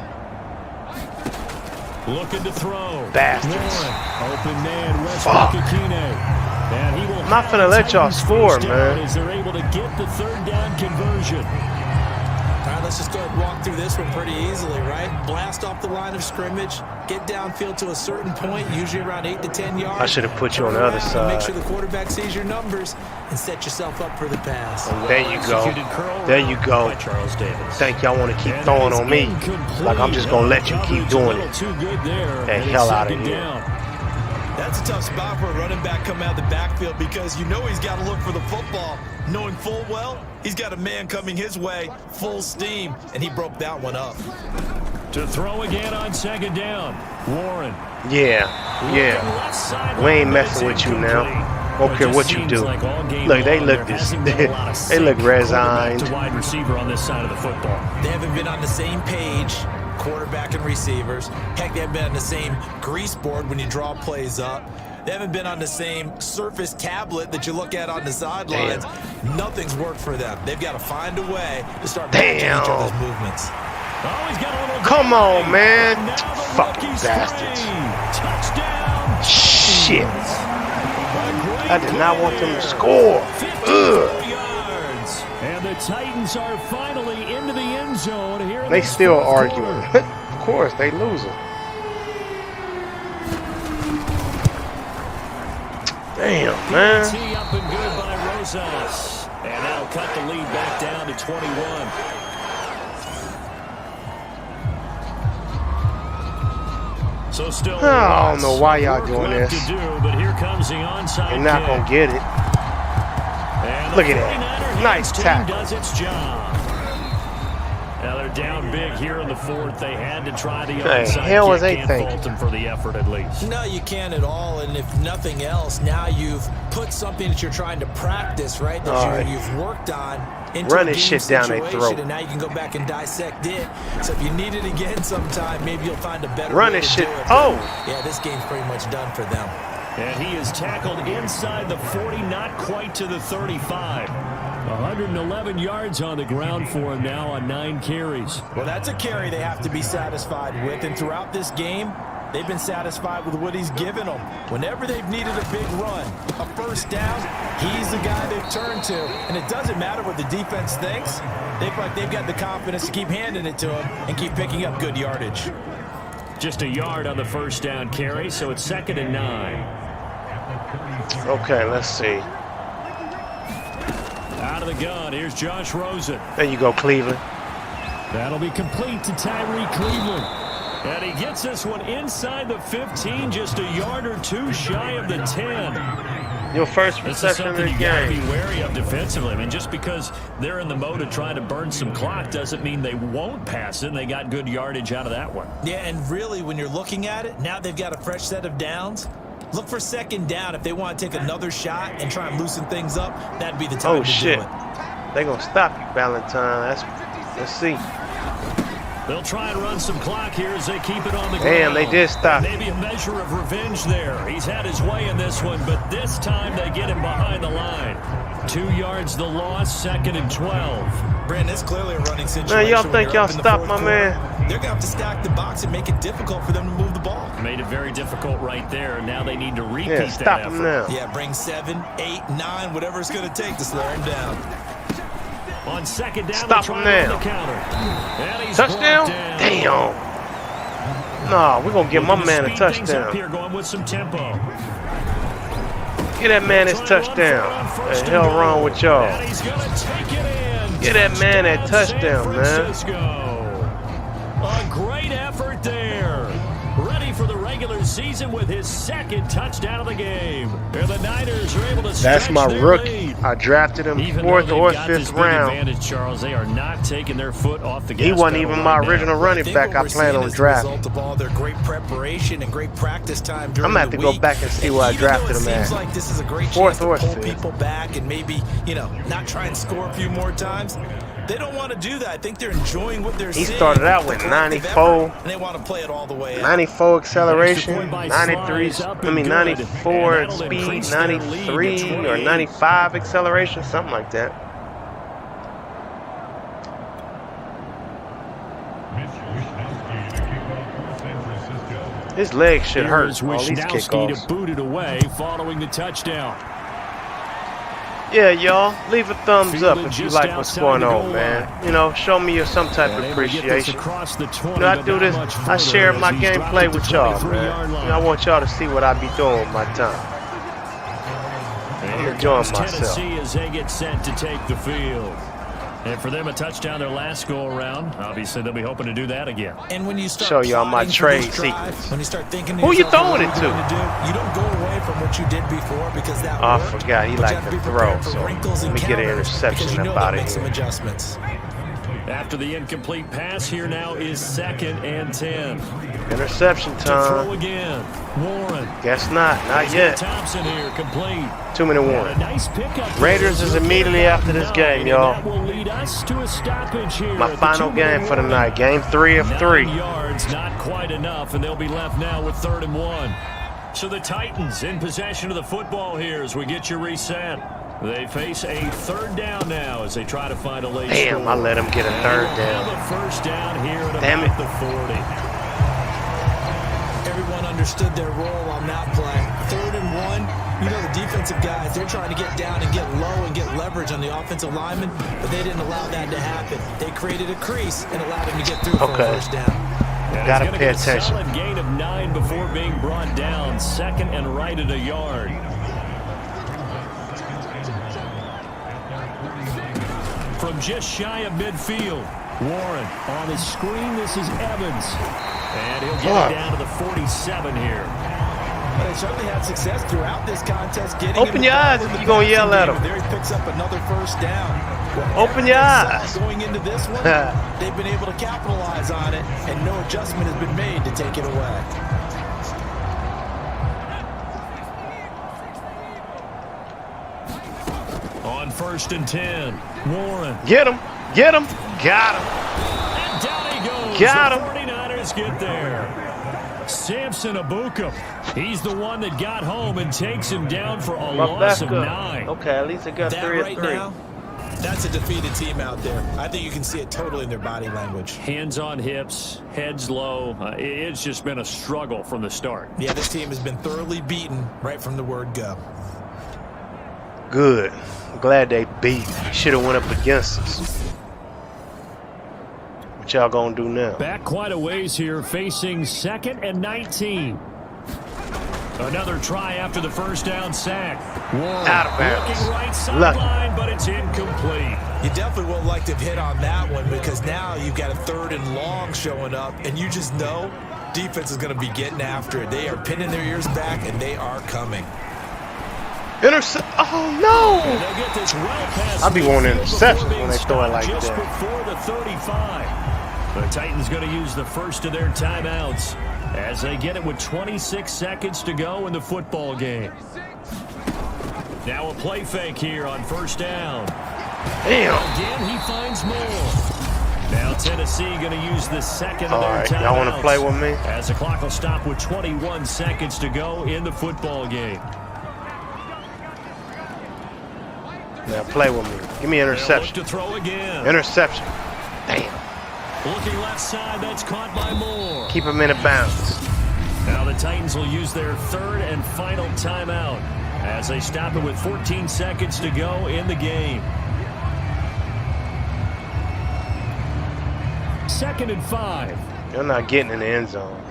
Looking to throw. Bastards. Warren. Open man, Westbrook Akine. And he will I'm not finna let y'all score, man. As they're able to get the 3rd down conversion. All right, let's just go ahead and walk through this one pretty easily, right? Blast off the line of scrimmage, get downfield to a certain point, usually around 8 to 10 yards. I should have put you on the other side. Make sure the quarterback sees your numbers and set yourself up for the pass. There you go. There you go. Think y'all want to keep throwing on me. Like I'm just going to let you keep doing it. The hell out of here. That's a tough spot for a running back coming out of the backfield because you know he's got to look for the football, knowing full well he's got a man coming his way, full steam, and he broke that one up. To throw again on 2nd down. Warren. Yeah. We ain't messing with you now. Don't care what you do. Look, they look this. They look resigned. Wide receiver on this side of the football. They haven't been on the same page, quarterback and receivers. Heck, they haven't been on the same grease board when you draw plays up. They haven't been on the same Surface tablet that you look at on the sidelines. Nothing's worked for them. They've got to find a way to start matching each other's movements. Come on, man. Fucking bastards. Touchdown. Shit. I did not want them to score. Ugh. And the Titans are finally into the end zone here. They still arguing. Of course, they losing. Damn, man. Up and good by Rosas. And that'll cut the lead back down to 21. So still, I don't know why y'all doing this. But here comes the onside. You're not gonna get it. Look at that. Nice tackle. Does its job. Now they're down big here in the 4th. They had to try the onside hell was kick. they Can't thinking? fault them for the effort at least. No, you can't at all. And if nothing else, now you've put something that you're trying to practice, right? That you've worked on into Run a this game shit down their situation, throat. and now you can go back and dissect it. So if you need it again sometime, maybe you'll find a better Run way this to shit. do it. Oh! Yeah, this game's pretty much done for them. And he is tackled inside the 40, not quite to the 35. 111 yards on the ground for him now on 9 carries. Well, that's a carry they have to be satisfied with. And throughout this game, they've been satisfied with what he's given them. Whenever they've needed a big run, a first down, he's the guy they've turned to. And it doesn't matter what the defense thinks. They feel like they've got the confidence to keep handing it to him and keep picking up good yardage. Just a yard on the first down carry, so it's 2nd and 9. Okay, let's see. Out of the gun, here's Josh Rosen. There you go, Cleveland. That'll be complete to Tyree Cleveland. And he gets this one inside the 15, just a yard or two shy of the 10. Your first This is reception of something the you got to be game. wary of defensively. I mean, just because they're in the mode of trying to burn some clock doesn't mean they won't pass it, and they got good yardage out of that one. Yeah, and really, when you're looking at it, now they've got a fresh set of downs. Look for 2nd down. If they want to take another shot and try and loosen things up, that'd be the time to do it. They're going to stop you, Valentine. Let's see. They'll try and run some clock here as they keep it on the ground. Damn, they did stop. Maybe a measure of revenge there. He's had his way in this one, but this time they get him behind the line. 2 yards the loss, 2nd and 12. Brandon, it's clearly a running situation. Man, y'all think y'all stopped my man? They're going to have to stack the box and make it difficult for them to move the ball. Made it very difficult right there. Now they need to repeat Yeah, that stop effort. him now. Yeah, bring 7, 8, 9, whatever it's going to take to slow him down. On 2nd down, Stop him now. the counter. And he's Touchdown? brought down. Damn. Nah, we're going to give my Looking to man a speed things up touchdown. here, going with some tempo. Get that man his touchdown. What the hell wrong with y'all? Get that man that touchdown, man. A great effort there. Ready for the regular season with his second touchdown of the game. And the Niners are able to That's my rookie. lead. I drafted him Even 4th or got this 5th big round. advantage, Charles, they are not taking their foot off the gas He wasn't pedal even right my original now. running back I planned on drafting. Result of all their great preparation and great practice time during I'm gonna have the to go week. back and see where I Even though drafted it him seems at. like this is a great 4th chance to or pull 5th. people back and maybe, not try and score a few more times. They don't want to do that. I think they're enjoying what they're He seeing. started out with The collective 94. effort, and they want to play it all the way out. 94 acceleration, Extra point by 93, Sly is up I and mean good, 94 and that'll speed, increase their lead to 93 or 28. 95 acceleration, something like that. His legs should hurt. Here's All these Wisnowski kickoffs. to boot it away following the touchdown. Yeah, y'all, leave a thumbs up Fielded if you just like what's outside going the on, goal man. Show me some type of And able to get this appreciation. across the 20, I but do not this. much I further share as my he's dropped gameplay at the with y'all, 23-yard man. line. I want y'all to see what I be doing with my time. And I'm here enjoying comes myself. Tennessee as they get set to take the field. And for them, a touchdown their last go-around. Obviously, they'll be hoping to do that again. And when you start Show y'all my plotting for trade this drive, secrets. when you start thinking, Who you yourself, throwing what it are you to? going do? You don't go away from what you did before because that Oh, I worked. forgot he But you liked have to be throw, prepared for so wrinkles let and me get an counters interception because you know up they'll out of make some here. adjustments. After the incomplete pass, here now is 2nd and 10. Interception To throw time. again. Warren. Guess not. Not yet. Thompson here, complete. 2-minute And a warning. nice pickup. Raiders is immediately after this game, y'all. That will lead us to a stoppage here. My at the final 2-minute game for the warning. night. Game 3 of 3. 9 yards, not quite enough, and they'll be left now with 3rd and 1. So the Titans in possession of the football here as we get you reset. They face a 3rd down now as they try to find a late Damn, score. I let him get a 3rd Have down. a 1st down here at Damn about it. the 40. Everyone understood their role on that play. 3rd and 1, the defensive guys, they're trying to get down and get low and get leverage on the offensive linemen, but they didn't allow that to happen. They created a crease and allowed him to get through for a 1st down. And Gotta he's gonna pay get a attention. solid gain of 9 before being brought down. 2nd and right at a yard. From just shy of midfield, Warren on his screen. This is Evans. And he'll get it down to the 47 here. But they certainly had success throughout this contest. Open your eyes if you're going to yell at him. There he picks up another 1st down. Open your eyes. Going into this one, they've been able to capitalize on it, and no adjustment has been made to take it away. On 1st and 10, Warren. Get him. Get him. Got him. And down he goes. Got The him. 49ers get there. Samson Abuka. He's the one that got home and takes him down for a loss of 9. Okay, at least I got That 3 of right 3. now, that's a defeated team out there. I think you can see it totally in their body language. Hands on hips, heads low. It's just been a struggle from the start. Yeah, this team has been thoroughly beaten right from the word go. Good. I'm glad they beat. Should have went up against us. What y'all gonna do now? Back quite a ways here, facing 2nd and 19. Another try after the 1st down sack. Warren Out of bounds. looking right Lucky. sideline, but it's incomplete. You definitely would like to have hit on that one because now you've got a 3rd and long showing up, and you just know defense is going to be getting after it. They are pinning their ears back, and they are coming. Intercept. Oh, no. And they'll get this well past I be wanting midfield interceptions before when they being throw it like stopped just that. before the 35. The Titans going to use the first of their timeouts as they get it with 26 seconds to go in the football game. Now a play fake here on 1st down. Damn. Again, he finds more. Now Tennessee going to use the 2nd of All their right, timeouts. y'all want to play with me? As the clock will stop with 21 seconds to go in the football game. Now play with me. Give me They'll look interception. to throw again. Interception. Damn. Looking left side, that's caught by Moore. Keep him in a bounds. Now the Titans will use their 3rd and final timeout as they stop it with 14 seconds to go in the game. 2nd and 5. You're not getting in the end zone.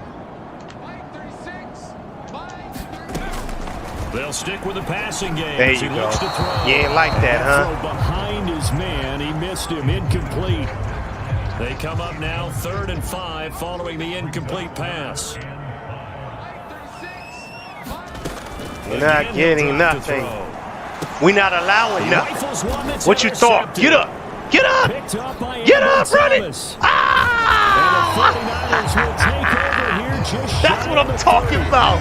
They'll stick with the passing game. There as you he go. looks to throw. You ain't like that, Throw huh? behind his man. He missed him. Incomplete. They come up now 3rd and 5 following the incomplete pass. We're not getting nothing. We're not allowing nothing. What you thought? Get up. Get up. Get up. Run it. Ah! That's what I'm talking about.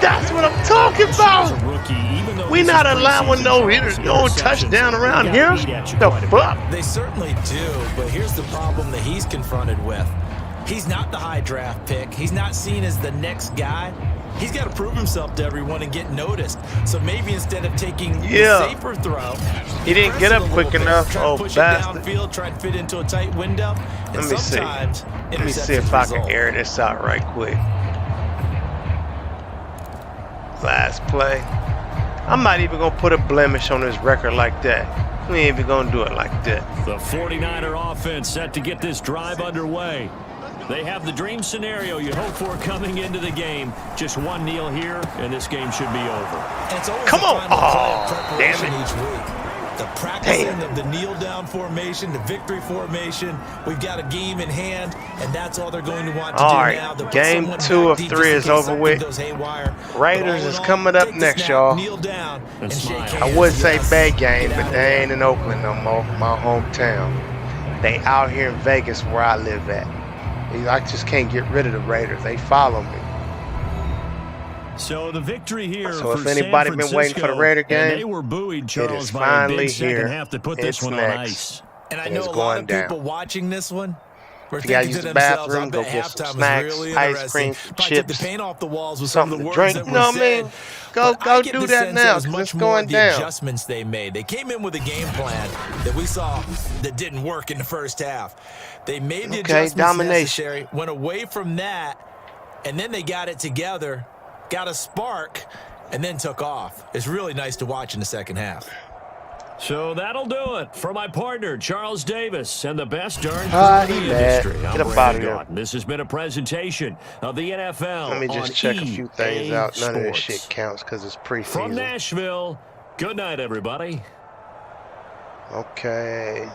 That's what I'm talking about. We're not allowing no touchdown around here. The fuck? They certainly do, but here's the problem that he's confronted with. He's not the high draft pick. He's not seen as the next guy. He's got to prove himself to everyone and get noticed. So maybe instead of taking the safer throw, he didn't get up quick enough. Try to push it downfield, try to fit into a tight window. And Let me see. Let me see if I can air this out right quick. Last play. I'm not even going to put a blemish on this record like that. We ain't even going to do it like that. The 49er offense set to get this drive underway. They have the dream scenario you hope for coming into the game. Just one kneel here, and this game should be over. Come on. Oh, damn it. Each week. The practicing of the kneel-down formation, the victory formation. We've got a game in hand, and that's all they're going to want to do now. Game 2 of 3 is over with. Raiders is coming up next, y'all. I would say bad game, but they ain't in Oakland no more, my hometown. They out here in Vegas where I live at. I just can't get rid of the Raiders. They follow me. So the victory here. So if anybody been waiting for the Raider game, they were buoyed, Charles, it is by finally a big here. second half to put this one on ice. And I know a lot of people watching this one. If you gotta use the bathroom, go get some snacks, ice cream, chips, the paint off the walls with something to drink. You know what I mean? Go do that now, because it's going down. Adjustments they made. They came in with a game plan that we saw that didn't work in the first half. They made the adjustments necessary, went away from that, and then they got it together, got a spark, and then took off. It's really nice to watch in the second half. So that'll do it for my partner, Charles Davis, and the best darn in the industry. Get up out of here. This has been a presentation of the NFL. Let me just check a few things out. None of this shit counts because it's preseason. From Nashville, good night, everybody. Okay.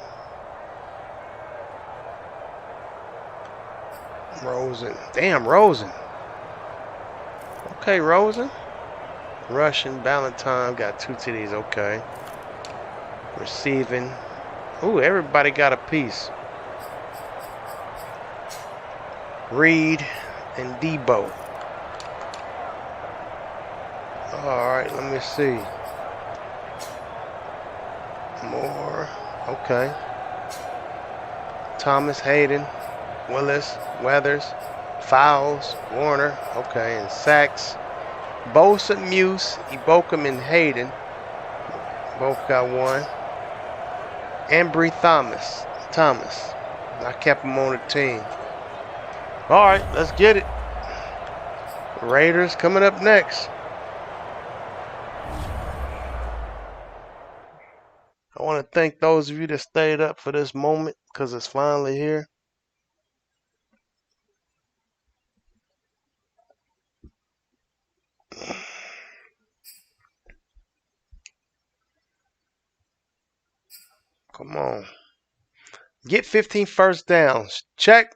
Rosen. Damn, Rosen. Okay, Rosen. Russian, Valentine, got 2 TDs. Okay. Receiving. Ooh, everybody got a piece. Reed and Debo. Alright, let me see. More. Okay. Thomas, Hayden, Willis, Weathers, Fowles, Warner. Okay, and sacks. Bosa, Muse, Ibokum, and Hayden. Both got 1. Embry Thomas. I kept him on the team. All right, let's get it. Raiders coming up next. I want to thank those of you that stayed up for this moment because it's finally here. Come on. Get 15 first downs. Check.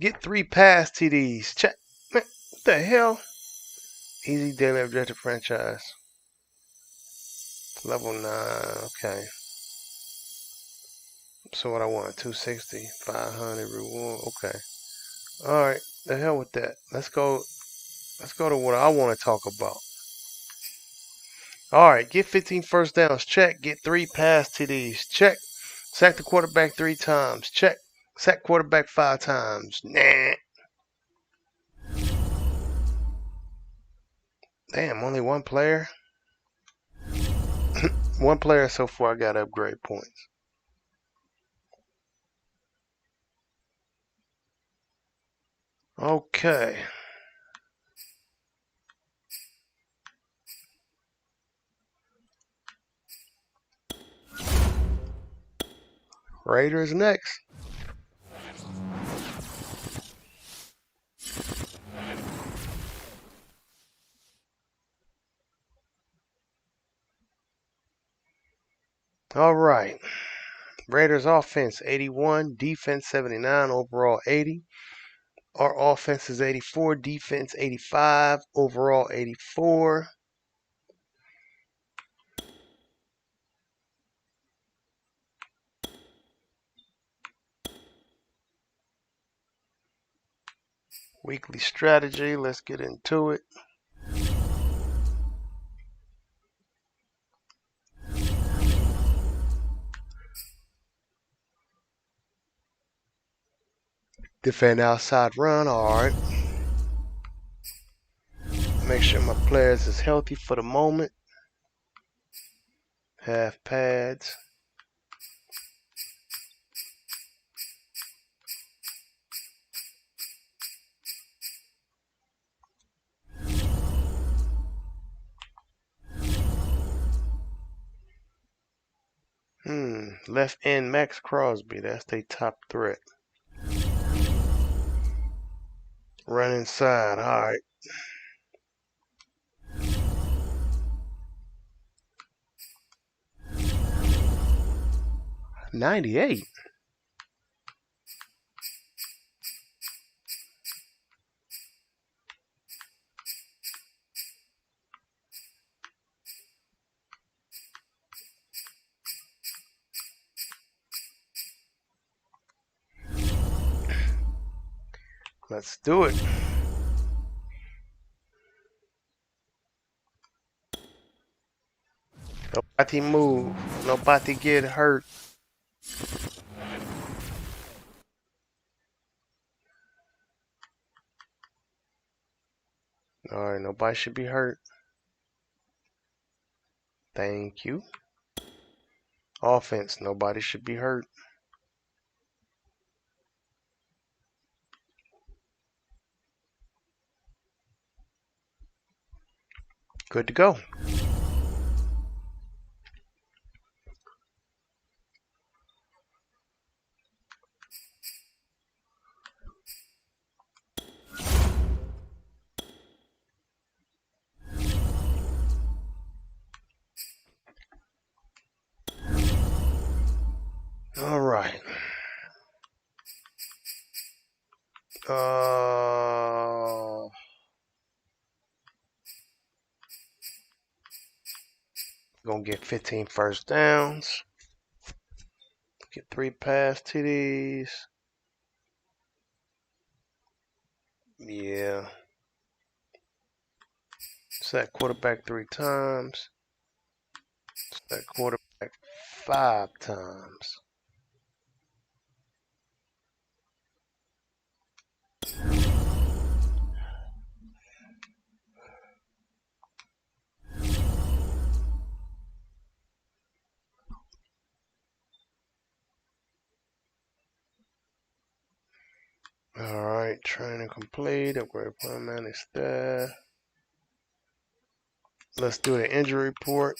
Get 3 pass TDs. Check. Man, what the hell? Easy daily objective franchise. Level 9. Okay. So what I want? 260, 500 reward. Okay. Alright. The hell with that. Let's go to what I want to talk about. Alright, get 15 first downs. Check. Get 3 pass TDs. Check. Sack the quarterback 3 times. Check. Sack quarterback 5 times. Nah. Damn, only one player? One player so far got upgrade points. Okay. Raiders next. All right. Raiders offense 81, defense 79, overall 80. Our offense is 84, defense 85, overall 84. Weekly strategy, let's get into it. Defend outside run, alright. Make sure my players is healthy for the moment. Half pads. Left end Max Crosby, that's their top threat. Run inside, alright. $98. Let's do it. Nobody move. Nobody get hurt. Alright, nobody should be hurt. Thank you. Offense, nobody should be hurt. Good to go. All right. Gonna get 15 first downs. Get 3 pass TDs. Yeah. Sack quarterback 3 times. Sack quarterback 5 times. Alright, training complete. Upgrade plan manage staff. Let's do the injury report.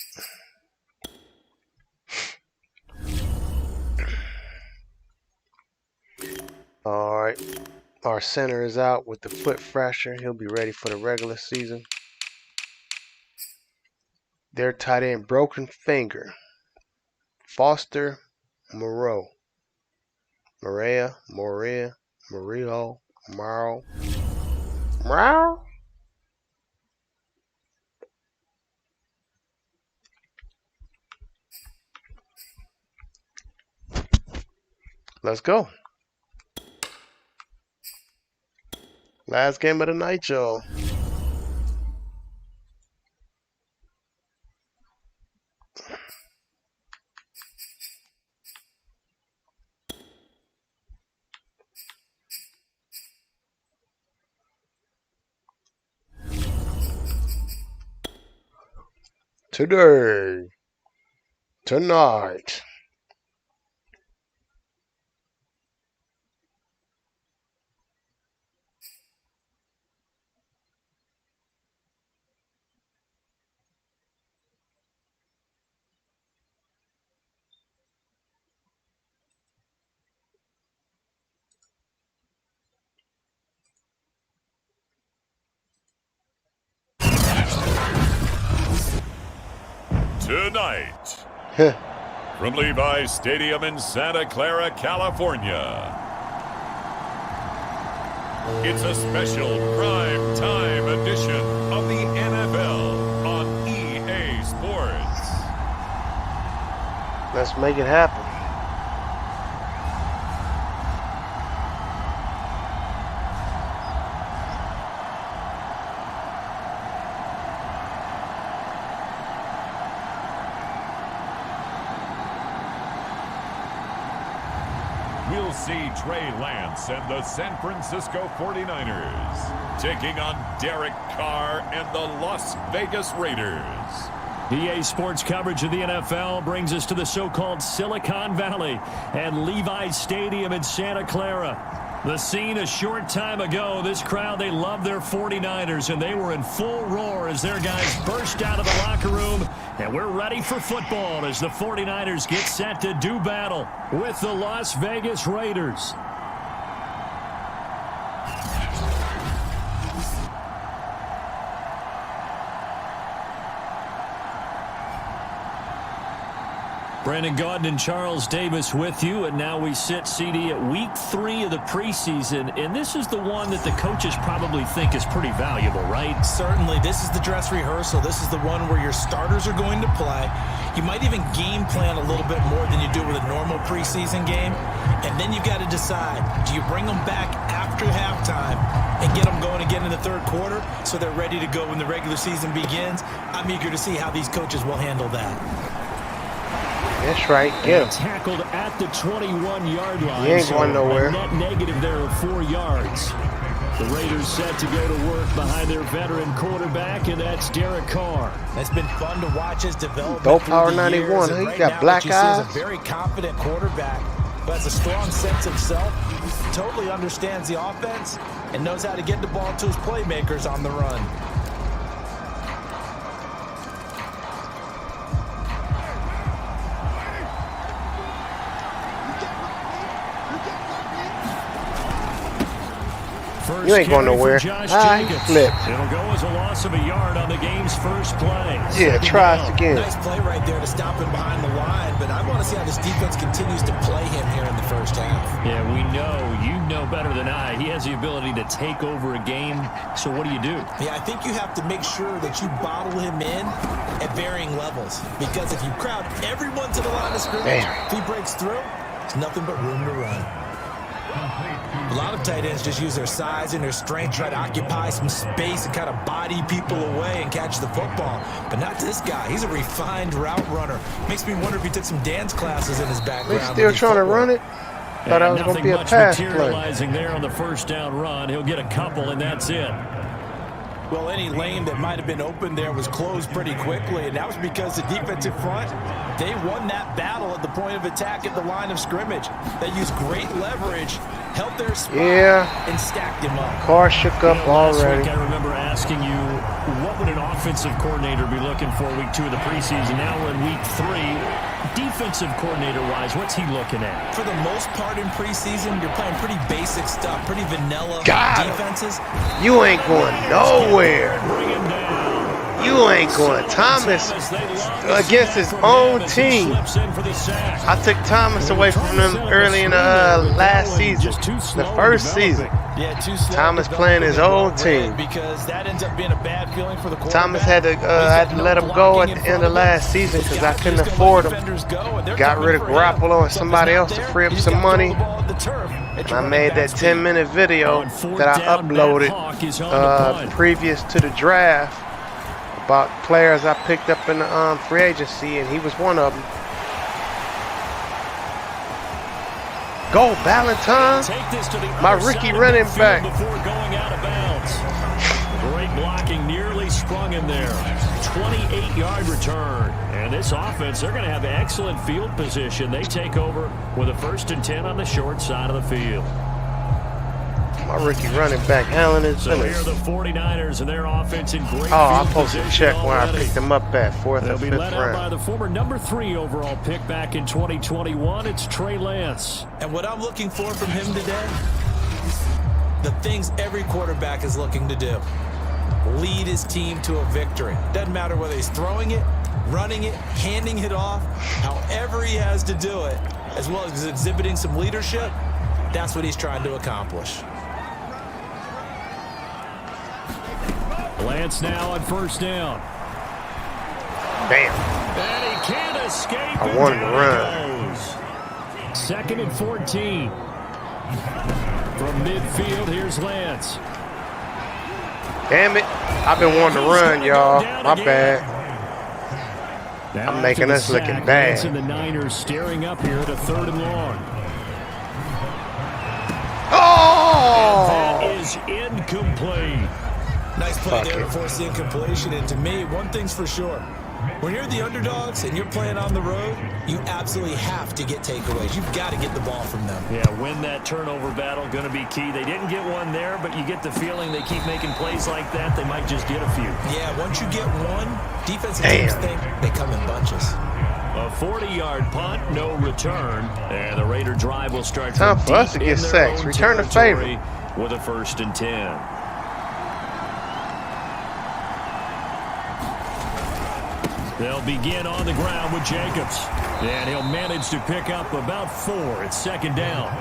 Alright. Our center is out with the foot fracture. He'll be ready for the regular season. Their tight end, broken finger. Foster Moreau. Maria. Murillo, Marl. Let's go. Last game of the night, y'all. Today. Tonight. Tonight. From Levi's Stadium in Santa Clara, California, it's a special prime time edition of the NFL on EA Sports. Let's make it happen. We'll see Trey Lance and the San Francisco 49ers taking on Derek Carr and the Las Vegas Raiders. EA Sports coverage of the NFL brings us to the so-called Silicon Valley and Levi's Stadium in Santa Clara. The scene a short time ago, this crowd, they love their 49ers, and they were in full roar as their guys burst out of the locker room. And we're ready for football as the 49ers get set to do battle with the Las Vegas Raiders. Brandon Gaudin and Charles Davis with you, and now we sit, CD, at week 3 of the preseason, and this is the one that the coaches probably think is pretty valuable, right? Certainly. This is the dress rehearsal. This is the one where your starters are going to play. You might even game plan a little bit more than you do with a normal preseason game, and then you've got to decide, do you bring them back after halftime and get them going again in the third quarter so they're ready to go when the regular season begins? I'm eager to see how these coaches will handle that. That's right. Get him. Tackled at the 21-yard line. He ain't going nowhere. A net negative there of 4 yards. The Raiders set to go to work behind their veteran quarterback, and that's Derek Carr. It's been fun to watch his development. Dope Power 91. He right got black eyes. A very confident quarterback who has a strong sense of self, totally understands the offense, and knows how to get the ball to his playmakers on the run. First You ain't going nowhere. He flipped. It'll go as a loss of a yard on the game's first play. Yeah, try us again. Nice play right there to stop him behind the line, but I want to see how this defense continues to play him here in the first half. Yeah, we know. You know better than I. He has the ability to take over a game, so what do you do? Yeah, I think you have to make sure that you bottle him in at varying levels, because if you crowd everyone to the line of scrimmage, if he breaks through, there's nothing but room to run. A lot of tight ends just use their size and their strength, try to occupy some space and kind of body people away and catch the football. But not this guy. He's a refined route runner. Makes me wonder if he took some dance classes in his background. They still trying to run it? Thought that was going to be a pass play. Materializing there on the first down run. He'll get a couple, and that's it. Well, any lane that might have been open there was closed pretty quickly, and that was because the defensive front, they won that battle at the point of attack at the line of scrimmage. They used great leverage, held their spot, and stacked him up. Carr shook up Last already. week I remember asking you, what would an offensive coordinator be looking for week 2 of the preseason? Now we're in week 3. Defensive coordinator-wise, what's he looking at? For the most part in preseason, you're playing pretty basic stuff, pretty vanilla defenses. You ain't going nowhere. Bring him down. You ain't going. Thomas against his own team. I took Thomas away from them early in the last season, the first season. Yeah, too slow. Thomas playing his own team. Because that ends up being a bad feeling for the quarterback. Thomas had to let him go at the end of last season because I couldn't afford him. Got rid of Garoppolo and somebody else to free up some money. And I made that 10-minute video that I uploaded previous to the draft about players I picked up in the free agency, and he was one of them. Go, Valentine, my rookie running back. Before going out of bounds. Great blocking, nearly sprung him there. 28-yard return. And this offense, they're going to have excellent field position. They take over with a 1st and 10 on the short side of the field. My rookie running back, Allen is So here are the 49ers and their offense in great I field posted a position check where I already. picked him up at 4th They'll or be 5th led out by round. the former number 3 overall pick back in 2021. It's Trey Lance. And what I'm looking for from him today, the things every quarterback is looking to do. Lead his team to a victory. Doesn't matter whether he's throwing it running it, handing it off, however he has to do it, as well as exhibiting some leadership. That's what he's trying to accomplish. Lance now on first down. Damn. And he can't escape. I wanted to run. 2nd and 14. From midfield, here's Lance. Damn it. I've been wanting to run, y'all. My bad. I'm making us looking bad. And the Niners staring up here at a 3rd and long. Oh! And that is incomplete. Nice play there to force the incompletion. And to me, one thing's for sure. When you're the underdogs and you're playing on the road, you absolutely have to get takeaways. You've got to get the ball from them. Yeah, win that turnover battle, going to be key. They didn't get one there, but you get the feeling they keep making plays like that, they might just get a few. Yeah, once you get one, defensive teams think they come in bunches. A 40-yard punt, no return, and the Raider drive will start time from for us to deep get in their sacks. own Return the territory favor. with a 1st and 10. They'll begin on the ground with Jacobs. And he'll manage to pick up about 4. It's 2nd down.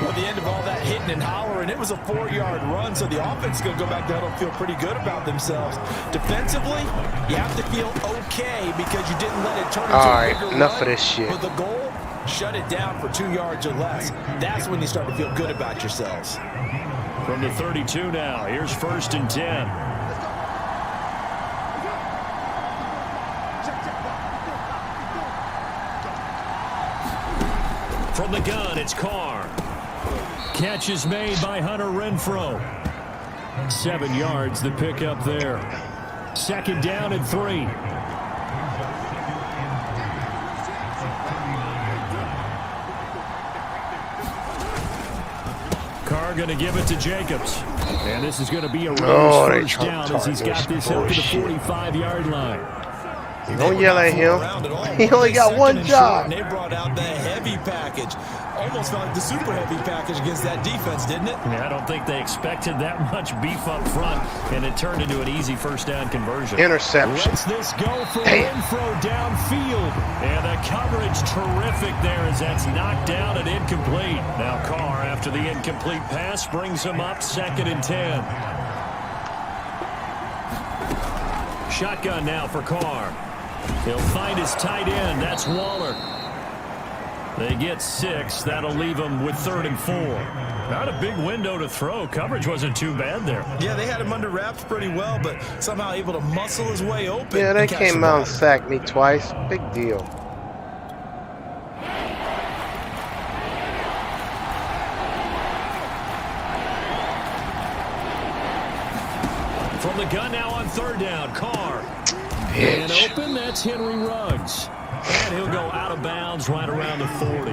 Well, the end of all that hitting and hollering, it was a 4-yard run, so the offense is going to go back down and feel pretty good about themselves. Defensively, you have to feel okay because you didn't let it turn into a bigger run. Enough of this shit. But the goal, shut it down for 2 yards or less. That's when you start to feel good about yourselves. From the 32 now, here's 1st and 10. From the gun, it's Carr. Catch is made by Hunter Renfrow. 7 yards, the pickup there. 2nd down and 3. Carr going to give it to Jacobs. And this is going to be a first down as he's got this up to the 45-yard line. Don't yell at him. He only got one job. And they brought out the heavy package. Almost felt like the super heavy package against that defense, didn't it? Yeah, I don't think they expected that much beef up front, and it turned into an easy 1st down conversion. Interception. Let's this go for Renfrow downfield. And the coverage terrific there as that's knocked down and incomplete. Now Carr, after the incomplete pass, brings him up 2nd and 10. Shotgun now for Carr. He'll find his tight end. That's Waller. They get 6. That'll leave him with 3rd and 4. Not a big window to throw. Coverage wasn't too bad there. Yeah, they had him under wraps pretty well, but somehow able to muscle his way open. Yeah, they came out and sacked me twice. Big deal. From the gun now on 3rd down, Carr. Bitch. And open, that's Henry Ruggs. And he'll go out of bounds right around the 40.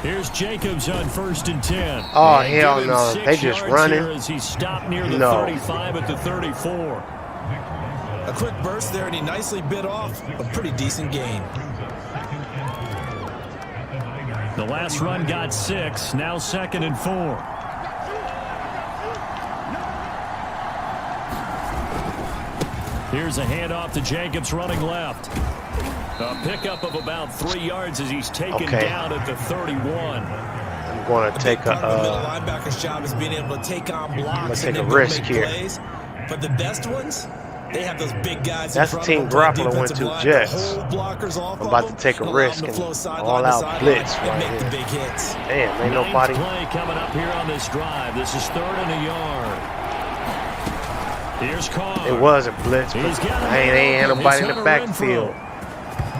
Here's Jacobs on 1st and 10. Oh, and hell no. They just running. As he stopped near the 35 at the 34. A quick burst there, and he nicely bit off a pretty decent gain. The last run got 6. Now 2nd and 4. Here's a handoff to Jacobs running left. A pickup of about 3 yards as he's taken down at the 31. I'm going to take the middle linebacker's job is being able to take on blocks and a risk here. Plays. But the best ones, they have those big guys. That's the team Garoppolo went to Jets. I'm about to take a risk and all-out blitz right here. The big hits. Damn, ain't nobody. Play coming up here on this drive. This is 3rd and a yard. Here's Carr. It was a blitz, but ain't nobody in the backfield.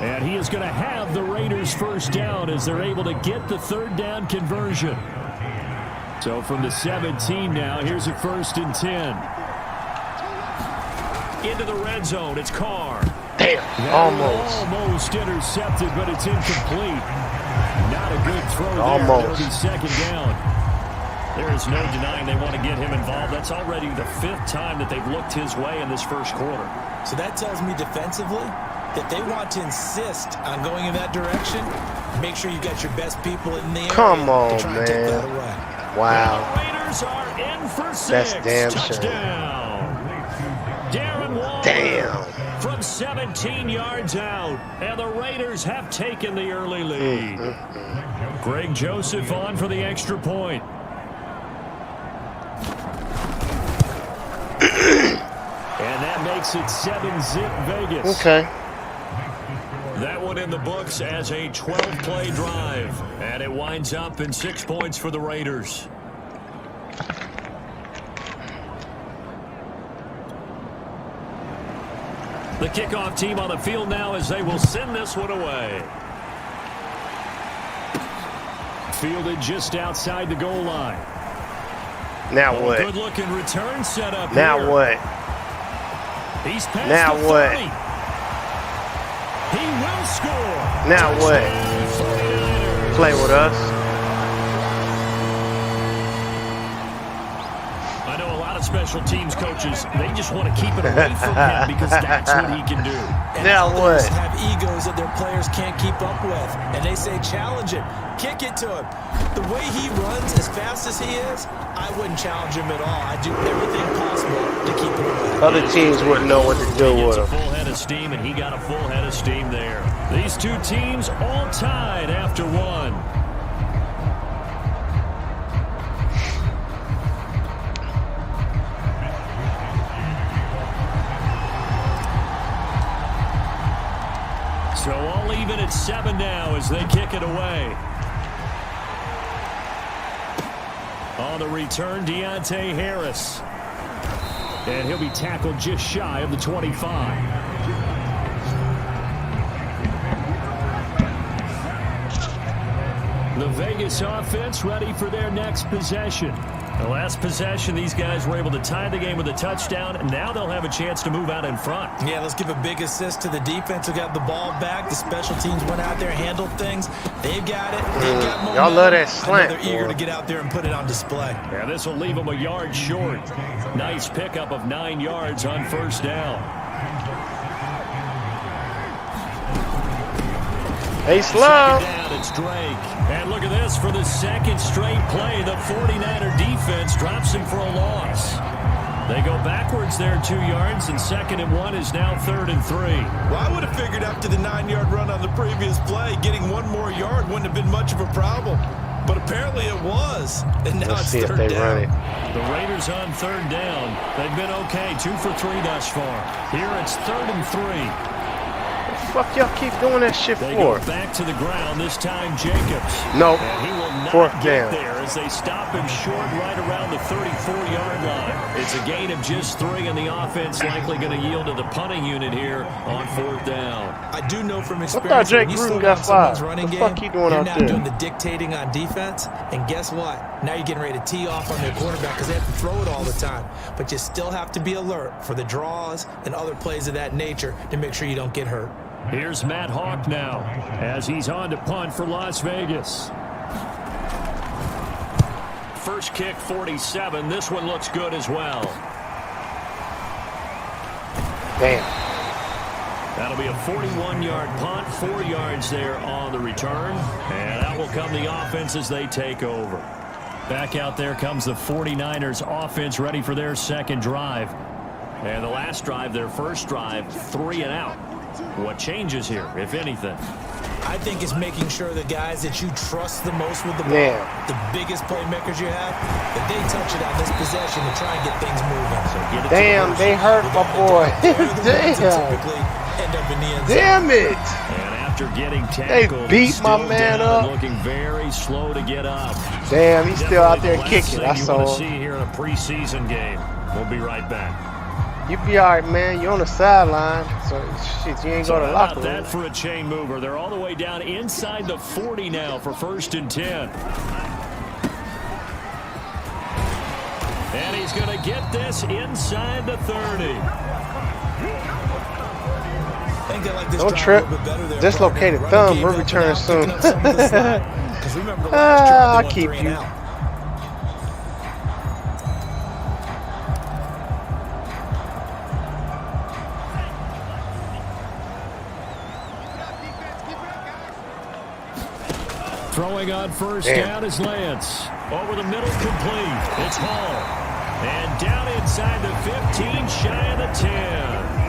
And he is going to have the Raiders 1st down as they're able to get the 3rd down conversion. So from the 17 now, here's a 1st and 10. Into the red zone, it's Carr. Damn, almost intercepted, but it's incomplete. Not a good throw there. It'll be 2nd down. There is no denying they want to get him involved. That's already the 5th time that they've looked his way in this 1st quarter. So that tells me defensively that they want to insist on going in that direction. Make sure you got your best people in the area. Come on, to try and take that man. away. Wow. The Raiders are in in for 6. That's damn Touchdown. Darren Waller. Damn. From 17 yards out, and the Raiders have taken the early lead. Greg Joseph on for the extra point. And that makes it 7-zip Vegas. Okay. That one in the books as a 12-play drive, and it winds up in 6 points for the Raiders. The kickoff team on the field now as they will send this one away. Fielded just outside the goal line. Now what? Good-looking return set up Now here. what? He's past Now the what? 30. He will score. Now what? Touchdown, 49ers. Play with us. I know a lot of special teams coaches, they just want to keep it away from him because that's what he can do. And Now others what? have egos that their players can't keep up with, and they say challenge him, kick it to him. The way he runs as fast as he is, I wouldn't challenge him at all. I'd do everything possible to keep him away. Other teams wouldn't know what to do He with gets a him. full head of steam, and he got a full head of steam there. These two teams all tied after one. So all even at 7 now as they kick it away. On the return, Deontay Harris. And he'll be tackled just shy of the 25. The Vegas offense ready for their next possession. The last possession, these guys were able to tie the game with a touchdown, and now they'll have a chance to move out in front. Yeah, let's give a big assist to the defense who got the ball back. The special teams went out there, handled things. They've got it. They've got momentum. Y'all love that slant. They're eager to get out there and put it on display. Yeah, this will leave them a yard short. Nice pickup of 9 yards on first down. Hey, slow. Second down, it's Drake. And look at this. For the second straight play, the 49er defense drops him for a loss. They go backwards there 2 yards, and 2nd and 1 is now 3rd and 3. Well, I would have figured after the 9-yard run on the previous play, getting 1 more yard wouldn't have been much of a problem. But apparently it was. And now Let's it's see if 3rd they down. run it. The Raiders on 3rd down. They've been okay, 2 for 3 thus far. Here it's 3rd and 3. Fuck y'all keep doing that shit They for? go back to the ground, this time Jacobs. Nope. And he will not 4th get down. there as they stop him short right around the 34-yard line. It's a gain of just 3, and the offense likely going to yield to the punting unit here on 4th down. I do know from I experience thought Jake when you Gruden slow got down someone's fired. running The game, fuck he doing you're out now there? doing the dictating on defense, and guess what? Now you're getting ready to tee off on their quarterback because they have to throw it all the time. But you still have to be alert for the draws and other plays of that nature to make sure you don't get hurt. Here's Matt Hawk now as he's on to punt for Las Vegas. First kick, 47. This one looks good as well. Damn. That'll be a 41-yard punt, 4 yards there on the return. And out will come the offense as they take over. Back out there comes the 49ers offense ready for their second drive. And the last drive, their first drive, 3 and out. What changes here, if anything? I think it's making sure the guys that you trust the most with the ball, Yeah. the biggest playmakers you have, that they touch it on this possession to try and get things moving. So get it to Damn, the they hurt my boy. They're the ones that Damn. typically end up in the end zone. Damn it. And after getting tackled, beat he's my still man down up. and looking very slow to get up. Damn, he's still out there Definitely the kicking. last I thing you want saw to see here in a preseason game. We'll be right back. you be all right, man. You're on the sideline, so shit, you ain't So go to how the locker about that room. for a chain mover? They're all the way down inside the 40 now for 1st and 10. And he's going to get this inside the 30. I think they like this Don't drive trip. a little bit better there, Dislocated partner. Running thumb. game We'll helping return out, soon. picking up some of the slack. 'Cause remember the last drive, I'll they went keep 3 and you. out. Throwing on first Damn. down is Lance. Over the middle, complete. It's Hall. And down inside the 15, shy of the 10.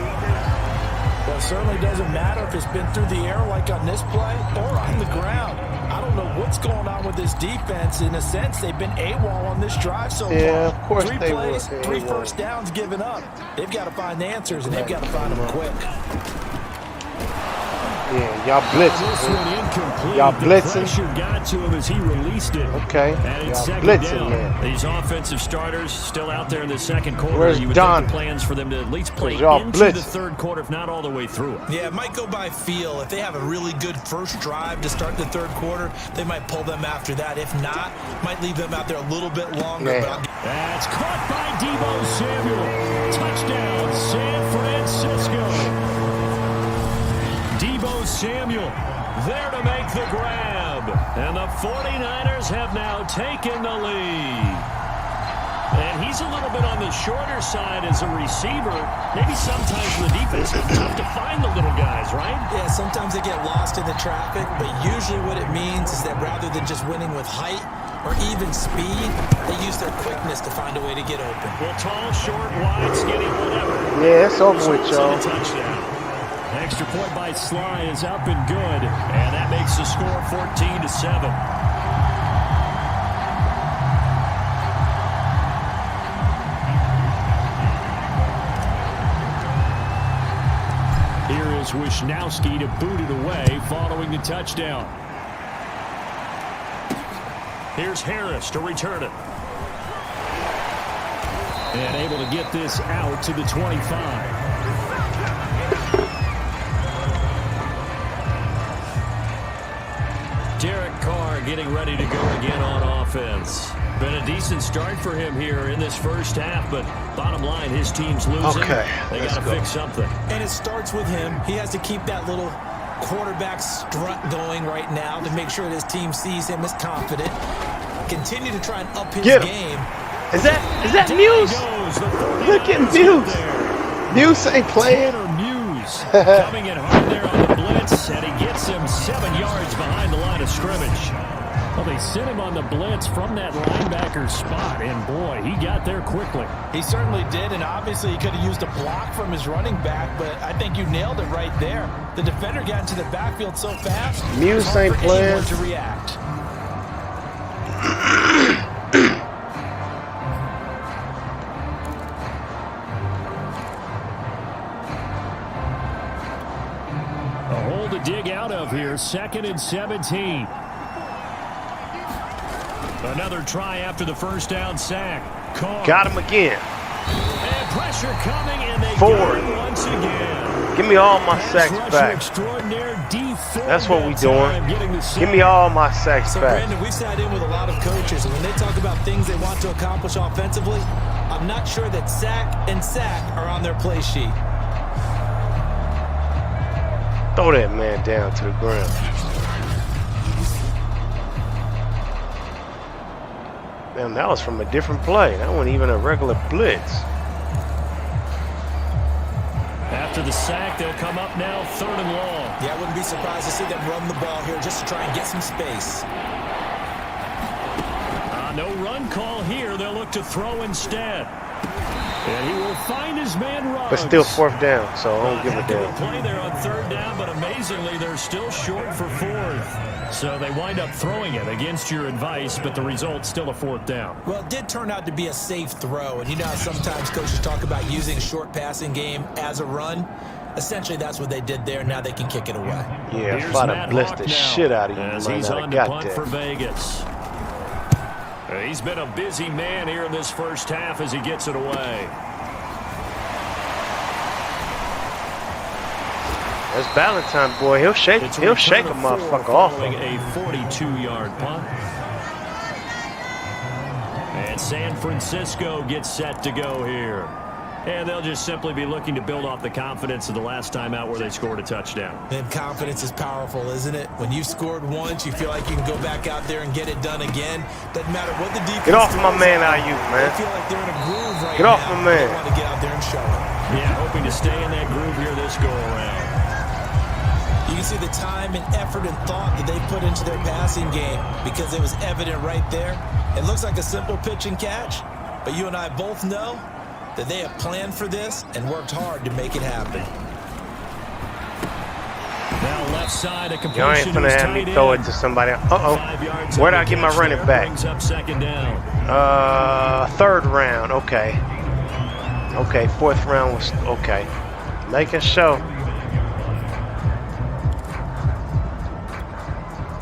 Well, it certainly doesn't matter if it's been through the air like on this play or on the ground. I don't know what's going on with this defense. In a sense, they've been AWOL on this drive so far. Yeah, of course 3 they plays, were. 3 first downs given up. They've got to find the answers, and they've got to find them quick. Yeah, y'all blitzing. This one incomplete. Y'all The blitzing. pressure got to him as he released it. Okay, And it's y'all second blitzing, down. man. These offensive starters still out there in the second quarter. Where's you would Don? think the plans for them to at least play y'all into blitzing. the third quarter, if not all the way through it. Yeah, it might go by feel. If they have a really good first drive to start the third quarter, they might pull them after that. If not, might leave them out there a little bit longer. Yeah. That's caught by Deebo Samuel. Touchdown, San Francisco. Deebo Samuel there to make the grab. And the 49ers have now taken the lead. And he's a little bit on the shorter side as a receiver. Maybe sometimes the defense is tough to find the little guys, right? Yeah, sometimes they get lost in the traffic, but usually what it means is that rather than just winning with height or even speed, they use their quickness to find a way to get open. Well, tall, short, wide, skinny, whatever. Yeah, it's over with, Results in y'all. a touchdown. Extra point by Sly is up and good, and that makes the score 14-7. Here is Wisnowski to boot it away following the touchdown. Here's Harris to return it. And able to get this out to the 25. Derek Carr getting ready to go again on offense. Been a decent start for him here in this first half, but bottom line, his team's losing. Okay, They let's got to go. fix something. And it starts with him. He has to keep that little quarterback strut going right now to make sure that his team sees him as confident. Continue to try and up his Get him. game. Is that Down Muse? he goes. The 49ers Look at get Muse. there. Muse ain't playing. Tanner Muse coming in hard there on the blitz, and he gets him 7 yards behind the line of scrimmage. Well, they sent him on the blitz from that linebacker spot, and boy, he got there quickly. He certainly did, and obviously he could have used a block from his running back, but I think you nailed it right there. The defender got into the backfield so fast, Muse it's hard ain't for anyone playing. to react. A hole to dig out of here, 2nd and 17. Another try after the first down sack. Carr. Got him again. And pressure coming, and they Forward. got him once again. Give me all my Pass sacks rusher back. extraordinaire, D Ford That's what we that doing. time, getting the Give me sack. all my sacks So, back. Brandon, we've sat in with a lot of coaches, and when they talk about things they want to accomplish offensively, I'm not sure that sack and sack are on their play sheet. Throw that man down to the ground. Damn, that was from a different play. That wasn't even a regular blitz. After the sack, they'll come up now 3rd and long. Yeah, I wouldn't be surprised to see them run the ball here just to try and get some space. No run call here. They'll look to throw instead. And he will find his man Ruggs. But still 4th down, so I don't give a Heck of a damn. play there on 3rd down, but amazingly, they're still short for 4th. So they wind up throwing it against your advice, but the result's still a 4th down. Well, it did turn out to be a safe throw, and you know how sometimes coaches talk about using a short passing game as a run? Essentially, that's what they did there. Now they can kick it away. Yeah, if Here's I'd Matt have blitzed Hawk the now, shit out of you, as you might he's not on have to got punt for that. Vegas. He's been a busy man here in this first half as he gets it away. That's Valentine, boy. He'll shake It's a return of 4 motherfucker off. following a 42-yard punt. And San Francisco gets set to go here. And they'll just simply be looking to build off the confidence of the last time out where they scored a touchdown. And confidence is powerful, isn't it? When you've scored once, you feel like you can go back out there and get it done again. Doesn't matter what the defense Get off my throws man, at Ayuk, them. man. They feel like they're in a groove right Get now. off my man. They want to get out there and show it. Yeah, hoping to stay in that groove here this go-around. You can see the time and effort and thought that they put into their passing game because it was evident right there. It looks like a simple pitch and catch, But you and I both know that they have planned for this and worked hard to make it happen. Now left side, a completion. Y'all ain't finna have me throw it to somebody. Where'd I get my running back? Up second down. Third round. Okay. Okay, fourth round was okay. Making sure.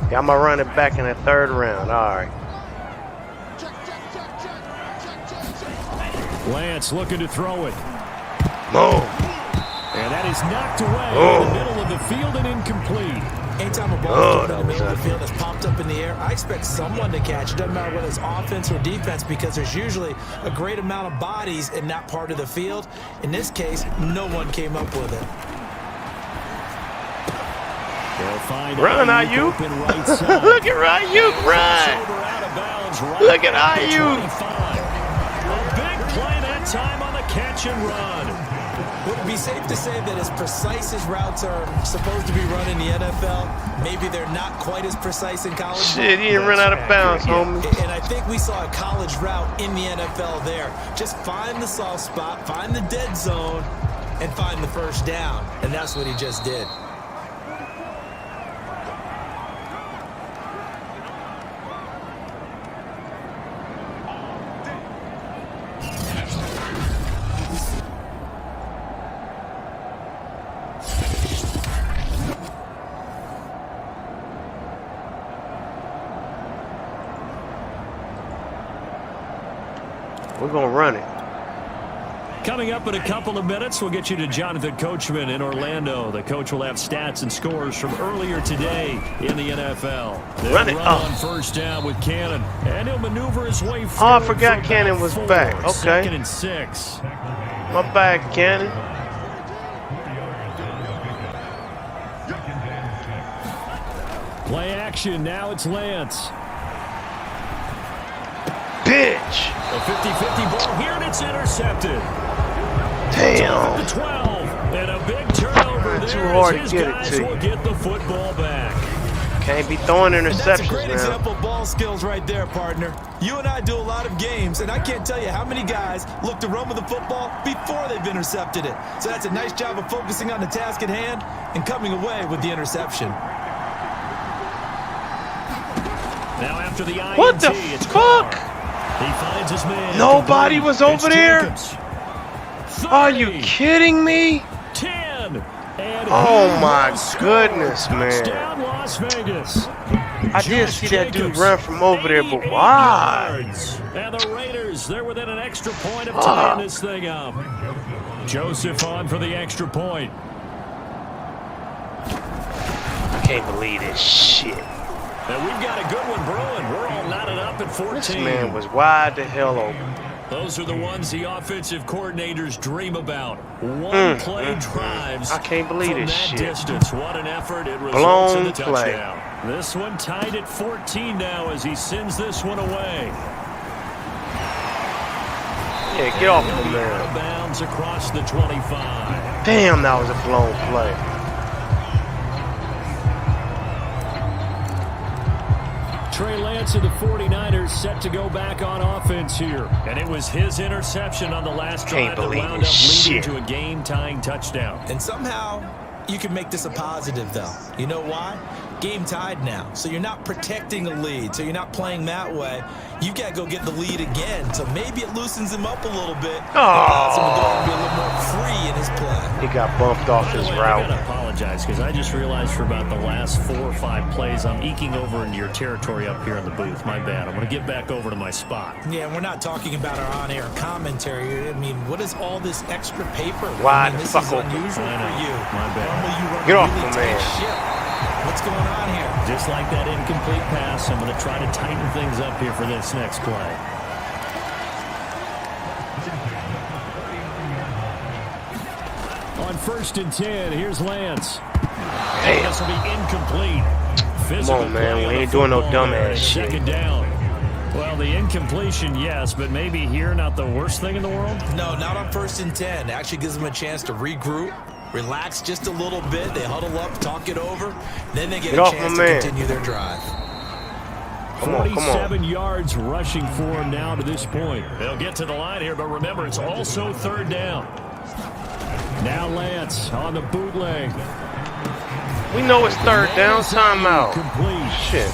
Got my running back in the third round. All right. Lance looking to throw it. Boom. And that is knocked away in the middle of the field and incomplete. Anytime a ball in the middle of the field is popped up in the air, I expect someone to catch it. Doesn't matter whether it's offense or defense, because there's usually a great amount of bodies in that part of the field. In this case, no one came up with it. Run, Ayuk. Right Look at Ayuk run. Look at Ayuk. A big play that time on the catch and run. Would it be safe to say that as precise as routes are supposed to be run in the NFL, maybe they're not quite as precise in college? Shit, he didn't run out of bounds, homie. And I think we saw a college route in the NFL there. Just find the soft spot, find the dead zone, and find the first down. And that's what he just did. We're going to run it. Coming up in a couple of minutes, we'll get you to Jonathan Coachman in Orlando. The coach will have stats and scores from earlier today in the NFL. They'll Run it. on first down with Cannon, and he'll maneuver his way forward. Oh, I forgot Cannon was back. Okay. 2nd and 6. My bad, Cannon. Play action. Now it's Lance. Bitch. A 50-50 ball here, and it's intercepted. Damn. The 12, and a big turnover there. Too hard to his get it guys to you. will get the football back. Can't be throwing interceptions That's a great now. example of ball skills right there, partner. You and I do a lot of games, and I can't tell you how many guys look to run with the football before they've intercepted it. So that's a nice job of focusing on the task at hand and coming away with the interception. Now after the INT, What the it's fuck? Carr. He finds his man. Nobody was over It's there? Jacobs. 30, Are you kidding me? 10. And Oh he my will score. goodness, man. Touchdown, Las Vegas. I did see that dude Jacobs, run from over there, but 88 why? yards. And the Raiders, they're within an extra point of tying this thing up. Joseph on for the extra point. I can't believe this shit. And we've got a good one brewing. We're all knotted up at 14. This man was wide the hell open. Those are the ones the offensive coordinators dream about. One-play drives. I can't believe from this that shit. distance. What an effort. It results in the Blown play. touchdown. This one tied at 14 now as he sends this one away. Yeah, get off He'll him, be out of man. bounds across the 25. Damn, that was a blown play. Trey Lance of the 49ers set to go back on offense here. And it was his interception on the last drive that wound up leading to a game-tying touchdown. And somehow, you can make this a positive, though. You know why? Game tied now. So you're not protecting a lead. So you're not playing that way. You've got to go get the lead again. So maybe it loosens him up a little bit. Oh. Allows him to go and be a little more free in his play. He got bumped off By the his way, I route. gotta apologize because I just realized for about the last 4 or 5 plays I'm eking over into your territory up here in the booth. My bad. I'm gonna get back over to my spot. Yeah, we're not talking about our on-air commentary. I mean, what is all this extra paper? Wide I mean, this fuck is open. unusual I know. for you. My bad. Normally you run Get off really the tight man. ship. What's going on here? Just like that incomplete pass, I'm gonna try to tighten things up here for this next play. On 1st and 10, here's Lance. Damn. This will be incomplete. Physical Come on, man. play We on ain't the doing no football there. dumbass shit. 2nd down. Well, the incompletion, yes, but maybe here not the worst thing in the world. No, not on 1st and 10. It actually gives them a chance to regroup, relax just a little bit. They huddle up, talk it over. Then they get Get a off chance my to man. continue their drive. Come on, come on. 47 yards rushing for him now to this point. They'll get to the line here, but remember, it's also third down. Now Lance on the bootleg. We know it's third down. Timeout. Complete. Shit.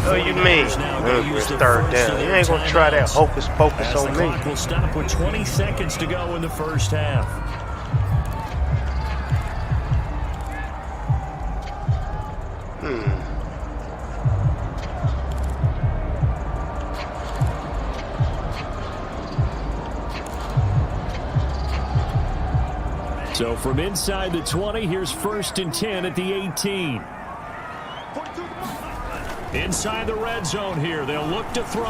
What do you mean? It's third down. You ain't gonna try that hocus pocus on me. We'll stop with 20 seconds to go in the first half. So from inside the 20, here's 1st and 10 at the 18. Inside the red zone here, they'll look to throw.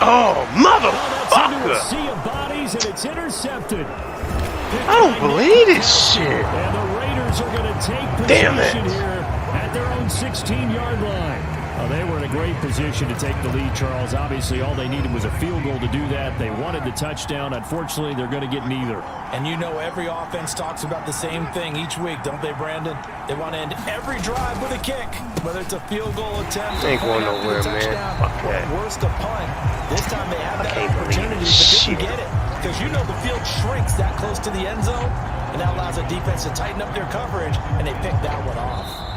Oh, That's into a motherfucker! sea of bodies, and it's intercepted. I don't believe this shit. And the Raiders are going to take possession here at their own 16-yard line. They were in a great position to take the lead, Charles. Obviously, all they needed was a field goal to do that. They wanted the touchdown. Unfortunately, they're going to get neither. And you know every offense talks about the same thing each week, don't they, Brandon? They want to end every drive with a kick, whether it's a field goal attempt. Ain't going nowhere, man. Fuck that. Or worse, a punt. This time they have that can't believe opportunity, this but didn't shit. get it. Because you know the field shrinks that close to the end zone, and that allows a defense to tighten up their coverage, and they pick that one off.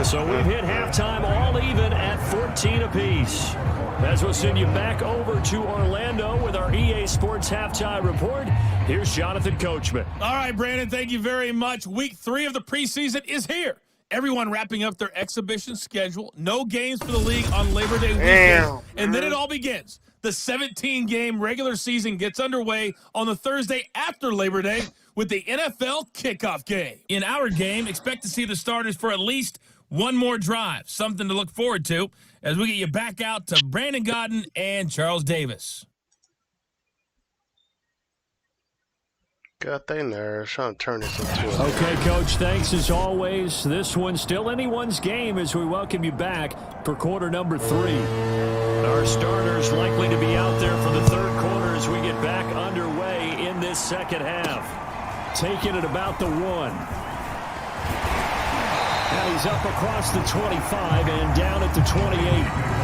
So we've hit halftime all even at 14 apiece. As we'll send you back over to Orlando with our EA Sports Halftime Report, here's Jonathan Coachman. All right, Brandon, thank you very much. Week 3 of the preseason is here. Everyone wrapping up their exhibition schedule. No games for the league on Labor Day weekend. And then it all begins. The 17-game regular season gets underway on the Thursday after Labor Day with the NFL kickoff game. In our game, expect to see the starters for at least one more drive. Something to look forward to as we get you back out to Brandon Godden and Charles Davis. Got they nerves trying to turn this into a... Okay, Coach, thanks as always. This one's still anyone's game as we welcome you back for quarter number 3. Our starters likely to be out there for the third quarter as we get back underway in this second half. Taking it about the 1. Now he's up across the 25 and down at the 28.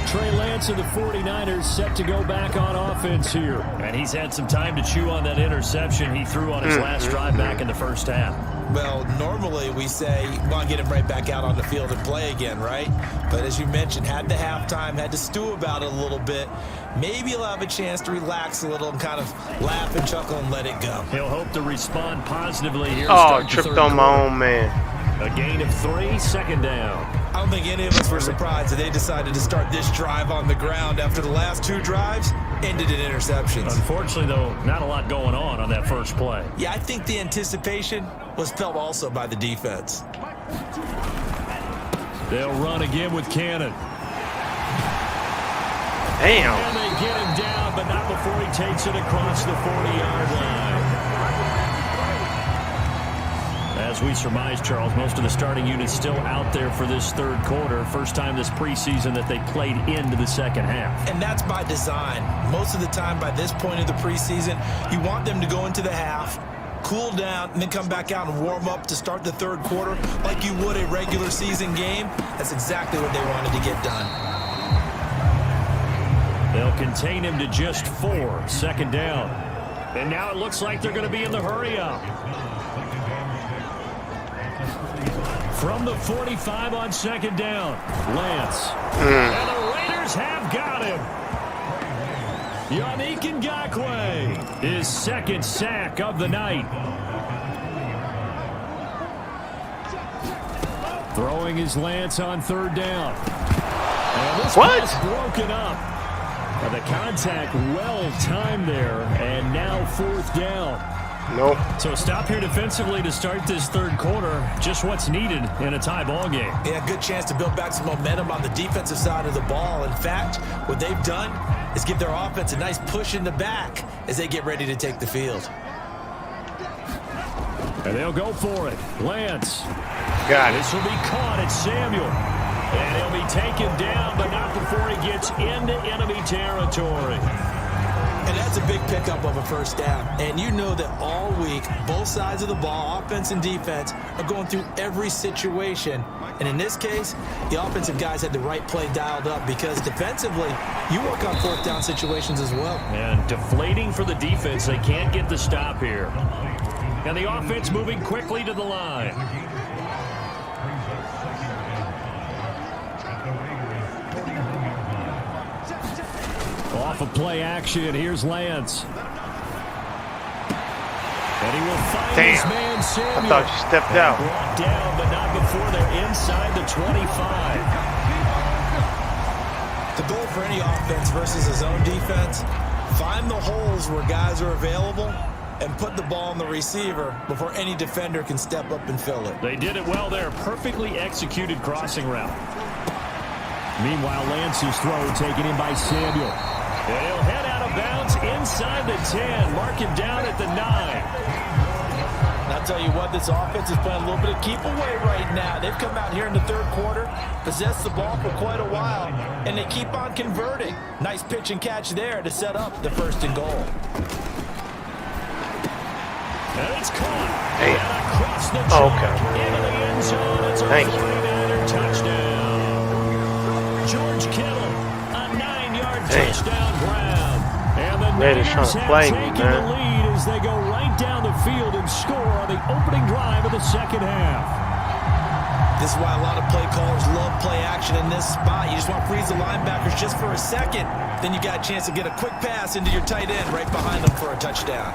Trey Lance of the 49ers set to go back on offense here. And he's had some time to chew on that interception he threw on his last drive back in the first half. Well, normally we say, well, get him right back out on the field and play again, right? But as you mentioned, had the halftime, had to stew about it a little bit. Maybe he'll have a chance to relax a little and kind of laugh and chuckle and let it go. He'll hope to respond positively here. Oh, tripped on my own man. A gain of 3, second down. I don't think any of us were surprised that they decided to start this drive on the ground after the last 2 drives ended in interceptions. Unfortunately, though, not a lot going on that first play. Yeah, I think the anticipation was felt also by the defense. They'll run again with Cannon. Damn. And they get him down, but not before he takes it across the 40-yard line. As we surmise, Charles, most of the starting units still out there for this third quarter. First time this preseason that they played into the second half. And that's by design. Most of the time by this point of the preseason, you want them to go into the half, cool down, and then come back out and warm up to start the third quarter like you would a regular season game. That's exactly what they wanted to get done. They'll contain him to just 4, second down. And now it looks like they're going to be in the hurry-up. From the 45 on second down, Lance. And the Raiders have got him. Yannick Ngakoue, his second sack of the night. Throwing his Lance on third down. And this pass broken up. The contact well timed there, and now fourth down. Nope. So stop here defensively to start this third quarter. Just what's needed in a tie ball game. Yeah, good chance to build back some momentum on the defensive side of the ball. In fact, what they've done is give their offense a nice push in the back as they get ready to take the field. And they'll go for it. Lance. Got it. This will be caught at Samuel. And he'll be taken down, but not before he gets into enemy territory. And that's a big pickup of a first down. And you know that all week, both sides of the ball, offense and defense, are going through every situation. And in this case, the offensive guys had the right play dialed up because defensively, you work on fourth down situations as well. And deflating for the defense. They can't get the stop here. And the offense moving quickly to the line. Off of play action, here's Lance. And he will find his man Samuel. I thought you stepped out. Brought down, but not before they're inside the 25. The goal for any offense versus his own defense, find the holes where guys are available and put the ball on the receiver before any defender can step up and fill it. They did it well there. Perfectly executed crossing route. Meanwhile, Lance's throw taken in by Samuel. And he'll head out of bounds inside the 10. Mark him down at the 9. And I'll tell you what, this offense is playing a little bit of keep away right now. They've come out here in the third quarter, possessed the ball for quite a while, and they keep on converting. Nice pitch and catch there to set up the first and goal. And it's caught. Hey. And across the Okay. into the end zone. It's a Thank you. 49er touchdown. George Kittle, a 9-yard touchdown grab. And the Raiders Niners trying to have play me, taken man. the lead as they go right down the field and score on the opening drive of the second half. This is why a lot of play callers love play action in this spot. You just want to freeze the linebackers just for a second. Then you got a chance to get a quick pass into your tight end right behind them for a touchdown.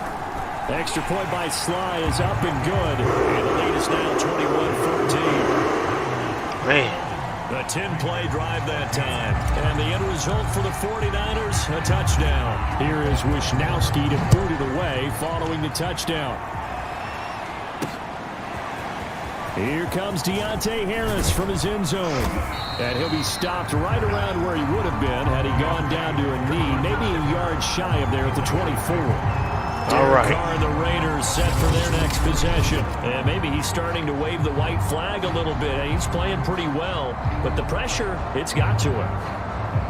Extra point by Sly is up and good. And the lead is now 21-14. Man. A 10-play drive that time. And the end result for the 49ers, a touchdown. Here is Wisnowski to boot it away following the touchdown. Here comes Deontay Harris from his end zone. And he'll be stopped right around where he would have been had he gone down to a knee, maybe a yard shy of there at the 24. All right. Carr and the Raiders set for their next possession. And maybe he's starting to wave the white flag a little bit. He's playing pretty well, but the pressure, it's got to him.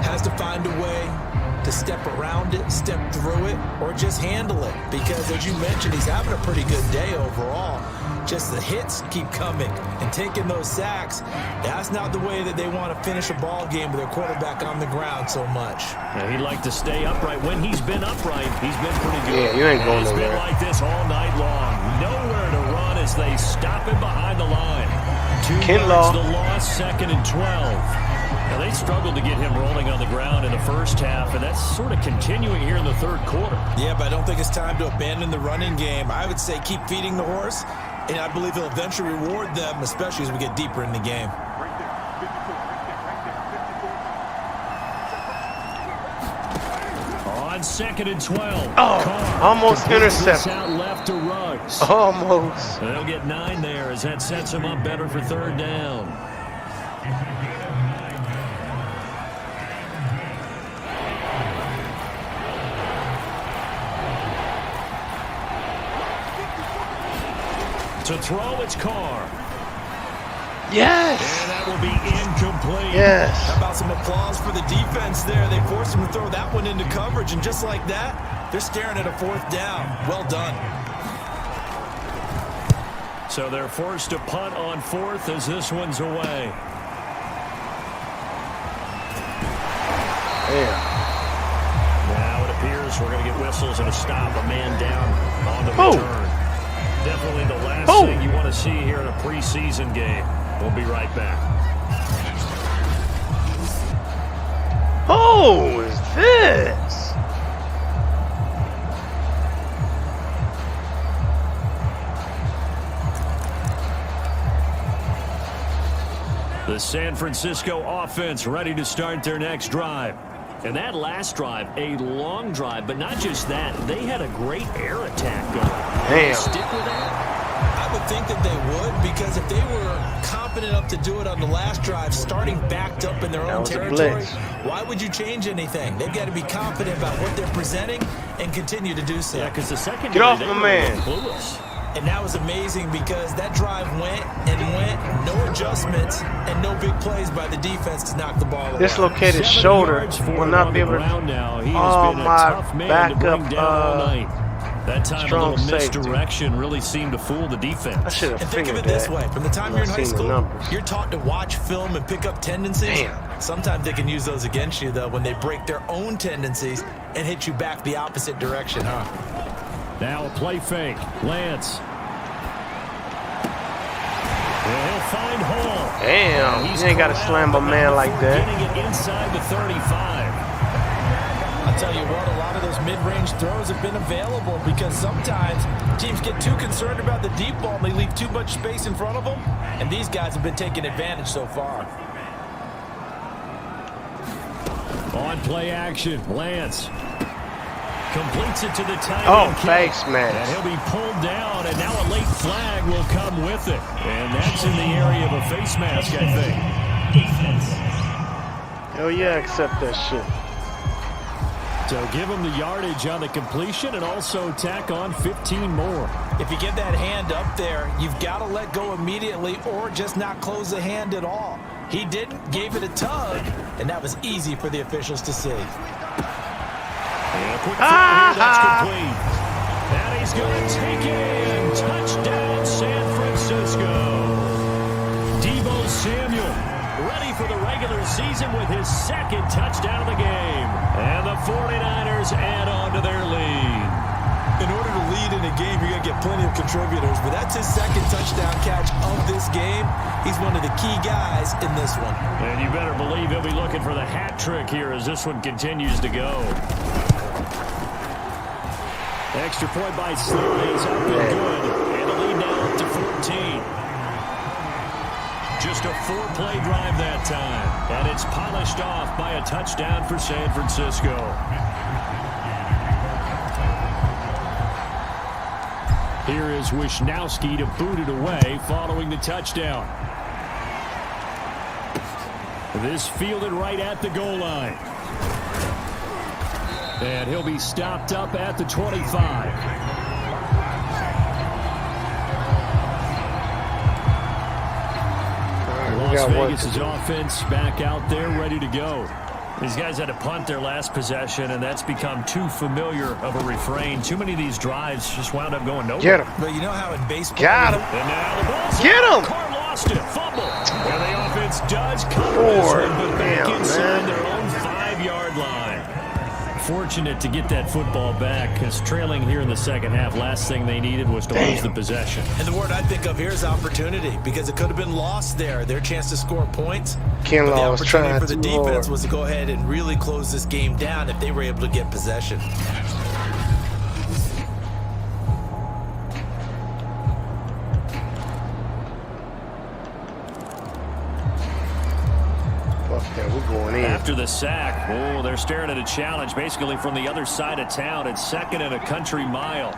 Has to find a way to step around it, step through it, or just handle it. Because as you mentioned, he's having a pretty good day overall. Just the hits keep coming and taking those sacks. That's not the way that they want to finish a ball game with their quarterback on the ground so much. Now, he'd like to stay upright. When he's been upright, he's been pretty good. Yeah, you ain't going He's nowhere. been like this all night long. Nowhere to run as they stop him behind the line. 2 Kinlaw. yards to loss, 2nd and 12. Now, they struggled to get him rolling on the ground in the first half, and that's sort of continuing here in the third quarter. Yeah, but I don't think it's time to abandon the running game. I would say keep feeding the horse, and I believe he'll eventually reward them, especially as we get deeper in the game. On 2nd and 12. Oh, Carr almost completes this intercepted. out left to Ruggs. Almost. They'll get 9 there as that sets him up better for third down. To throw, it's Carr. Yes. And that will be incomplete. Yes. How about some applause for the defense there? They forced him to throw that one into coverage, and just like that, they're staring at a fourth down. Well done. So they're forced to punt on 4th as this one's away. Yeah. Now it appears we're going to get whistles and a stop, a man down on the return. Definitely the last thing you want to see here in a preseason game. We'll be right back. Oh, is this? The San Francisco offense ready to start their next drive. And that last drive, a long drive, but not just that. They had a great air attack going. Damn. Stick with that? I would think that they would, because if they were confident enough to do it on the last drive, starting backed up in their own was a territory, blitz. why would you change anything? They've got to be confident about what they're presenting and continue to do so. Yeah, because the second Get off my man. clueless. And that was amazing because that drive went and went, no adjustments, and no big plays by the defense to knock the ball away. Dislocated shoulder will not be able to. Oh, my backup That time a little misdirection really seemed to fool the defense. I should have And think of figured it this that. way. From the time you're in high school, numbers. you're taught to watch film and pick up tendencies. Damn. Sometimes they can use those against you, though, when they break their own tendencies and hit you back the opposite direction, huh? Now a play fake. Lance. He'll find Hall. Damn, you ain't got to slam a man like that. Getting it inside the 35. I'll tell you what, a lot of those mid-range throws have been available because sometimes teams get too concerned about the deep ball and they leave too much space in front of them, and these guys have been taking advantage so far. On play action, Lance completes it to the tight end. Oh, face mask. And he'll be pulled down, and now a late flag will come with it. And that's in the area of a face mask, I think. Hell yeah, accept that shit. So give him the yardage on the completion and also tack on 15 more. If you get that hand up there, you've got to let go immediately or just not close the hand at all. He didn't, gave it a tug, and that was easy for the officials to see. And a quick throw here, that's complete. And he's going to take it in. Touchdown, San Francisco. Deebo Samuel ready for the regular season with his second touchdown of the game. And the 49ers add on to their lead. In order to lead in a game, you're going to get plenty of contributors, but that's his second touchdown catch of this game. He's one of the key guys in this one. And you better believe he'll be looking for the hat trick here as this one continues to go. Extra point by Slay is up and good. And the lead now up to 14. Just a 4-play drive that time. And it's polished off by a touchdown for San Francisco. Here is Wisnowski to boot it away following the touchdown. This fielded right at the goal line. And he'll be stopped up at the 25. Las Vegas' offense back out there ready to go. These guys had to punt their last possession, and that's become too familiar of a refrain. Too many of these drives just wound up going nowhere. Get him. But you know how in baseball... Got him. And now the ball's Get him. Carr lost it. Fumble. And the offense does cover Four. this one, but back Damn, inside man. their own 5-yard line. Fortunate to get that football back, because trailing here in the second half, last thing they needed was to lose the possession. And the word I think of here is opportunity, because it could have been lost there. Their chance to score points. Kinlaw But the was opportunity trying for the too defense hard. was to go ahead and really close this game down if they were able to get possession. Fuck that, we're going in. After the sack, oh, they're staring at a challenge basically from the other side of town. It's 2nd and a country mile.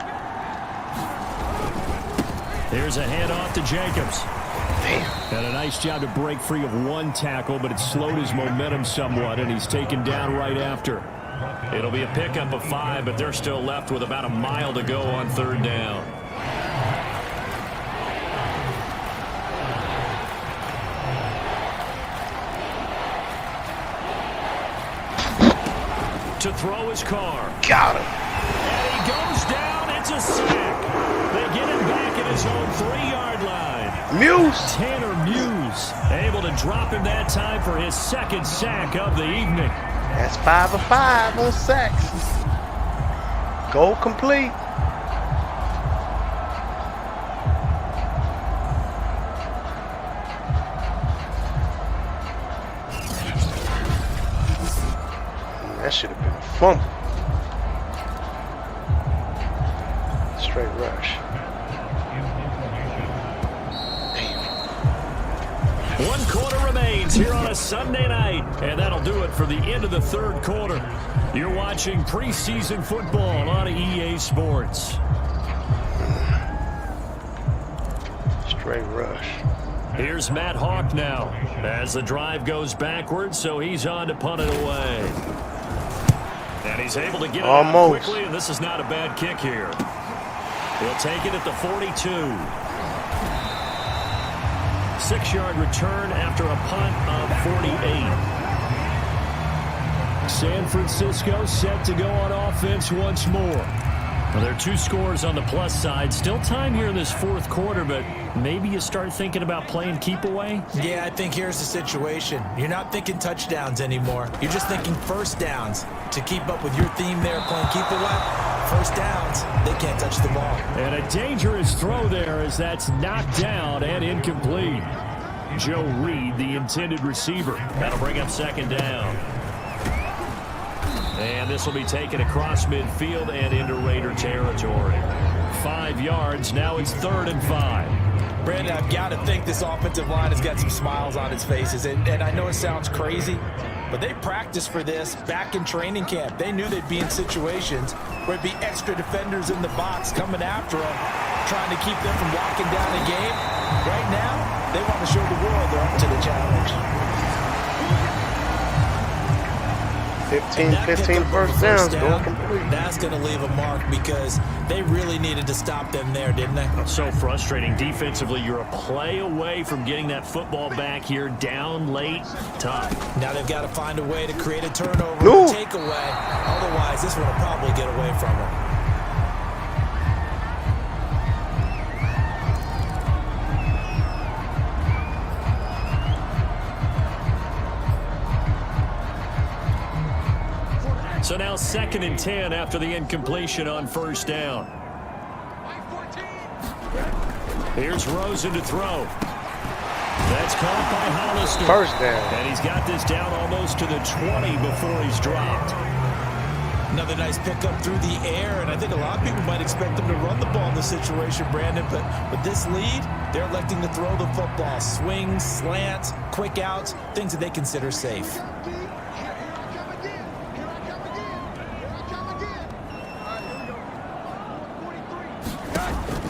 Here's a handoff to Jacobs. Damn. And a nice job to break free of one tackle, but it slowed his momentum somewhat, and he's taken down right after. It'll be a pickup of 5, but they're still left with about a mile to go on 3rd down. To throw his Carr. Got him. And he goes down. It's a sack. They get him back at his own 3-yard line. Muse. Tanner Muse able to drop him that time for his 2nd sack of the evening. That's 5 of 5 on sacks. Goal complete. That should have been a fumble. Straight rush. Damn. 1 quarter remains here on a Sunday night, and that'll do it for the end of the 3rd quarter. You're watching preseason football on EA Sports. Straight rush. Here's Matt Hawk now as the drive goes backwards, so he's on to punt it away. And he's able to get it out Almost. quickly, and this is not a bad kick here. He'll take it at the 42. 6-yard return after a punt of 48. San Francisco set to go on offense once more. Well, there are 2 scores on the plus side. Still time here in this fourth quarter, but maybe you start thinking about playing keep away? Yeah, I think here's the situation. You're not thinking touchdowns anymore. You're just thinking first downs. To keep up with your theme there, playing keep away, first downs, they can't touch the ball. And a dangerous throw there as that's knocked down and incomplete. Joe Reed, the intended receiver. That'll bring up second down. And this will be taken across midfield and into Raider territory. 5 yards. Now it's 3rd and 5. Brandon, I've got to think this offensive line has got some smiles on its faces. And I know it sounds crazy, but they practiced for this back in training camp. They knew they'd be in situations where it'd be extra defenders in the box coming after them, trying to keep them from locking down a game. Right now, they want to show the world they're up to the challenge. 15 first downs, going complete. That's going to leave a mark because they really needed to stop them there, didn't they? So frustrating. Defensively, you're a play away from getting that football back here, down late, tough. Now they've got to find a way to create a turnover No. or take away. Otherwise, this one will probably get away from them. So now 2nd and 10 after the incompletion on first down. Here's Rosen to throw. That's caught by Hollister. First down. And he's got this down almost to the 20 before he's dropped. Another nice pickup through the air, and I think a lot of people might expect them to run the ball in this situation, Brandon, but with this lead, they're electing to throw the football. Swings, slants, quick outs, things that they consider safe.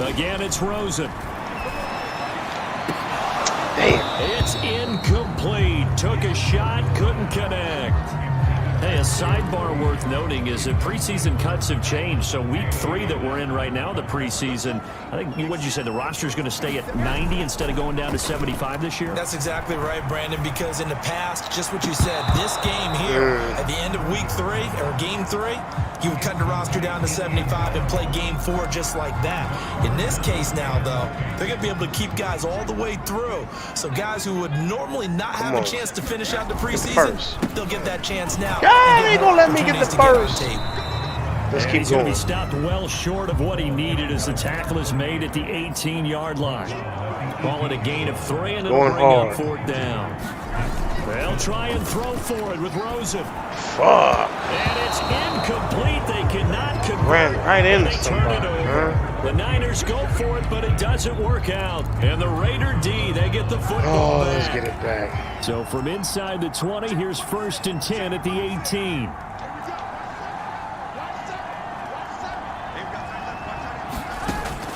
Again, it's Rosen. Damn. It's incomplete. Took a shot, couldn't connect. Hey, a sidebar worth noting is that preseason cuts have changed. So week 3 that we're in right now, the preseason, I think, what did you say, the roster's going to stay at 90 instead of going down to 75 this year? That's exactly right, Brandon, because in the past, just what you said, this game here, at the end of week 3, or game 3, you would cut the roster down to 75 and play game 4 just like that. In this case now, though, they're going to be able to keep guys all the way through. So guys who would normally not have a chance to finish out the preseason, they'll get that chance now. God, they gonna let me get the first. Let's keep he's going going. to be stopped well short of what he needed as the tackle is made at the 18-yard line. Call it a gain of 3, and it'll Going bring up hard. 4th down. They'll try and throw for it with Rosen. Fuck. And it's incomplete. They cannot convert. Ran right and into they turn it somebody, over. huh? The Niners go for it, but it doesn't work out. And the Raider D, they get the football back. Let's get it back. So from inside the 20, here's 1st and 10 at the 18.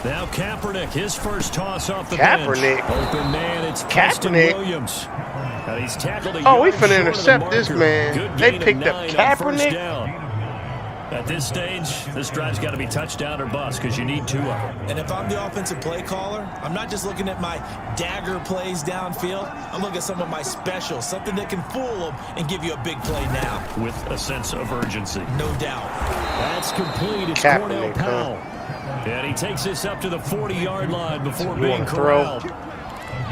Now Kaepernick, his first toss off the bench. Open man, it's Preston Williams. And he's tackled a we yard finna short of the intercept this marker. man. Good They gain of picked up 9 on Kaepernick? first down. At this stage, this drive's got to be touchdown or bust because you need 2 of them. And if I'm the offensive play caller, I'm not just looking at my dagger plays downfield. I'm looking at some of my specials, something that can fool them and give you a big play now. With a sense of urgency. No doubt. That's complete. It's Kaepernick, Cordell Powell. And he takes this up to the 40-yard line before being corralled.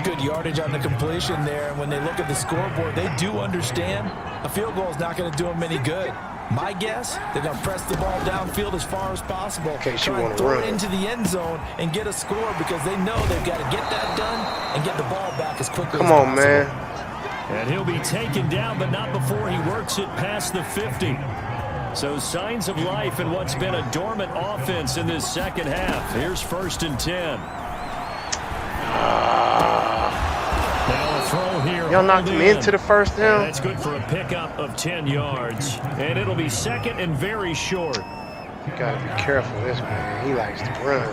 Good yardage on the completion there. And when they look at the scoreboard, they do understand a field goal is not going to do them any good. My guess, they're going to press the ball downfield as far as possible. Okay, try and throw it into the end zone and get a score because they know they've got to get that done and get the ball back as quickly as possible. Come on, man. And he'll be taken down, but not before he works it past the 50. So signs of life in what's been a dormant offense in this second half. Here's 1st and 10. Now a throw here. Y'all knocked him into the first down. That's good for a pickup of 10 yards. And it'll be 2nd and very short. You gotta be careful of this man. He likes to run.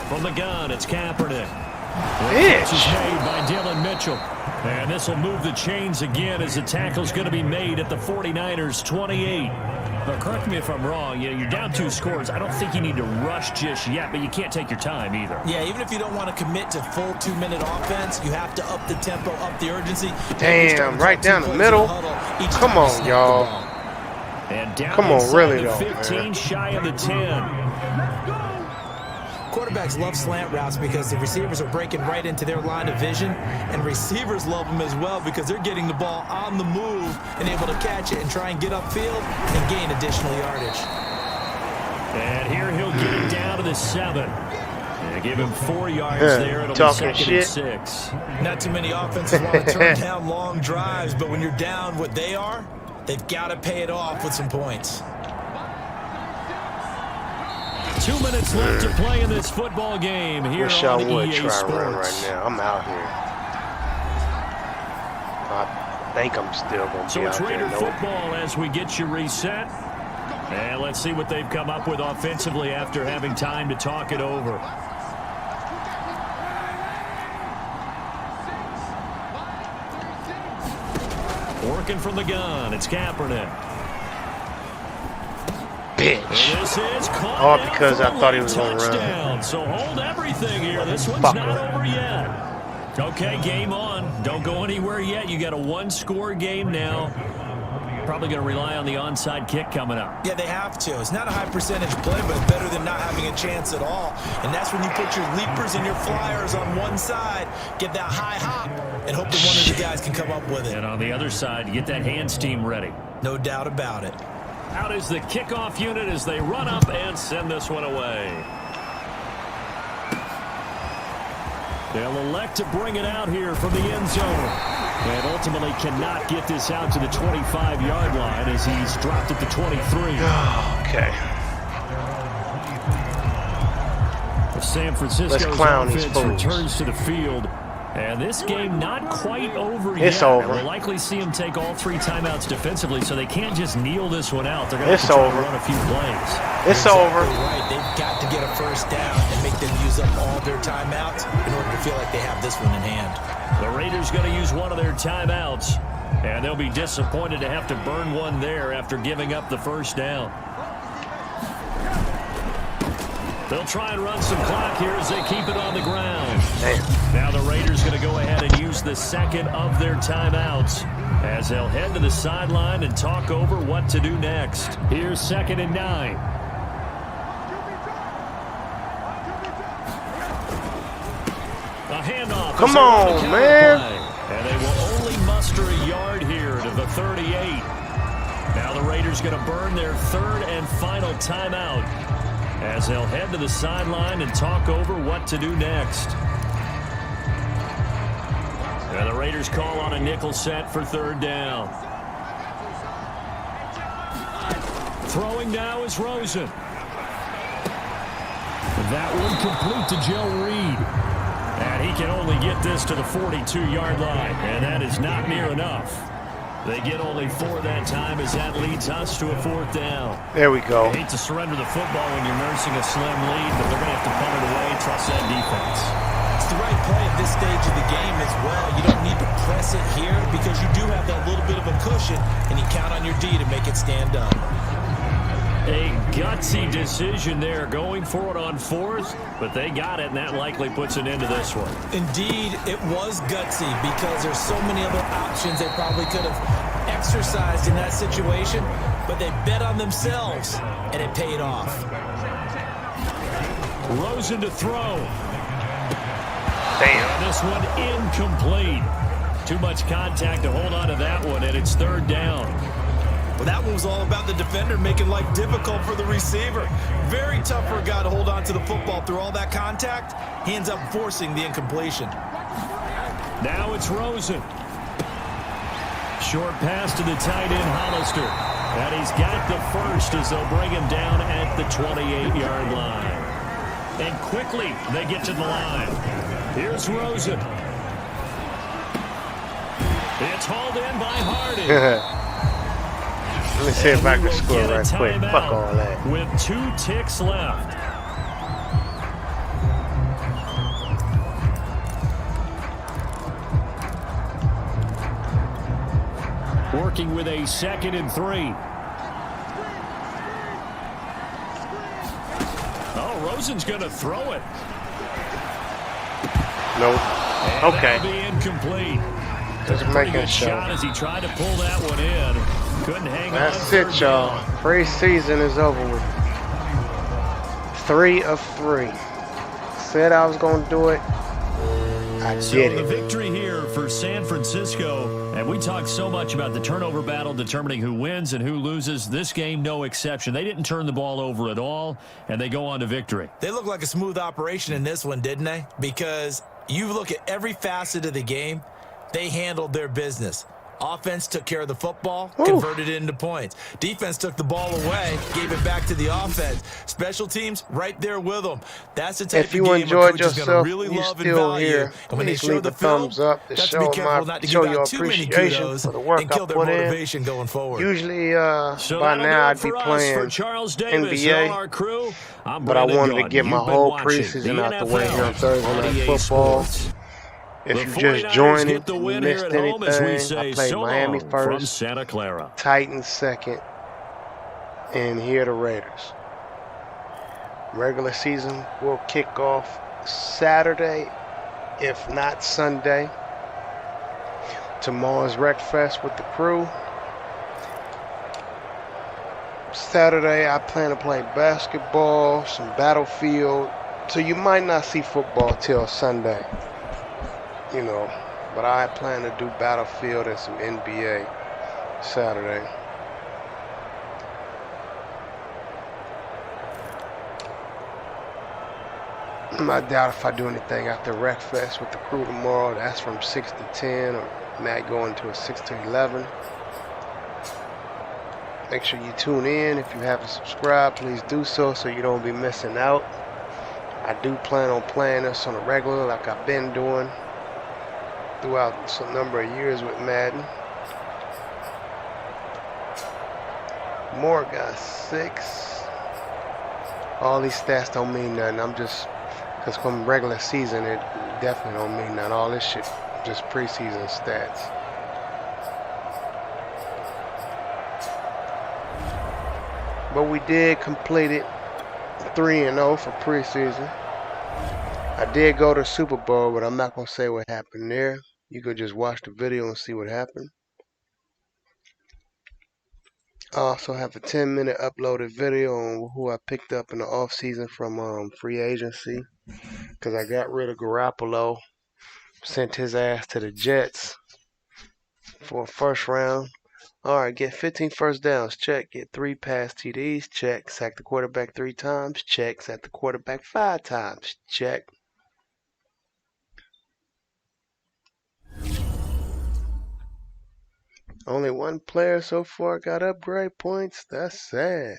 From the gun, it's Kaepernick. Catch is made by Dylan Mitchell. And this will move the chains again as the tackle's going to be made at the 49ers 28. But correct me if I'm wrong, you're down 2 scores. I don't think you need to rush just yet, but you can't take your time either. Yeah, even if you don't want to commit to full 2-minute offense, you have to up the tempo, up the urgency. Damn, right down the middle. Come on, y'all. And down Come on, really the though, 15, man. shy of the 10. Quarterbacks love slant routes because the receivers are breaking right into their line of vision, and receivers love them as well because they're getting the ball on the move and able to catch it and try and get upfield and gain additional yardage. And here he'll get it down to the 7. And give him 4 yards there. It'll be 2nd and 6. Not too many offenses want to turn down long drives, but when you're down what they are, they've got to pay it off with some points. 2 minutes left to play in this football game here Wish on I would EA try Sports. run right now. I'm out here. I think I'm still going to So be it's out Raider there. football as we get you reset. And let's see what they've come up with offensively after having time to talk it over. Working from the gun, it's Kaepernick. Bitch. This is caught All down because for I a thought he late was gonna run. touchdown. So hold everything here. This one's Fucker. not over yet. Okay, game on. Don't go anywhere yet. You got a 1-score game now. Probably going to rely on the onside kick coming up. Yeah, they have to. It's not a high percentage play, but it's better than not having a chance at all. And that's when you put your leapers and your flyers on one side, get that high hop, and hope that one of the guys can come up with it. And on the other side, get that hands team ready. No doubt about it. Out is the kickoff unit as they run up and send this one away. They'll elect to bring it out here from the end zone. And ultimately cannot get this out to the 25-yard line as he's dropped at the 23. Okay. The San Francisco offense returns to the field. And this game not quite over yet. It's over. We'll likely see them take all 3 timeouts defensively, so they can't just kneel this one out. They're going to have to try to run a few plays. It's over. Right. They've got to get a first down and make them use up all their timeouts in order to feel like they have this one in hand. The Raiders going to use one of their timeouts, and they'll be disappointed to have to burn one there after giving up the first down. They'll try and run some clock here as they keep it on the ground. Damn. Now the Raiders going to go ahead and use the second of their timeouts as they'll head to the sideline and talk over what to do next. Here's 2nd and 9. A handoff. Come on, man. And they will only muster a yard here to the 38. Now the Raiders going to burn their 3rd and final timeout as they'll head to the sideline and talk over what to do next. And the Raiders call on a nickel set for 3rd down. Throwing now is Rosen. That one complete to Joe Reed. And he can only get this to the 42-yard line. And that is not near enough. They get only 4 that time as that leads us to a 4th down. There we go. I hate to surrender the football when you're nursing a slim lead, but they're going to have to punt it away. Trust that defense. It's the right play at this stage of the game as well. You don't need to press it here because you do have that little bit of a cushion, and you count on your D to make it stand up. A gutsy decision there going for it on 4th, but they got it, and that likely puts an end to this one. Indeed, it was gutsy because there's so many other options they probably could have exercised in that situation, but they bet on themselves, and it paid off. Rosen to throw. Damn. And this one incomplete. Too much contact to hold on to that one, and it's 3rd down. Well, that one was all about the defender making life difficult for the receiver. Very tough for a guy to hold on to the football through all that contact. He ends up forcing the incompletion. Now it's Rosen. Short pass to the tight end, Hollister. And he's got the first as they'll bring him down at the 28-yard line. And quickly, they get to the line. Here's Rosen. It's hauled in by Harding. Let me see if I can score right quick. Fuck all that. With 2 ticks left. working with a 2nd and 3. Oh, Rosen's going to throw it. Nope. And Okay. that'll be incomplete. Just Took a pretty making good sure. shot as he tried to pull that one in. Couldn't hang on. That's it, y'all. Preseason is over with. 3 of 3. Said I was going to do it. I So did the it. victory here for San Francisco, and we talk so much about the turnover battle determining who wins and who loses. This game, no exception. They didn't turn the ball over at all, and they go on to victory. They look like a smooth operation in this one, didn't they? Because you look at every facet of the game, they handled their business. Offense took care of the football, converted it into points. Defense took the ball away, gave it back to the offense. Special teams, right there with them. That's the type If of you game enjoyed a coach is going yourself, to really you love and still value. here, And when they please show leave the a film, thumbs up to that's to show be careful not to give your out too many appreciation kudos for the work and kill I their put in. motivation going forward. Usually, So by that'll now do I'd it be for us. playing For Charles Davis and all our NBA, crew, I'm but I Brandon wanted to Gaudin. get my You've been whole watching preseason the out the way here on NFL Thursday on Night EA Football. Sports. If The you just 49ers joining get the and you win here missed at home as we anything, say I played so Miami long from first, Santa Clara. Titans second, and here the Raiders. Regular season will kick off Saturday, if not Sunday. Tomorrow's Rec Fest with the crew. Saturday, I plan to play basketball, some Battlefield. So you might not see football till Sunday, you know. But I plan to do Battlefield and some NBA Saturday. I doubt if I do anything after Rec Fest with the crew tomorrow. That's from 6 to 10, or might go into a 6 to 11. Make sure you tune in. If you haven't subscribed, please do so you don't be missing out. I do plan on playing this on a regular like I've been doing throughout some number of years with Madden. Moore got 6. All these stats don't mean nothing. I'm just, because from regular season, it definitely don't mean nothing. All this shit just preseason stats. But we did complete it 3-0 for preseason. I did go to Super Bowl, but I'm not going to say what happened there. You could just watch the video and see what happened. I also have a 10-minute uploaded video on who I picked up in the offseason from free agency. Because I got rid of Garoppolo. Sent his ass to the Jets for a first round. Alright, get 15 first downs, check. Get 3 pass TDs, check. Sack the quarterback 3 times, check. Sack the quarterback 5 times, check. Only one player so far got upgrade points. That's sad.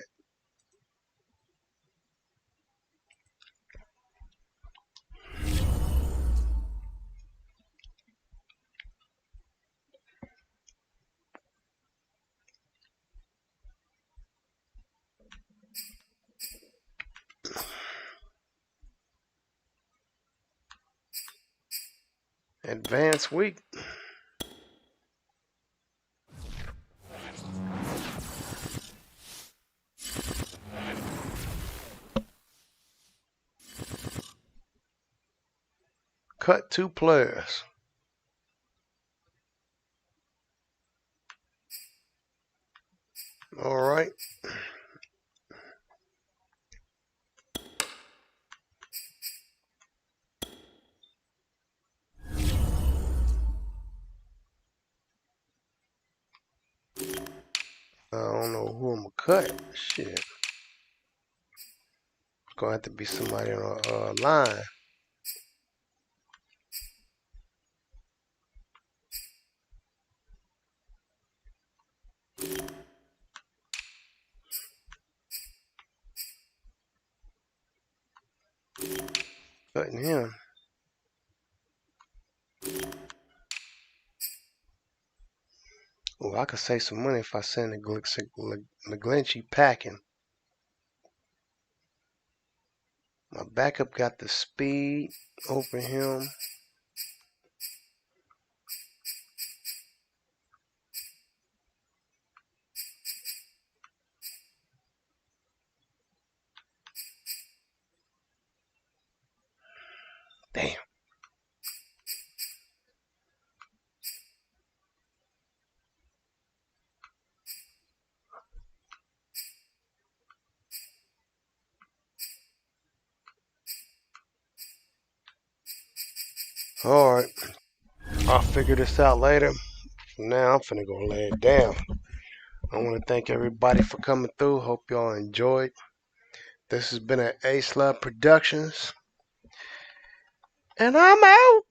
Advanced week. Cut 2 players. All right. I don't know who I'm gonna cut. Shit. It's gonna have to be somebody on a line. Cutting him. Oh, I could save some money if I send McGlinchey packing. My backup got the speed over him. Alright. I'll figure this out later. For now, I'm finna go lay it down. I want to thank everybody for coming through. Hope y'all enjoyed. This has been an A-Slub Productions. And I'm out.